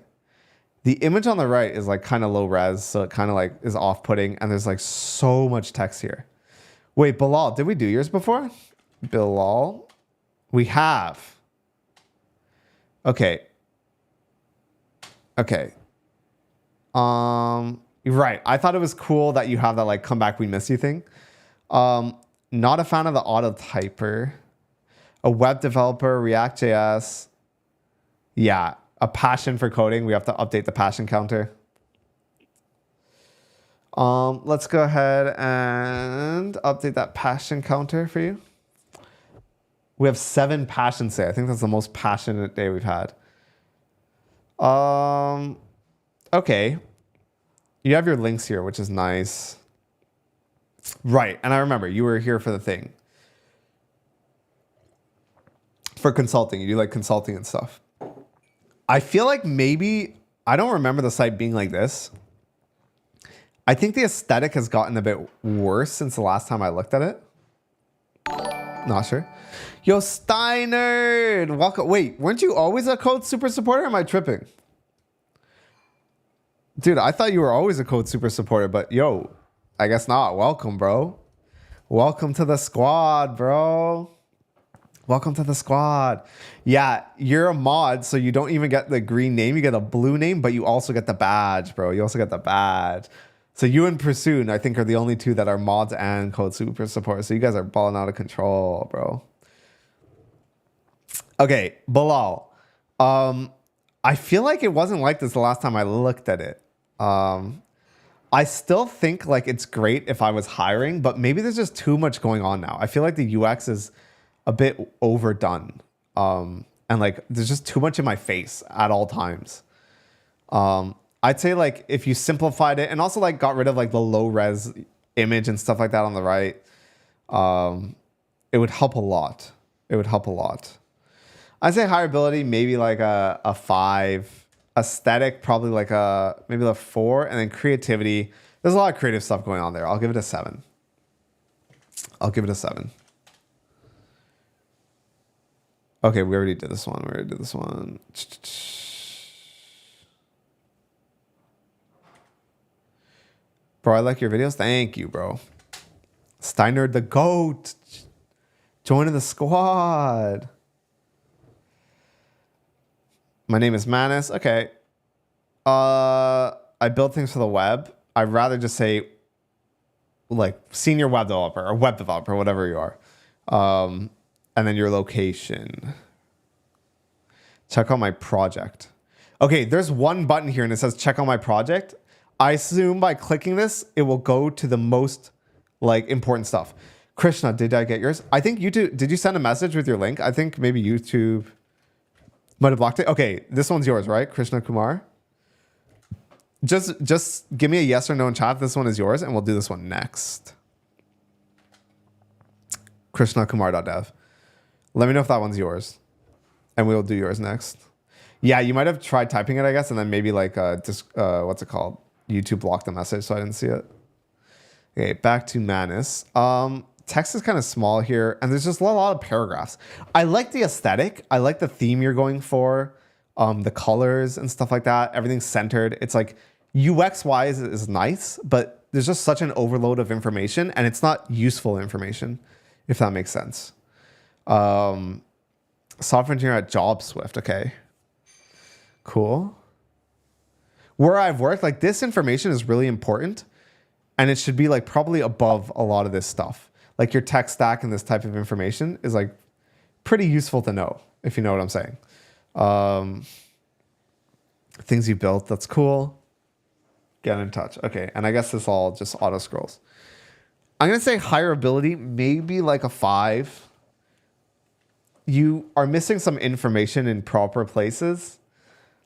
The image on the right is like kind of low res, so it kind of like is off-putting, and there's like so much text here. Wait, Bilal, did we do yours before? Bilal? We have. Okay. Okay. Right. I thought it was cool that you have that like come back we miss you thing. Not a fan of the auto typer. A web developer, React.js. Yeah. A passion for coding. We have to update the passion counter. Let's go ahead and update that passion counter for you. We have 7 passions today. I think that's the most passionate day we've had. Okay. You have your links here, which is nice. Right. And I remember you were here for the thing. For consulting. You do like consulting and stuff. I feel like maybe, I don't remember the site being like this. I think the aesthetic has gotten a bit worse since the last time I looked at it. Not sure. Yo, Steiner, welcome. Wait, weren't you always a code super supporter? Or am I tripping? Dude, I thought you were always a code super supporter, but yo, I guess not. Welcome, bro. Welcome to the squad, bro. Welcome to the squad. Yeah, you're a mod, so you don't even get the green name. You get a blue name, but you also get the badge, bro. You also get the badge. So you and Pursuit, I think, are the only two that are mods and Code Super support. So you guys are balling out of control, bro. Okay, Bilal. I feel like it wasn't like this the last time I looked at it. I still think like it's great if I was hiring, but maybe there's just too much going on now. I feel like the UX is a bit overdone. And like there's just too much in my face at all times. I'd say like if you simplified it and also like got rid of like the low res image and stuff like that on the right, it would help a lot. It would help a lot. I'd say hireability, maybe like a 5. Aesthetic, probably like maybe a 4. And then creativity, there's a lot of creative stuff going on there. I'll give it a 7. I'll give it a 7. Okay, we already did this one. Bro, I like your videos. Thank you, bro. Steiner the GOAT. Joining the squad. My name is Manus. Okay. I build things for the web. I'd rather just say like senior web developer or web developer, whatever you are. And then your location. Check out my project. Okay, there's one button here and it says check out my project. I assume by clicking this, it will go to the most like important stuff. Krishna, did I get yours? I think YouTube, did you send a message with your link? I think maybe YouTube might have blocked it. Okay, this one's yours, right? Krishna Kumar. Just give me a yes or no in chat. This one is yours, and we'll do this one next. KrishnaKumar.dev. Let me know if that one's yours, and we'll do yours next. Yeah, you might have tried typing it, I guess, and then maybe like what's it called? YouTube blocked the message, so I didn't see it. Okay, back to Manus. Text is kind of small here, and there's just a lot of paragraphs. I like the aesthetic. I like the theme you're going for, the colors and stuff like that. Everything's centered. It's like UX-wise is nice, but there's just such an overload of information, and it's not useful information, if that makes sense. Software engineer at JobSwift. Okay, cool. Where I've worked, like this information is really important, and it should be like probably above a lot of this stuff. Like your tech stack and this type of information is like pretty useful to know, if you know what I'm saying. Things you built, that's cool. Get in touch. Okay, and I guess this all just auto scrolls. I'm gonna say hireability, maybe like a 5. You are missing some information in proper places.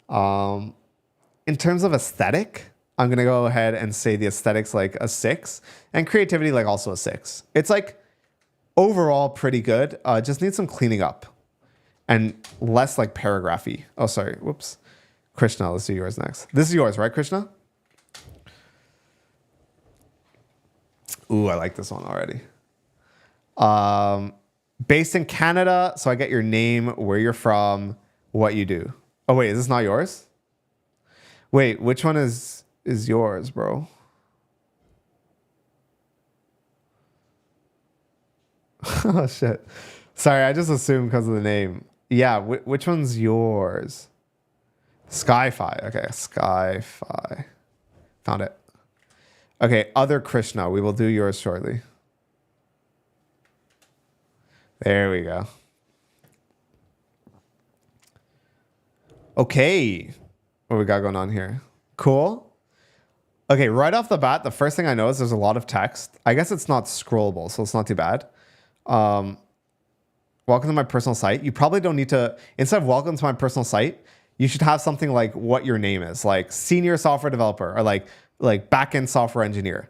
In terms of aesthetic, I'm going to go ahead and say the aesthetics like a 6 and creativity like also a 6. It's like overall pretty good. Just needs some cleaning up and less like paragraphy. Oh, sorry. Whoops. Krishna, let's do yours next. This is yours, right, Krishna? Ooh, I like this one already. Based in Canada. So I get your name, where you're from, what you do. Oh, wait, is this not yours? Wait, which one is yours, bro? Oh, shit. Sorry, I just assumed because of the name. Yeah, which one's yours? Sky-Fi. Okay, Sky-Fi. Found it. Okay, other Krishna. We will do yours shortly. There we go. Okay. What we got going on here? Cool. Okay, right off the bat, the first thing I know is there's a lot of text. I guess it's not scrollable, so it's not too bad. Welcome to my personal site. You probably don't need to, instead of welcome to my personal site, you should have something like what your name is, like senior software developer or like backend software engineer.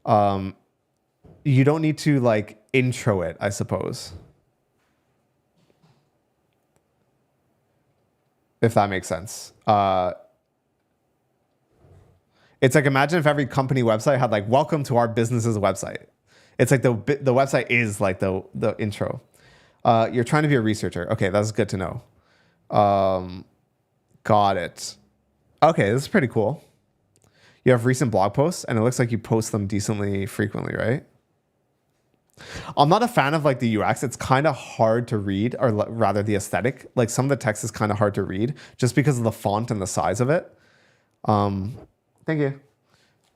You don't need to like intro it, I suppose. If that makes sense. It's like, imagine if every company website had like, welcome to our business's website. It's like the website is like the intro. You're trying to be a researcher. Okay, that's good to know. Got it. Okay, this is pretty cool. You have recent blog posts, and it looks like you post them decently frequently, right? I'm not a fan of like the UX. It's kind of hard to read, or rather the aesthetic. Like some of the text is kind of hard to read just because of the font and the size of it. Thank you.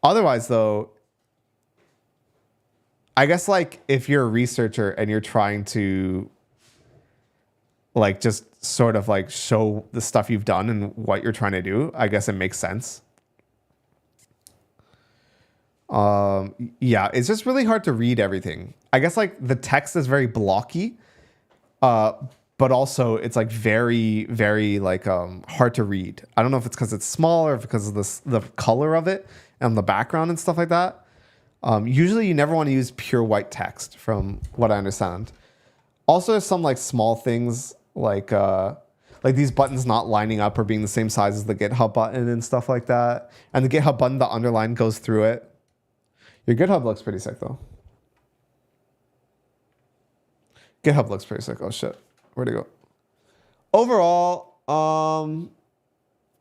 Otherwise, though, I guess like if you're a researcher and you're trying to like just sort of like show the stuff you've done and what you're trying to do, I guess it makes sense. Yeah, it's just really hard to read everything. I guess like the text is very blocky, but also it's like very, very like hard to read. I don't know if it's because it's small or because of the color of it and the background and stuff like that. Usually you never want to use pure white text from what I understand. Also, there's some like small things like these buttons not lining up or being the same size as the GitHub button and stuff like that. And the GitHub button, the underline goes through it. Your GitHub looks pretty sick though. GitHub looks pretty sick. Oh shit. Where'd it go? Overall, oh,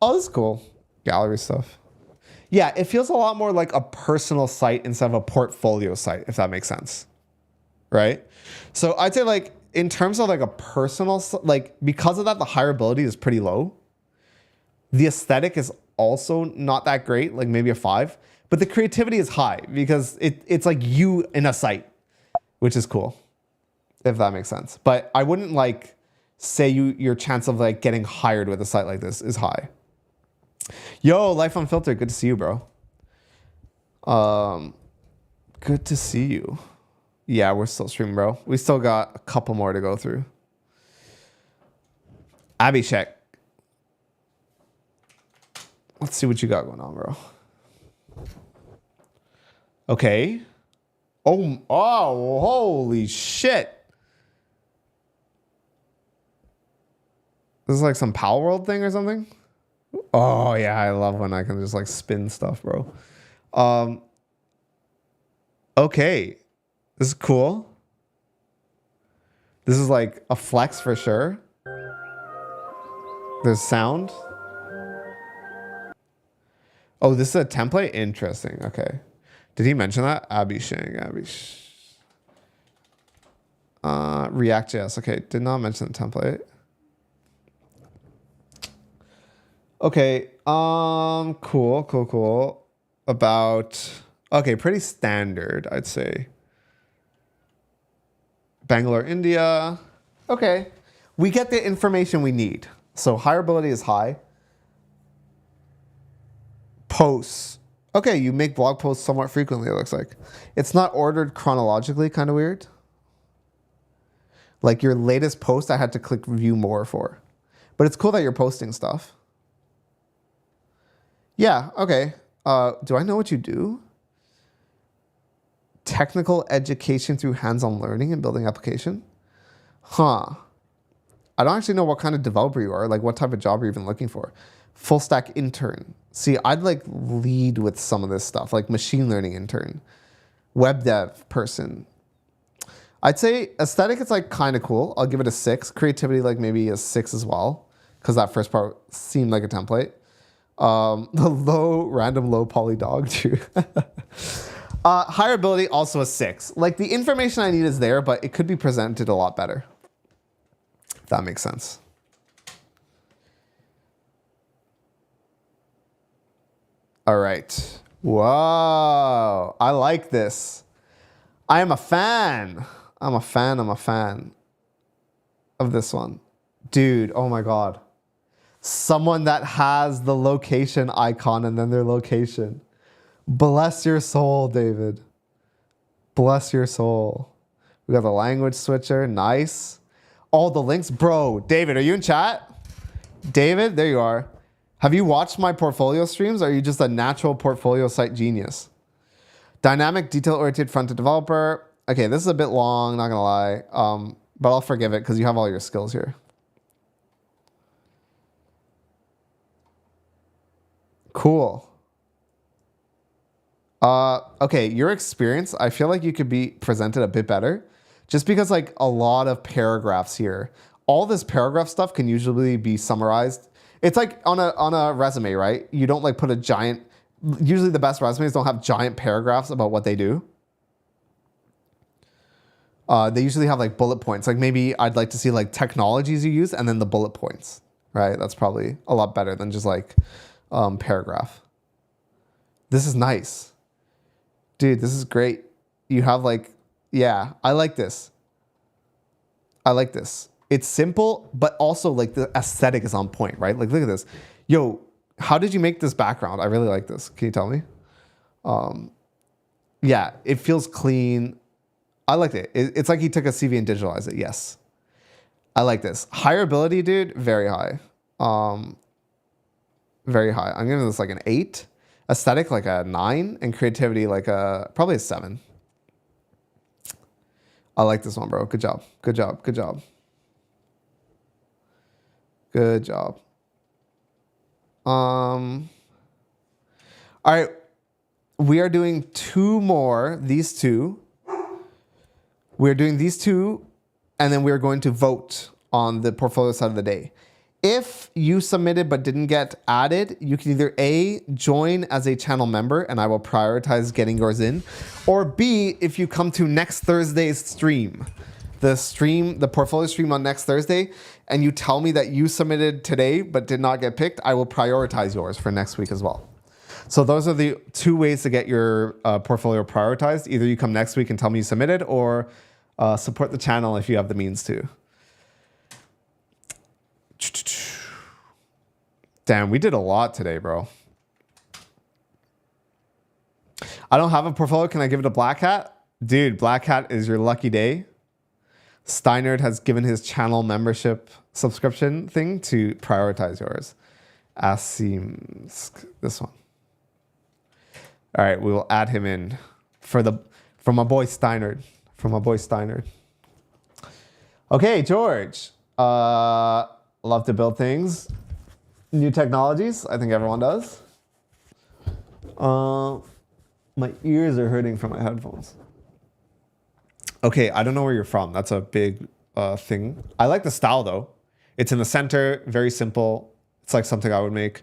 this is cool. Gallery stuff. Yeah, it feels a lot more like a personal site instead of a portfolio site, if that makes sense. Right? So I'd say like in terms of like a personal, like because of that, the hireability is pretty low. The aesthetic is also not that great, like maybe a 5. But the creativity is high because it's like you in a site, which is cool, if that makes sense. But I wouldn't like say your chance of like getting hired with a site like this is high. Yo, Life Unfiltered, good to see you, bro. Good to see you. Yeah, we're still streaming, bro. We still got a couple more to go through. Abhishek. Let's see what you got going on, bro. Okay. Oh, holy shit. This is like some Pal World thing or something? Oh, yeah, I love when I can just like spin stuff, bro. Okay. This is cool. This is like a flex for sure. There's sound. Oh, this is a template? Interesting. Okay. Did he mention that? Abhishek. React.js. Okay. Did not mention the template. Okay. Cool. Okay, pretty standard, I'd say. Bangalore, India. Okay. We get the information we need. So hireability is high. Posts. Okay, you make blog posts somewhat frequently, it looks like. It's not ordered chronologically, kind of weird. Like your latest post, I had to click view more for. But it's cool that you're posting stuff. Yeah, okay. Do I know what you do? Technical education through hands-on learning and building application? Huh. I don't actually know what kind of developer you are, like what type of job you're even looking for. Full stack intern. See, I'd like lead with some of this stuff, like machine learning intern, web dev person. I'd say aesthetic is like kind of cool. I'll give it a 6. Creativity, like maybe a 6 as well, because that first part seemed like a template. The random low poly dog too. Hireability, also a 6. Like the information I need is there, but it could be presented a lot better. If that makes sense. All right. Whoa. I like this. I am a fan. I'm a fan of this one. Dude, oh my God. Someone that has the location icon and then their location. Bless your soul, David. Bless your soul. We got the language switcher. Nice. All the links. Bro, David, are you in chat? David, there you are. Have you watched my portfolio streams? Or are you just a natural portfolio site genius? Dynamic, detail-oriented front-end developer. Okay, this is a bit long, not gonna lie. But I'll forgive it because you have all your skills here. Cool. Okay, your experience, I feel like you could be presented a bit better. Just because like a lot of paragraphs here. All this paragraph stuff can usually be summarized. It's like on a resume, right? You don't like put a giant, usually the best resumes don't have giant paragraphs about what they do. They usually have like bullet points. Like maybe I'd like to see like technologies you use and then the bullet points, right? That's probably a lot better than just like paragraph. This is nice. Dude, this is great. You have like, yeah, I like this. I like this. It's simple, but also like the aesthetic is on point, right? Like look at this. Yo, how did you make this background? I really like this. Can you tell me? Yeah, it feels clean. I liked it. It's like he took a CV and digitalized it. Yes. I like this. Hireability, dude, very high. Very high. I'm giving this like an 8. Aesthetic, like a 9. And creativity, like probably a 7. I like this one, bro. Good job. Good job. Good job. Good job. All right. We are doing 2 more. These 2. We're doing these 2, and then we're going to vote on the portfolio side of the day. If you submitted but didn't get added, you can either A, join as a channel member, and I will prioritize getting yours in, or B, if you come to next Thursday's stream, the portfolio stream on next Thursday, and you tell me that you submitted today but did not get picked, I will prioritize yours for next week as well. So those are the 2 ways to get your portfolio prioritized. Either you come next week and tell me you submitted, or support the channel if you have the means to. Damn, we did a lot today, bro. I don't have a portfolio. Can I give it a Black Hat? Dude, Black Hat is your lucky day. Steinert has given his channel membership subscription thing to prioritize yours. Asimsk, this one. All right, we will add him in from my boy Steinert. From my boy Steinert. Okay, George. Love to build things. New technologies. I think everyone does. My ears are hurting from my headphones. Okay, I don't know where you're from. That's a big thing. I like the style though. It's in the center, very simple. It's like something I would make.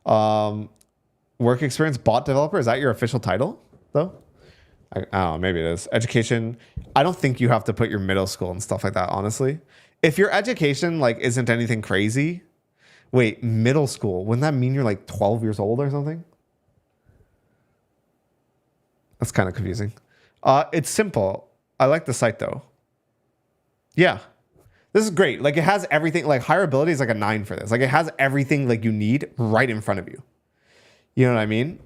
Work experience bot developer. Is that your official title though? I don't know, maybe it is. Education. I don't think you have to put your middle school and stuff like that, honestly. If your education like isn't anything crazy, wait, middle school, wouldn't that mean you're like 12 years old or something? That's kind of confusing. It's simple. I like the site though. Yeah. This is great. Like it has everything, like hireability is like a 9 for this. Like it has everything like you need right in front of you. You know what I mean?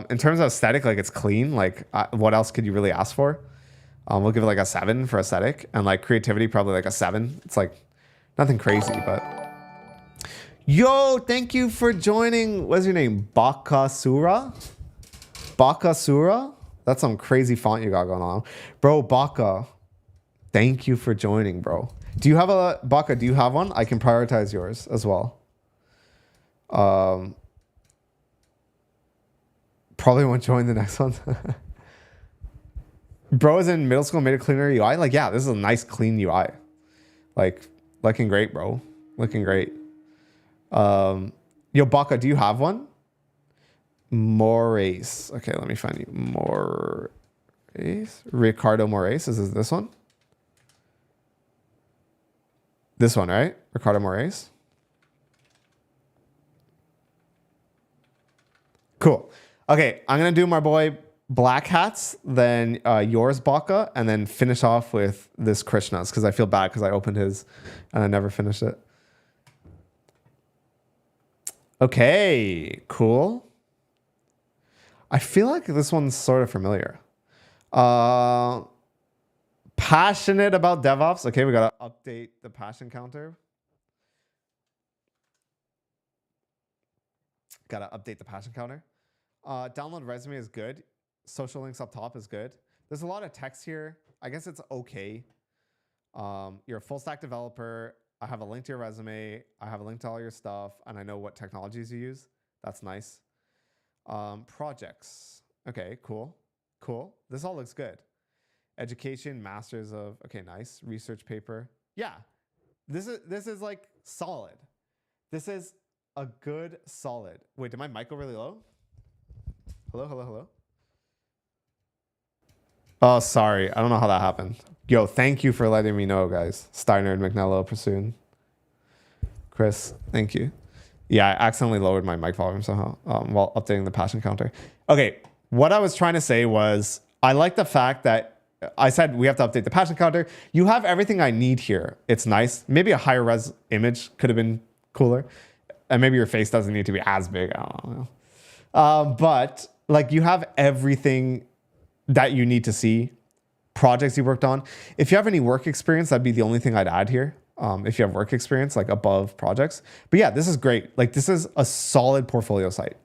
In terms of aesthetic, like it's clean. Like what else could you really ask for? We'll give it like a 7 for aesthetic, and like creativity, probably like a 7. It's like nothing crazy, but yo, thank you for joining. What's your name? Bakasura? Bakasura? That's some crazy font you got going on. Bro, Baka, thank you for joining, bro. Do you have a Baka? Do you have one? I can prioritize yours as well. Probably won't join the next one. Bro is in middle school, made a cleaner UI. Like, yeah, this is a nice, clean UI. Like, looking great, bro. Looking great. Yo, Baka, do you have one? Moraes. Okay, let me find you. Moraes. Ricardo Moraes. Is this one? This one, right? Ricardo Moraes. Cool. Okay, I'm going to do my boy Black Hats, then yours, Baka, and then finish off with this Krishna's because I feel bad because I opened his and I never finished it. Okay, cool. I feel like this one's sort of familiar. Passionate about DevOps. Okay, we got to update the passion counter. Got to update the passion counter. Download resume is good. Social links up top is good. There's a lot of text here. I guess it's okay. You're a full stack developer. I have a link to your resume. I have a link to all your stuff, and I know what technologies you use. That's nice. Projects. Okay, cool. Cool. This all looks good. Education, masters of, okay, nice. Research paper. Yeah. This is like solid. This is a good solid. Wait, did my mic go really low? Hello, hello, hello. Oh, sorry. I don't know how that happened. Yo, thank you for letting me know, guys. Steiner, McNello, Pursuin. Chris, thank you. Yeah, I accidentally lowered my mic volume somehow while updating the passion counter. Okay, what I was trying to say was I like the fact that I said we have to update the passion counter. You have everything I need here. It's nice. Maybe a higher res image could have been cooler. And maybe your face doesn't need to be as big. I don't know. But like you have everything that you need to see. Projects you worked on. If you have any work experience, that'd be the only thing I'd add here. If you have work experience, like above projects. But yeah, this is great. Like this is a solid portfolio site.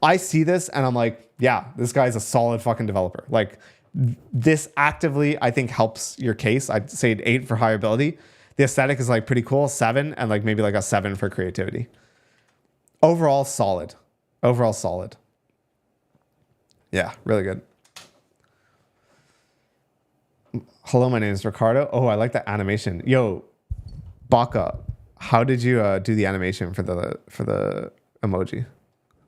I see this and I'm like, yeah, this guy's a solid fucking developer. Like this actively, I think helps your case. I'd say an 8 for hireability. The aesthetic is like pretty cool, 7, and like maybe like a 7 for creativity. Overall, solid. Overall, solid. Yeah, really good. Hello, my name is Ricardo. Oh, I like the animation. Yo, Baka, how did you do the animation for the emoji?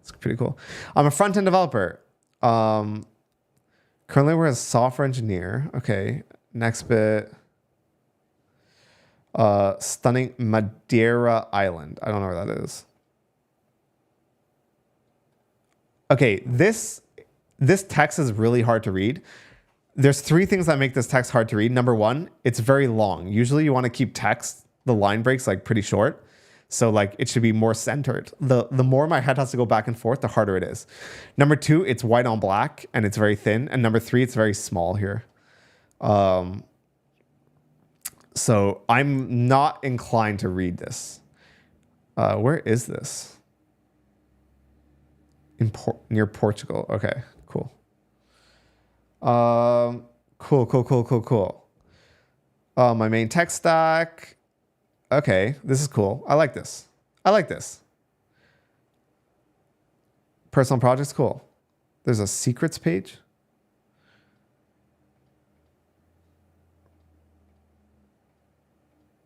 It's pretty cool. I'm a front-end developer. Currently we're a software engineer. Okay, next bit. Stunning Madeira Island. I don't know where that is. Okay, this text is really hard to read. There's 3 things that make this text hard to read. Number 1, it's very long. Usually you want to keep text, the line breaks like pretty short. So like it should be more centered. The more my head has to go back and forth, the harder it is. Number 2, it's white on black and it's very thin. And number 3, it's very small here. So I'm not inclined to read this. Where is this? Near Portugal. Okay, cool. Cool. My main tech stack. Okay, this is cool. I like this. Personal projects, cool. There's a secrets page.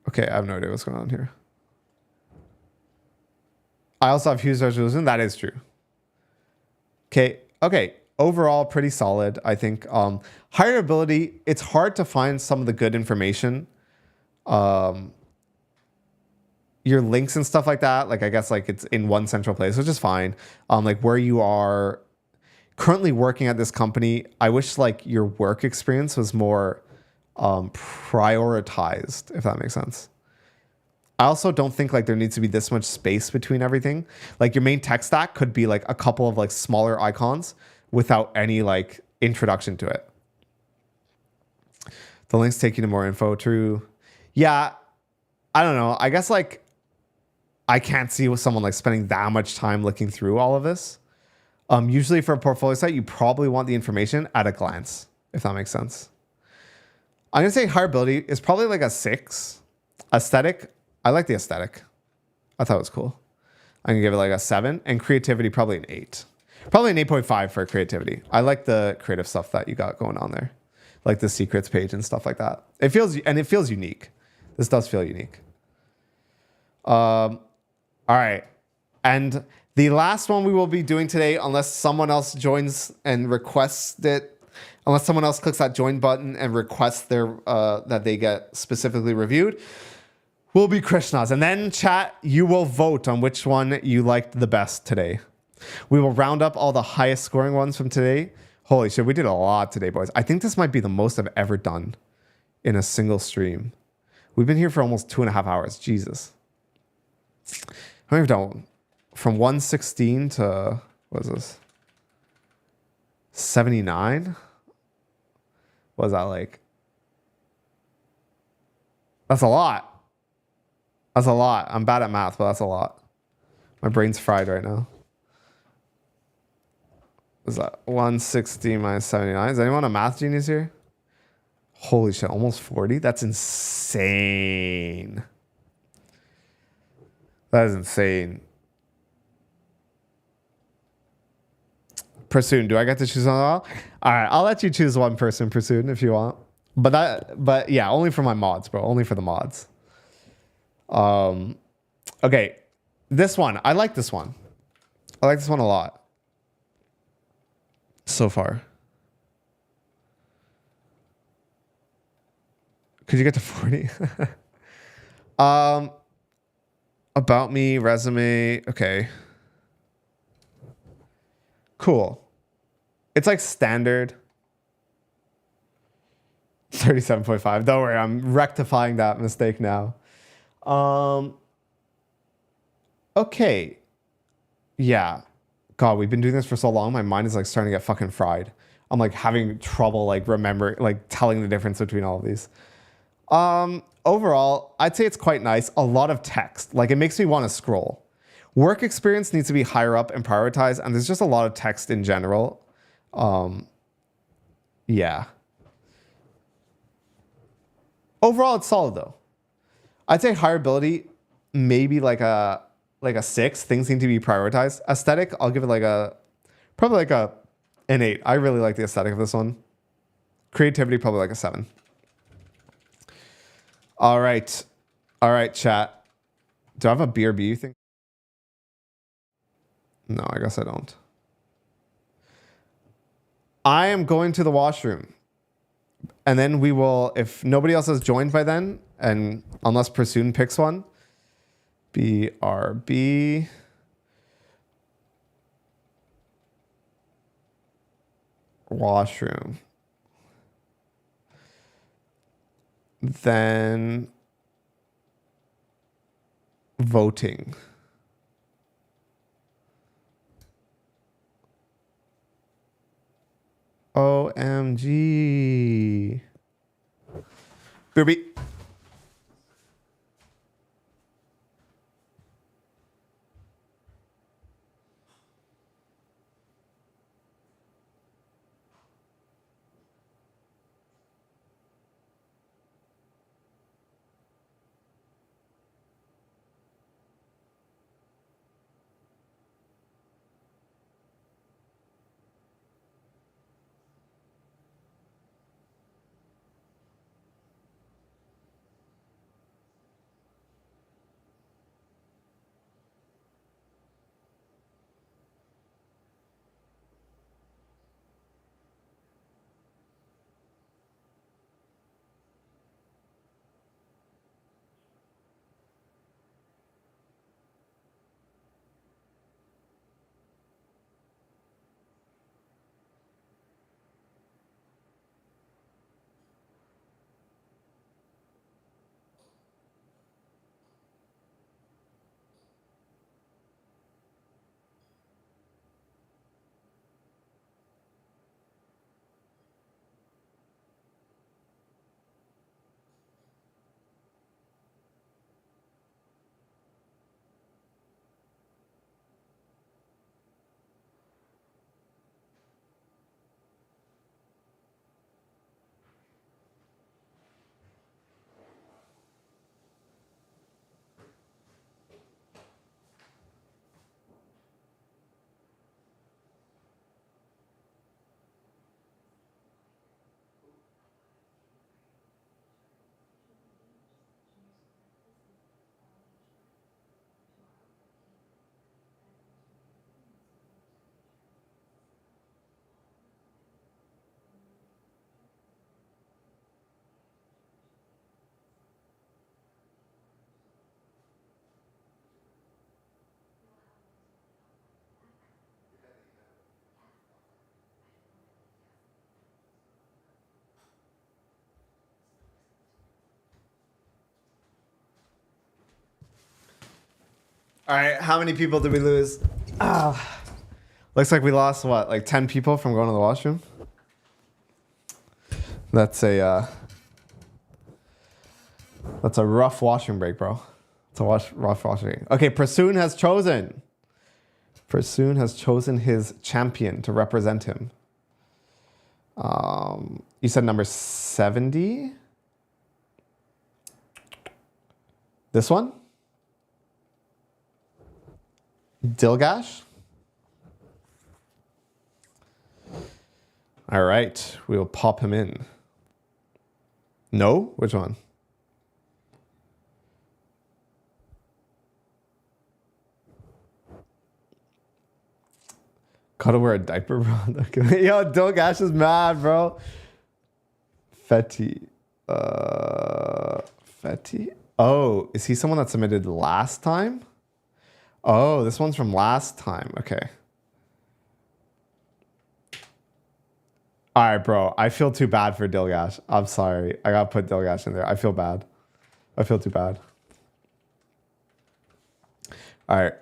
Okay, I have no idea what's going on here. I also have huge resolution. That is true. Okay. Overall, pretty solid, I think. Hireability, it's hard to find some of the good information. Your links and stuff like that, like I guess like it's in one central place, which is fine. Like where you are currently working at this company, I wish like your work experience was more prioritized, if that makes sense. I also don't think like there needs to be this much space between everything. Like your main tech stack could be like a couple of like smaller icons without any like introduction to it. The links take you to more info. True. Yeah. I don't know. I guess like I can't see with someone like spending that much time looking through all of this. Usually for a portfolio site, you probably want the information at a glance, if that makes sense. I'm going to say hireability is probably like a 6. Aesthetic, I like the aesthetic. I thought it was cool. I'm going to give it like a 7. And creativity, probably an 8. Probably an 8.5 for creativity. I like the creative stuff that you got going on there. Like the secrets page and stuff like that. It feels unique. This does feel unique. All right. And the last one we will be doing today, unless someone else joins and requests it, unless someone else clicks that join button and requests their that they get specifically reviewed, will be Krishna's. And then chat, you will vote on which one you liked the best today. We will round up all the highest scoring ones from today. Holy shit, we did a lot today, boys. I think this might be the most I've ever done in a single stream. We've been here for almost 2.5 hours. Jesus. How many have done? From 116 to, what is this? 79? What is that like? That's a lot. That's a lot. I'm bad at math, but that's a lot. My brain's fried right now. What is that? 160 minus 79. Is anyone a math genius here? Holy shit, almost 40? That's insane. That is insane. Pursuit, do I get to choose one? All right, I'll let you choose one person, Pursuit, if you want. But yeah, only for my mods, bro. Only for the mods. Okay, this one. I like this one. I like this one a lot. so far. Could you get to 40? About me, resume. Okay. Cool. It's like standard. 37.5. Don't worry, I'm rectifying that mistake now. Okay. Yeah. God, we've been doing this for so long. My mind is like starting to get fucking fried. I'm like having trouble like remembering, like telling the difference between all of these. Overall, I'd say it's quite nice. A lot of text. Like it makes me want to scroll. Work experience needs to be higher up and prioritized. And there's just a lot of text in general. Yeah. Overall, it's solid though. I'd say hireability, maybe like a 6. Things need to be prioritized. Aesthetic, I'll give it like probably like an 8. I really like the aesthetic of this one. Creativity, probably like a 7. All right, chat. Do I have a BRB, you think? No, I guess I don't. I am going to the washroom. And then we will, if nobody else has joined by then, and unless Pursoon picks one, BRB. Washroom. Then voting. OMG. Booby. All right, how many people did we lose? Looks like we lost, what, like 10 people from going to the washroom? That's a rough washroom break, bro. It's a rough washroom break. Okay, Pursoon has chosen. Pursoon has chosen his champion to represent him. You said number 70? This one? Dilgash? All right, we will pop him in. No? Which one? Gotta wear a diaper, bro. Yo, Dilgash is mad, bro. Fetty. Fetty? Oh, is he someone that submitted last time? Oh, this one's from last time. Okay. All right, bro. I feel too bad for Dilgash. I'm sorry. I gotta put Dilgash in there. I feel bad. I feel too bad. All right.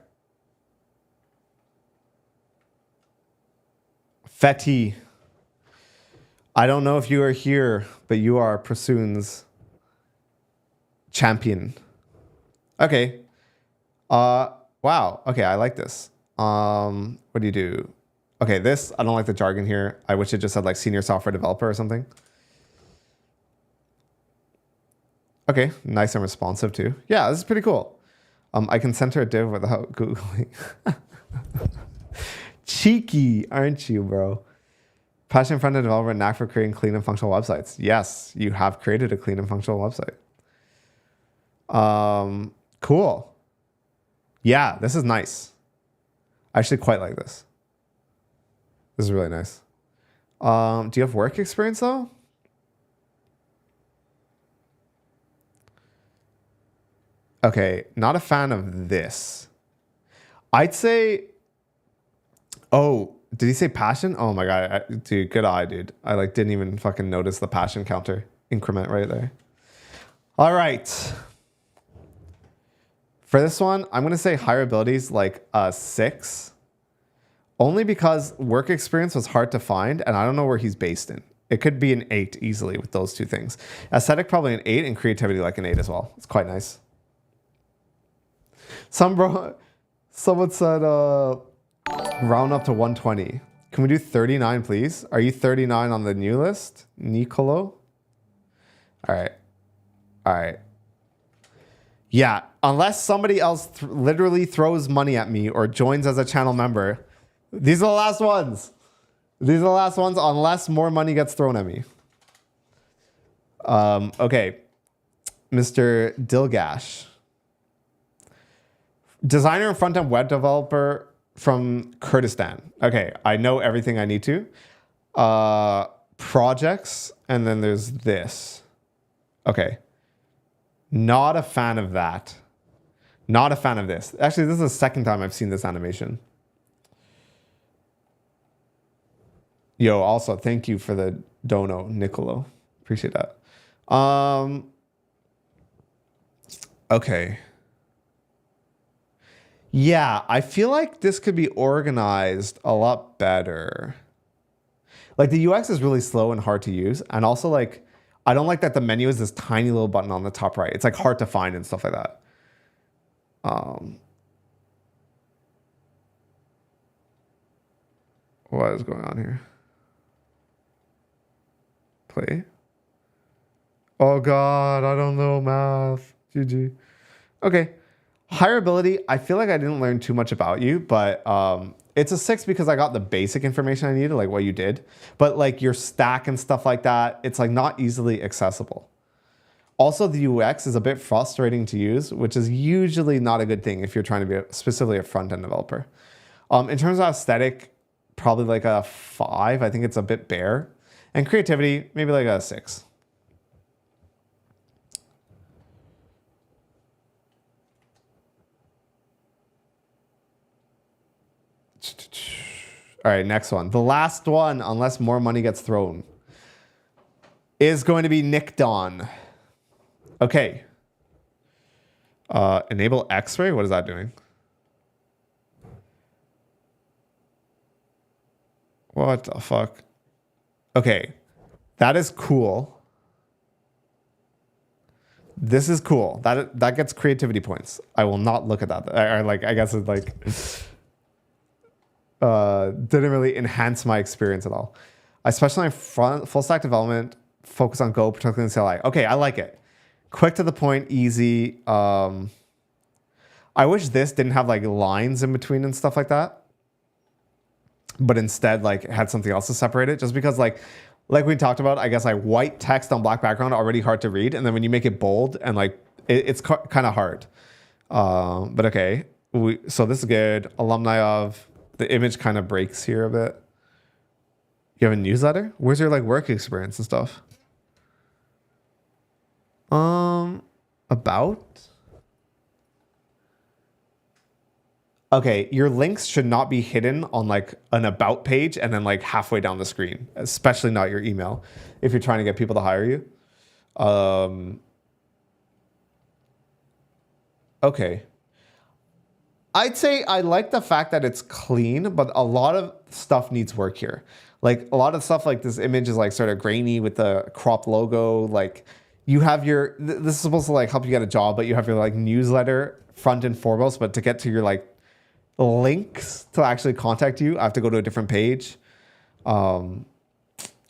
Fetty. I don't know if you are here, but you are Prasoon's champion. Okay. Wow. Okay, I like this. What do you do? Okay, this, I don't like the jargon here. I wish it just said like senior software developer or something. Okay, nice and responsive too. Yeah, this is pretty cool. I can center a div without Googling. Cheeky, aren't you, bro? Passion front-end developer, knack for creating clean and functional websites. Yes, you have created a clean and functional website. Cool. Yeah, this is nice. I actually quite like this. This is really nice. Do you have work experience though? Okay, not a fan of this. I'd say, oh, did he say passion? Oh my God, dude, good eye, dude. I like didn't even fucking notice the passion counter increment right there. All right. For this one, I'm gonna say hireability is like a 6. Only because work experience was hard to find, and I don't know where he's based in. It could be an 8 easily with those two things. Aesthetic, probably an 8, and creativity like an 8 as well. It's quite nice. Someone said round up to 120. Can we do 39, please? Are you 39 on the new list, Nicolo? All right. All right. Yeah, unless somebody else literally throws money at me or joins as a channel member, these are the last ones. These are the last ones unless more money gets thrown at me. Okay. Mr. Dilgash. Designer and front-end web developer from Kurdistan. Okay, I know everything I need to. Projects, and then there's this. Okay. Not a fan of that. Not a fan of this. Actually, this is the second time I've seen this animation. Yo, also, thank you for the dono, Nicolo. Appreciate that. Okay. Yeah, I feel like this could be organized a lot better. Like the UX is really slow and hard to use. And also like, I don't like that the menu is this tiny little button on the top right. It's like hard to find and stuff like that. What is going on here? Play. Oh God, I don't know math. GG. Okay. Hireability, I feel like I didn't learn too much about you, but it's a 6 because I got the basic information I needed, like what you did. But like your stack and stuff like that, it's like not easily accessible. Also, the UX is a bit frustrating to use, which is usually not a good thing if you're trying to be specifically a front-end developer. In terms of aesthetic, probably like a 5. I think it's a bit bare. And creativity, maybe like a 6. All right, next one. The last one, unless more money gets thrown, is going to be Nick Don. Okay. Enable X-ray? What is that doing? What the fuck? Okay. That is cool. This is cool. That gets creativity points. I will not look at that. I guess it's like... didn't really enhance my experience at all. Especially in full stack development, focus on Go, particularly in CLI. Okay, I like it. Quick to the point, easy. I wish this didn't have like lines in between and stuff like that. But instead like had something else to separate it. Just because like we talked about, I guess like white text on black background already hard to read. And then when you make it bold and like it's kind of hard. But okay. So this is good. Alumni of... the image kind of breaks here a bit. You have a newsletter? Where's your like work experience and stuff? About? Okay, your links should not be hidden on like an about page and then like halfway down the screen, especially not your email if you're trying to get people to hire you. Okay. I'd say I like the fact that it's clean, but a lot of stuff needs work here. Like a lot of stuff like this image is like sort of grainy with the cropped logo. Like you have your, this is supposed to like help you get a job, but you have your like newsletter front and foremost, but to get to your like links to actually contact you, I have to go to a different page. I'm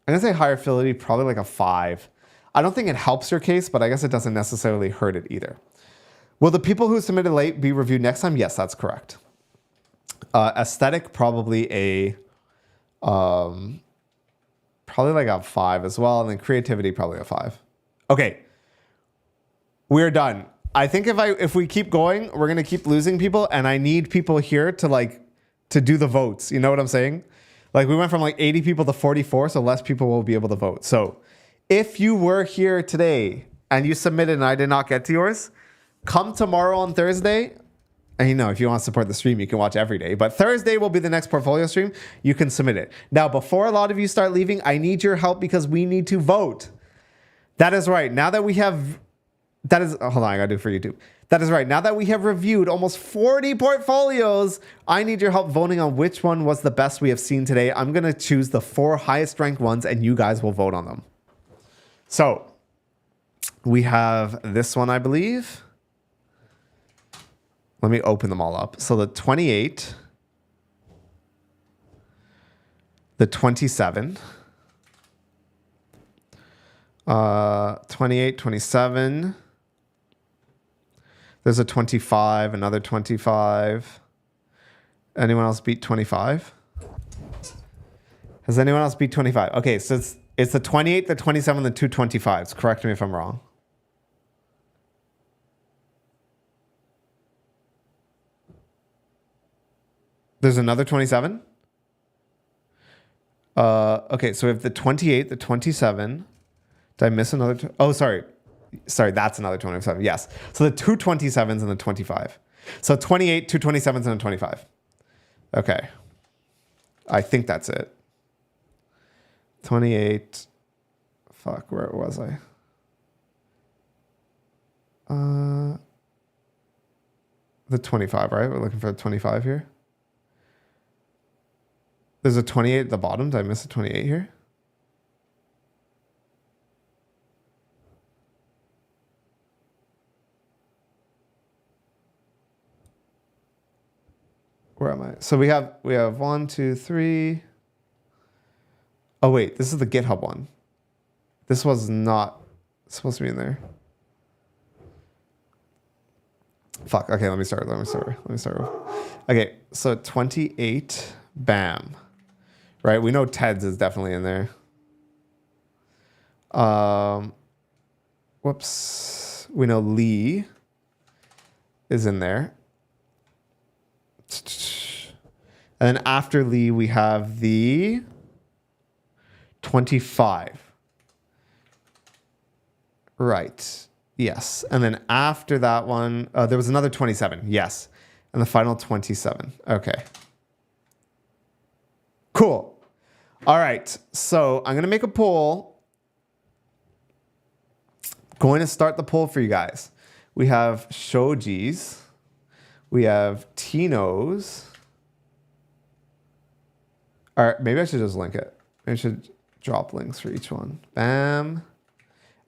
gonna say higher fidelity, probably like a 5. I don't think it helps your case, but I guess it doesn't necessarily hurt it either. Will the people who submitted late be reviewed next time? Yes, that's correct. Aesthetic, probably a, probably like a 5 as well. And then creativity, probably a 5. Okay. We're done. I think if we keep going, we're going to keep losing people. And I need people here to do the votes. You know what I'm saying? Like we went from like 80 people to 44. So less people will be able to vote. So if you were here today and you submitted and I did not get to yours, come tomorrow on Thursday. And if you want to support the stream, you can watch every day. But Thursday will be the next portfolio stream. You can submit it. Now, before a lot of you start leaving, I need your help because we need to vote. That is right. Now that we have... hold on, I gotta do it for YouTube. That is right. Now that we have reviewed almost 40 portfolios, I need your help voting on which one was the best we have seen today. I'm going to choose the 4 highest ranked ones and you guys will vote on them. So we have this one, I believe. Let me open them all up. So the 28, the 27, 28, 27. There's a 25, another 25. Anyone else beat 25? Has anyone else beat 25? Okay, so it's the 28, the 27, the 225s. Correct me if I'm wrong. There's another 27? Okay, so we have the 28, the 27. Did I miss another? Oh, sorry. Sorry, that's another 27. Yes. So the 227s and the 25. So 28, 227s, and a 25. Okay. I think that's it. 28. Fuck, where was I? The 25, right? We're looking for the 25 here. There's a 28 at the bottom. Did I miss a 28 here? Where am I? So we have 1, 2, 3. Oh wait, this is the GitHub one. This was not supposed to be in there. Fuck. Okay, let me start. Okay, so 28. Bam. Right, we know Ted's is definitely in there. Whoops. We know Lee is in there. And then after Lee, we have the 25. Right. Yes. And then after that one, there was another 27. Yes. And the final 27. Okay. Cool. All right. So I'm going to make a poll. Going to start the poll for you guys. We have Shoji's. We have Tino's. All right. Maybe I should just link it. Maybe I should drop links for each one. Bam.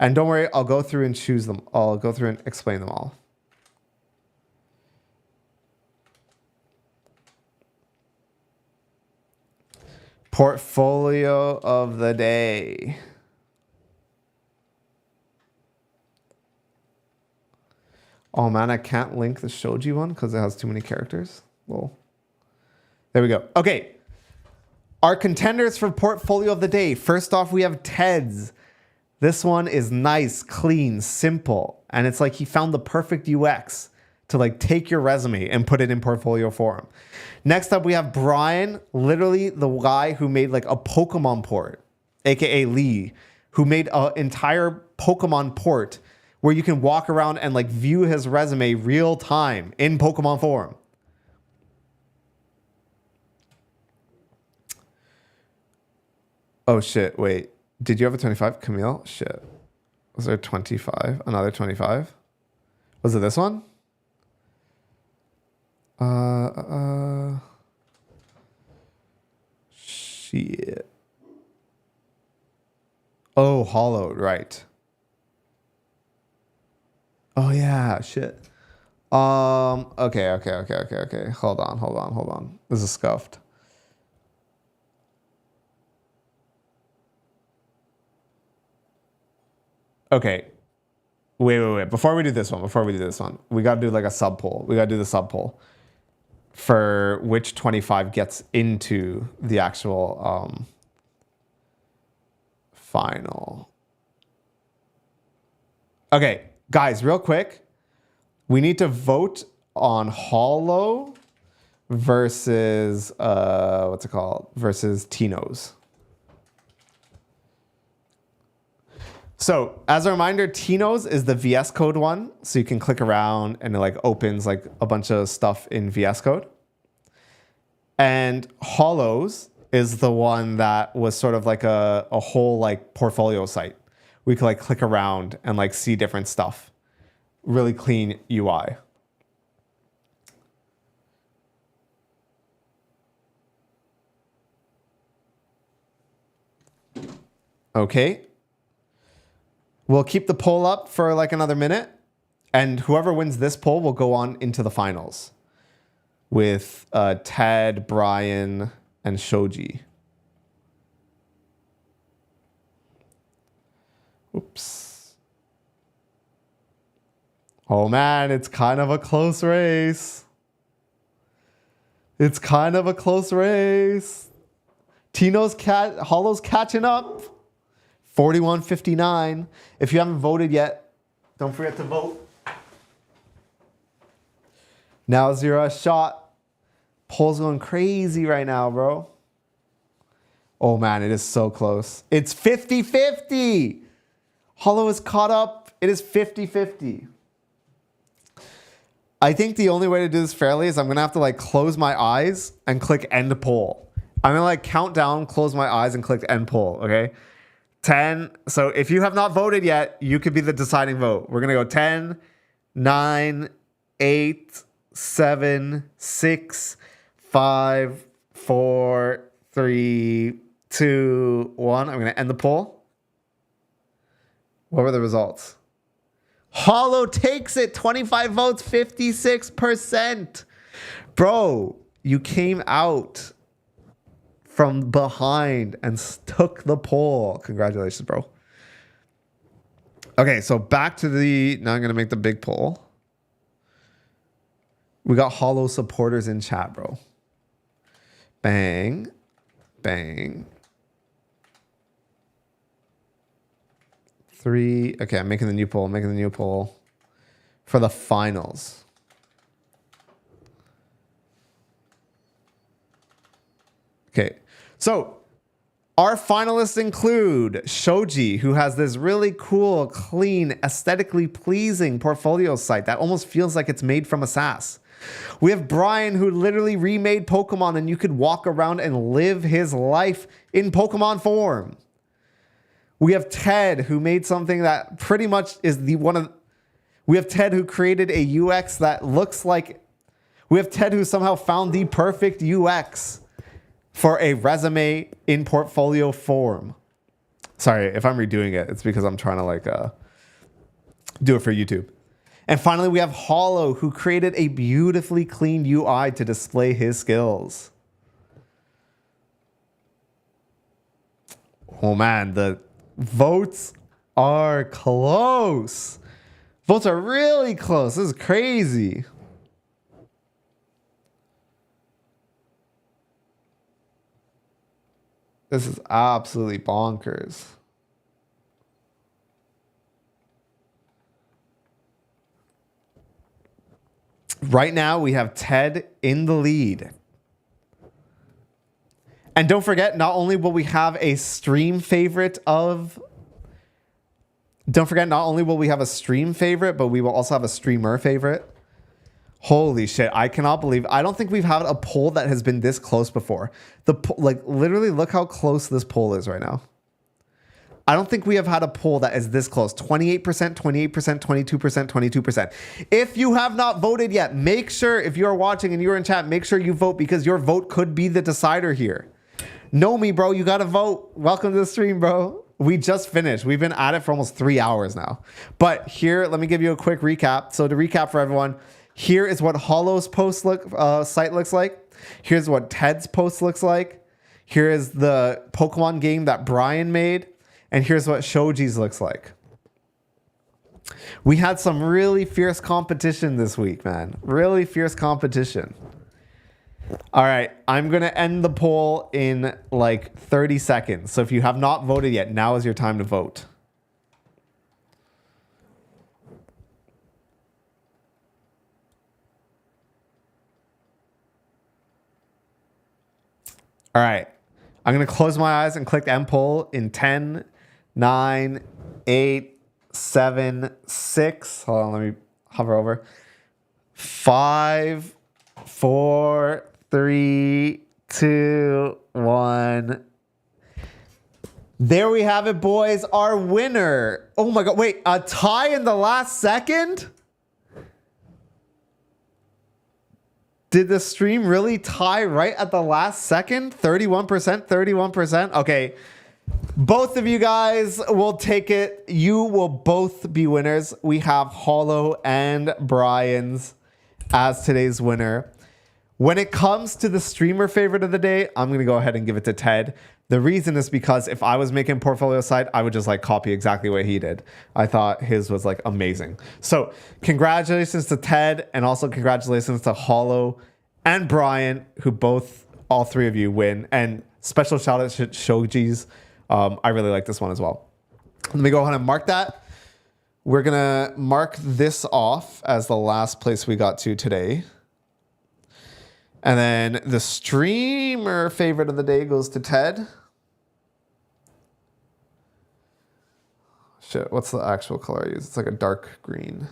And don't worry, I'll go through and choose them. I'll go through and explain them all. Portfolio of the day. Oh man, I can't link the Shoji one because it has too many characters. Well, there we go. Okay. Our contenders for portfolio of the day. First off, we have Ted's. This one is nice, clean, simple. And it's like he found the perfect UX to like take your resume and put it in portfolio form. Next up, we have Bryan, literally the guy who made like a Pokemon port, aka Lee, who made an entire Pokemon port where you can walk around and like view his resume real time in Pokemon form. Oh shit, wait. Did you have a 25? Camille? Shit. Was there 25? Another 25? Was it this one? Shit. Oh, hollowed, right. Oh yeah, shit. Okay. Hold on. This is scuffed. Okay. Wait. Before we do this one, we gotta do like a sub poll. We gotta do the sub poll for which 25 gets into the actual final. Okay, guys, real quick. We need to vote on Hollow versus versus Tino's. So as a reminder, Tino's is the VS Code one. So you can click around and it like opens like a bunch of stuff in VS Code. And Hollow's is the one that was sort of like a whole like portfolio site. We could like click around and like see different stuff. Really clean UI. Okay. We'll keep the poll up for like another minute, and whoever wins this poll will go on into the finals with Ted, Bryan, and Shoji. Oops. Oh man, it's kind of a close race. Hollow's catching up. 41.59. If you haven't voted yet, don't forget to vote. Now is your shot. Poll's going crazy right now, bro. Oh man, it is so close. It's 50-50. Hollow is caught up. It is 50-50. I think the only way to do this fairly is I'm going to have to like close my eyes and click end poll. I'm going to like count down, close my eyes and click end poll, okay? 10. So if you have not voted yet, you could be the deciding vote. We're going to go 10, 9, 8, 7, 6, 5, 4, 3, 2, 1. I'm going to end the poll. What were the results? Hollow takes it. 25 votes, 56%. Bro, you came out from behind and took the poll. Congratulations, bro. Okay, so back to now I'm going to make the big poll. We got Hollow supporters in chat, bro. Bang. Bang. 3. Okay, I'm making the new poll. For the finals. Okay. So, our finalists include Shoji, who has this really cool, clean, aesthetically pleasing portfolio site that almost feels like it's made from a SaaS. We have Bryan, who literally remade Pokemon, and you could walk around and live his life in Pokemon form. We have Ted, who made something that pretty much is we have Ted, who created a UX that looks like... We have Ted, who somehow found the perfect UX for a resume in portfolio form. Sorry, if I'm redoing it, it's because I'm trying to like do it for YouTube. And finally, we have Hollow, who created a beautifully clean UI to display his skills. Oh man, the votes are close. Votes are really close. This is crazy. This is absolutely bonkers. Right now, we have Ted in the lead. And don't forget, not only will we have a stream favorite of... Don't forget, not only will we have a stream favorite, but we will also have a streamer favorite. Holy shit, I cannot believe... I don't think we've had a poll that has been this close before. Like, literally, look how close this poll is right now. I don't think we have had a poll that is this close. 28%, 28%, 22%, 22%. If you have not voted yet, make sure, if you are watching and you're in chat, make sure you vote because your vote could be the decider here. Know me, bro. You got to vote. Welcome to the stream, bro. We just finished. We've been at it for almost 3 hours now. But here, let me give you a quick recap. So to recap for everyone, here is what Hollow's post site looks like. Here's what Ted's post looks like. Here is the Pokemon game that Bryan made. And here's what Shoji's looks like. We had some really fierce competition this week, man. Really fierce competition. All right, I'm going to end the poll in like 30 seconds. So if you have not voted yet, now is your time to vote. All right, I'm going to close my eyes and click end poll in 10, 9, 8, 7, 6. Hold on, let me hover over. 5, 4, 3, 2, 1. There we have it, boys. Our winner. Oh my God. Wait, a tie in the last second? Did the stream really tie right at the last second? 31%, 31%. Okay. Both of you guys will take it. You will both be winners. We have Hollow and Bryan's as today's winner. When it comes to the streamer favorite of the day, I'm going to go ahead and give it to Ted. The reason is because if I was making portfolio site, I would just like copy exactly what he did. I thought his was like amazing. So congratulations to Ted and also congratulations to Hollow and Bryan, who both, all three of you win. And special shout out to Shoji's. I really like this one as well. Let me go ahead and mark that. We're going to mark this off as the last place we got to today. And then the streamer favorite of the day goes to Ted. Shit, what's the actual color I use? It's like a dark green.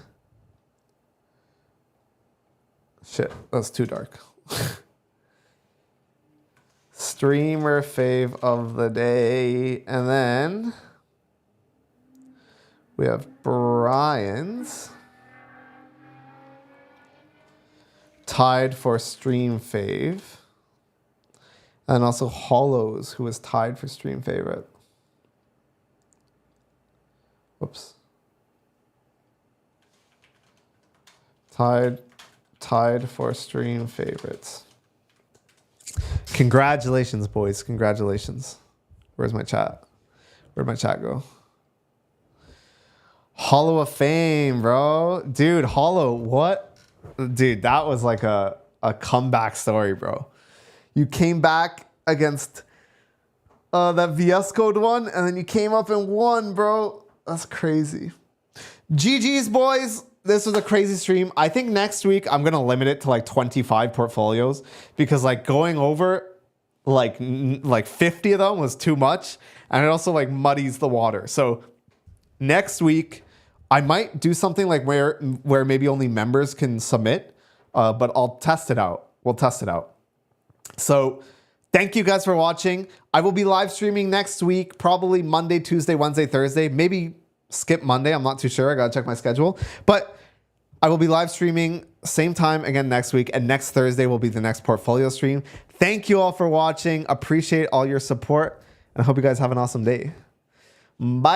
Shit, that's too dark. Streamer fave of the day. And then we have Bryan's. Tied for stream fave. And also Hollow's, who was tied for stream favorite. Whoops. Tied for stream favorites. Congratulations, boys. Congratulations. Where's my chat? Where'd my chat go? Hollow of Fame, bro. Dude, Hollow, what? Dude, that was like a comeback story, bro. You came back against that VS Code one, and then you came up and won, bro. That's crazy. GG's, boys. This was a crazy stream. I think next week I'm going to limit it to like 25 portfolios because like going over like 50 of them was too much. And it also like muddies the water. So next week I might do something like where maybe only members can submit, but I'll test it out. We'll test it out. So thank you guys for watching. I will be live streaming next week, probably Monday, Tuesday, Wednesday, Thursday, maybe skip Monday. I'm not too sure. I got to check my schedule, but I will be live streaming same time again next week, and next Thursday will be the next portfolio stream. Thank you all for watching. Appreciate all your support, and I hope you guys have an awesome day. Bye.